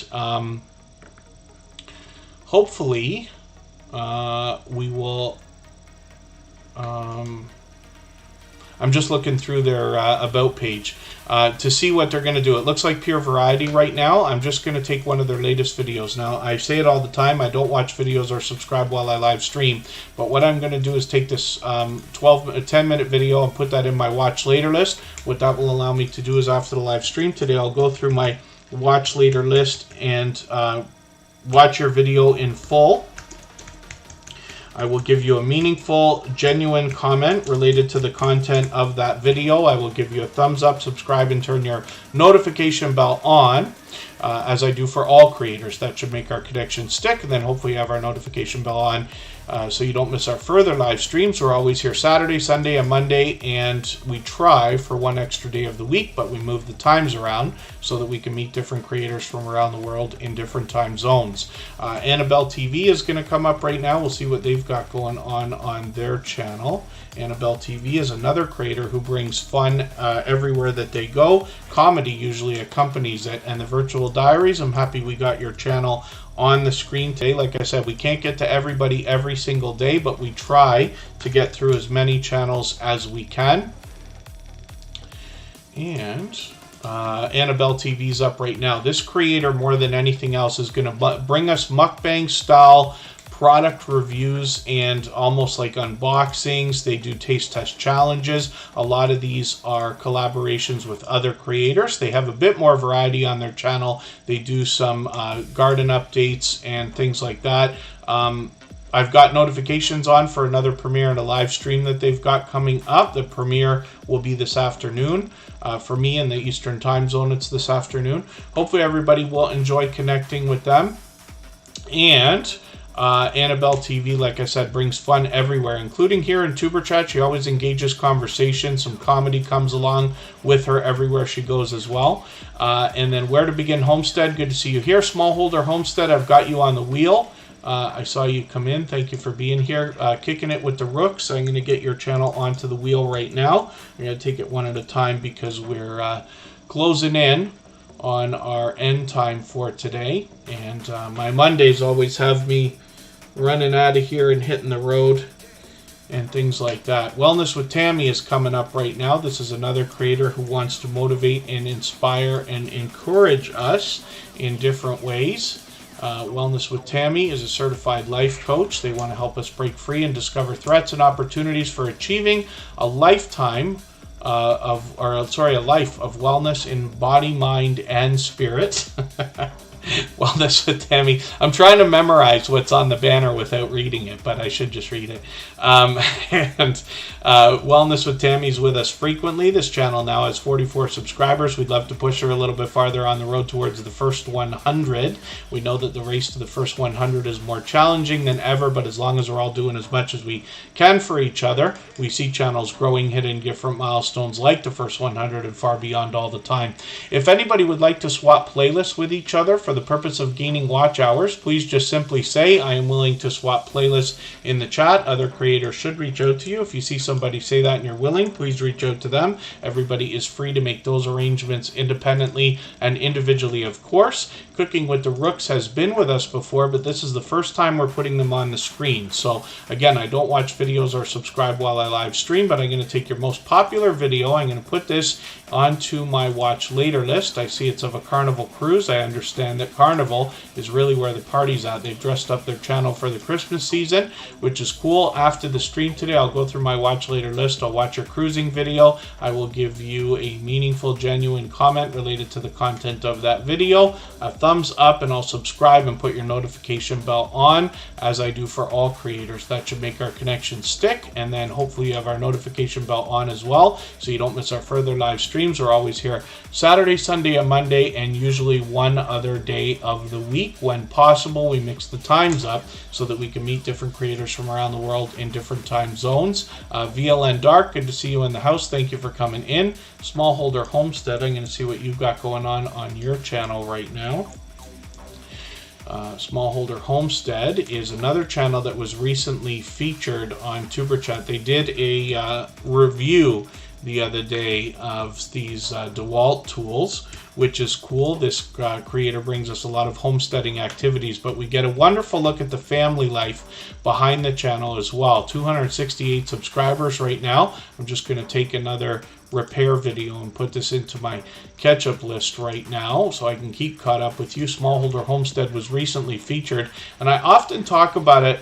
hopefully, we will... I'm just looking through their About page to see what they're going to do. It looks like pure variety right now. I'm just going to take one of their latest videos. Now, I say it all the time. I don't watch videos or subscribe while I live stream. But what I'm going to do is take this 10-minute video and put that in my watch later list. What that will allow me to do is after the live stream today, I'll go through my watch later list and watch your video in full. I will give you a meaningful, genuine comment related to the content of that video. I will give you a thumbs up, subscribe, and turn your notification bell on, as I do for all creators. That should make our connection stick, and then hopefully have our notification bell on so you don't miss our further live streams. We're always here Saturday, Sunday, and Monday, and we try for one extra day of the week, but we move the times around so that we can meet different creators from around the world in different time zones. Annabelle TV is going to come up right now. We'll see what they've got going on their channel. Annabelle TV is another creator who brings fun everywhere that they go. Comedy usually accompanies it. And the Virtual Diaries, I'm happy we got your channel on the screen today. Like I said, we can't get to everybody every single day, but we try to get through as many channels as we can. And Annabelle TV's up right now. This creator, more than anything else, is going to bring us mukbang style product reviews and almost like unboxings. They do taste test challenges. A lot of these are collaborations with other creators. They have a bit more variety on their channel. They do some garden updates and things like that. I've got notifications on for another premiere and a live stream that they've got coming up. The premiere will be this afternoon. For me in the Eastern time zone, it's this afternoon. Hopefully everybody will enjoy connecting with them. And Annabelle TV, like I said, brings fun everywhere, including here in Superchat. She always engages conversation. Some comedy comes along with her everywhere she goes as well. And then Where to Begin Homestead, good to see you here. Smallholder Homestead, I've got you on the wheel. I saw you come in. Thank you for being here. Kicking it with the Rooks. I'm going to get your channel onto the wheel right now. I'm going to take it one at a time because we're closing in on our end time for today. And my Mondays always have me running out of here and hitting the road and things like that. Wellness with Tammy is coming up right now. This is another creator who wants to motivate and inspire and encourage us in different ways. Wellness with Tammy is a certified life coach. They want to help us break free and discover threats and opportunities for achieving a lifetime a life of wellness in body, mind, and spirit. Wellness with Tammy. I'm trying to memorize what's on the banner without reading it, but I should just read it. Wellness with Tammy's with us frequently. This channel now has 44 subscribers. We'd love to push her a little bit farther on the road towards the first 100. We know that the race to the first 100 is more challenging than ever, but as long as we're all doing as much as we can for each other, we see channels growing, hitting different milestones like the first 100 and far beyond all the time. If anybody would like to swap playlists with each other for the purpose of gaining watch hours, please just simply say, I am willing to swap playlists in the chat. Other creators should reach out to you. If you see somebody say that and you're willing, please reach out to them. Everybody is free to make those arrangements independently and individually, of course. Cooking with the Rooks has been with us before, but this is the first time we're putting them on the screen. So again, I don't watch videos or subscribe while I live stream, but I'm going to take your most popular video. I'm going to put this onto my watch later list. I see it's of a carnival cruise. I understand that Carnival is really where the party's at. They've dressed up their channel for the Christmas season, which is cool. After the stream today, I'll go through my watch later list. I'll watch your cruising video. I will give you a meaningful, genuine comment related to the content of that video. A thumbs up, and I'll subscribe and put your notification bell on, as I do for all creators. That should make our connection stick, and then hopefully you have our notification bell on as well, so you don't miss our further live streams. We're always here Saturday, Sunday, and Monday, and usually one other day of the week when possible. We mix the times up so that we can meet different creators from around the world in different time zones. VLN Dark, good to see you in the house. Thank you for coming in. Smallholder Homestead, I'm going to see what you've got going on your channel right now. Smallholder Homestead is another channel that was recently featured on Superchat. They did a review the other day of these DeWalt tools, which is cool. This creator brings us a lot of homesteading activities, but we get a wonderful look at the family life behind the channel as well. 268 subscribers right now. I'm just going to take another repair video and put this into my catch-up list right now so I can keep caught up with you. Smallholder Homestead was recently featured, and I often talk about it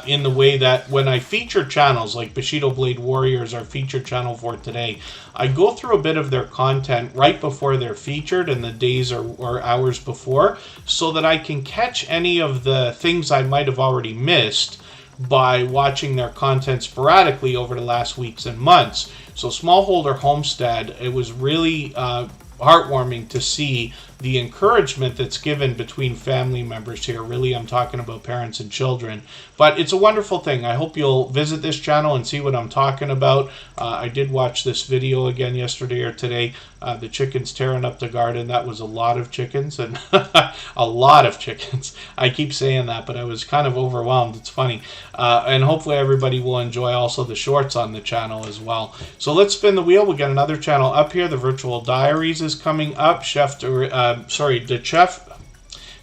in the way that when I feature channels like Bushido Blade Warriors, our featured channel for today, I go through a bit of their content right before they're featured and the days or hours before, so that I can catch any of the things I might have already missed by watching their content sporadically over the last weeks and months. So Smallholder Homestead, it was really heartwarming to see the encouragement that's given between family members here. Really, I'm talking about parents and children. But it's a wonderful thing. I hope you'll visit this channel and see what I'm talking about. I did watch this video again yesterday or today. The chickens tearing up the garden. That was a lot of chickens, and a lot of chickens. I keep saying that, but I was kind of overwhelmed. It's funny. And hopefully everybody will enjoy also the shorts on the channel as well. So let's spin the wheel. We'll get another channel up here. The Virtual Diaries is coming up.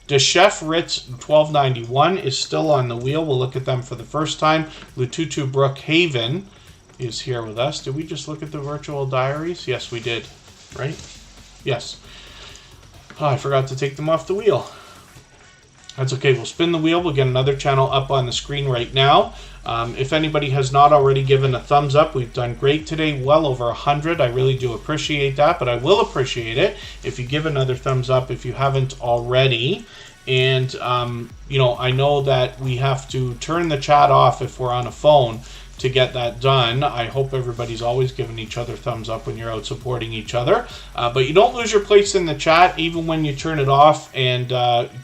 The Chef Ritz 1291 is still on the wheel. We'll look at them for the first time. Lututu Brookhaven is here with us. Did we just look at the Virtual Diaries? Yes, we did. Right? Yes. Oh, I forgot to take them off the wheel. That's okay. We'll spin the wheel. We'll get another channel up on the screen right now. If anybody has not already given a thumbs up, we've done great today. Well over 100. I really do appreciate that, but I will appreciate it if you give another thumbs up if you haven't already. And, I know that we have to turn the chat off if we're on a phone to get that done. I hope everybody's always giving each other thumbs up when you're out supporting each other. But you don't lose your place in the chat even when you turn it off and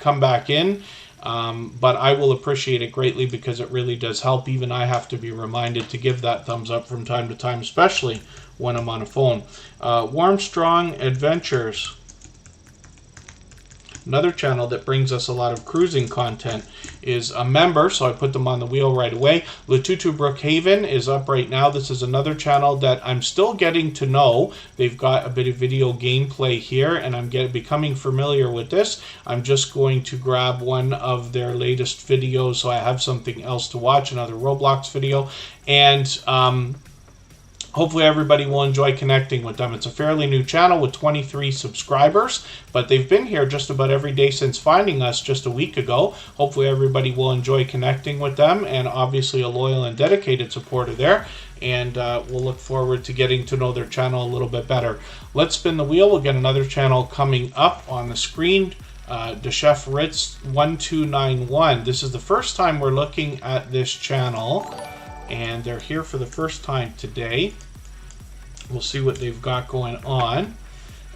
come back in. But I will appreciate it greatly because it really does help. Even I have to be reminded to give that thumbs up from time to time, especially when I'm on a phone. Warm Strong Adventures, another channel that brings us a lot of cruising content, is a member, so I put them on the wheel right away. Latutu Brookhaven is up right now. This is another channel that I'm still getting to know. They've got a bit of video gameplay here, and I'm becoming familiar with this. I'm just going to grab one of their latest videos so I have something else to watch, another Roblox video, and hopefully everybody will enjoy connecting with them. It's a fairly new channel with 23 subscribers, but they've been here just about every day since finding us just a week ago. Hopefully everybody will enjoy connecting with them, and obviously a loyal and dedicated supporter there. And we'll look forward to getting to know their channel a little bit better. Let's spin the wheel. We'll get another channel coming up on the screen. The Chef Ritz 1291. This is the first time we're looking at this channel, and they're here for the first time today. We'll see what they've got going on,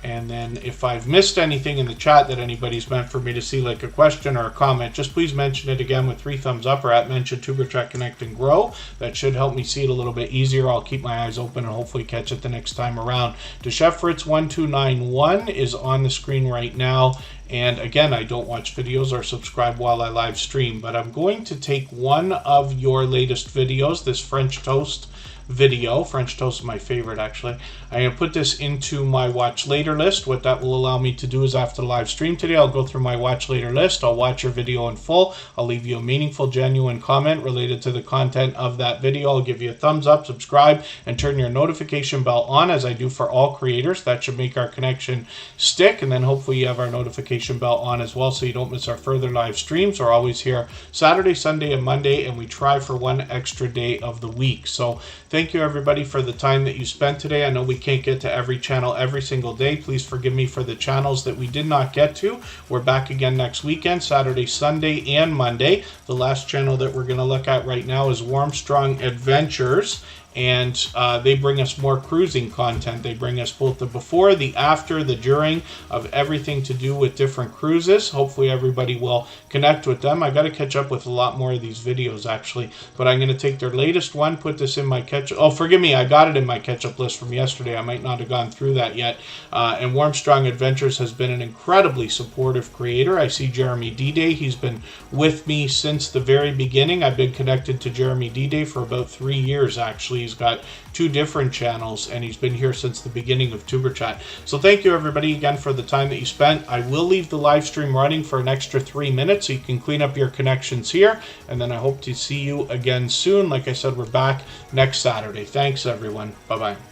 and then if I've missed anything in the chat that anybody's meant for me to see, like a question or a comment, just please mention it again with 3 thumbs up or at mention Superchat Connect and Grow. That should help me see it a little bit easier. I'll keep my eyes open and hopefully catch it the next time around. The Chef Fritz 1291 is on the screen right now. And again, I don't watch videos or subscribe while I live stream, but I'm going to take one of your latest videos, this French toast video. French toast is my favorite, actually. I'm going to put this into my watch later list. What that will allow me to do is after the live stream today, I'll go through my watch later list. I'll watch your video in full. I'll leave you a meaningful, genuine comment related to the content of that video. I'll give you a thumbs up, subscribe, and turn your notification bell on, as I do for all creators. That should make our connection stick. And then hopefully you have our notification bell on as well, so you don't miss our further live streams. We're always here Saturday, Sunday, and Monday, and we try for one extra day of the week. So thank you everybody for the time that you spent today. I know we can't get to every channel every single day. Please forgive me for the channels that we did not get to. We're back again next weekend, Saturday, Sunday, and Monday. The last channel that we're going to look at right now is Warm Strong Adventures, and they bring us more cruising content. They bring us both the before, the after, the during of everything to do with different cruises. Hopefully everybody will connect with them. I got to catch up with a lot more of these videos actually, but I'm going to take their latest one, put this in my catch. Oh, forgive me, I got it in my catch-up list from yesterday. I might not have gone through that yet. And Warm Strong Adventures has been an incredibly supportive creator. I see Jeremy D-Day. He's been with me since the very beginning. I've been connected to Jeremy D-Day for about 3 years actually. He's got 2 different channels, and he's been here since the beginning of Superchat. So thank you everybody again for the time that you spent. I will leave the live stream running for an extra 3 minutes so you can clean up your connections here, and then I hope to see you again soon. Like I said, we're back next Saturday. Thanks everyone. Bye-bye.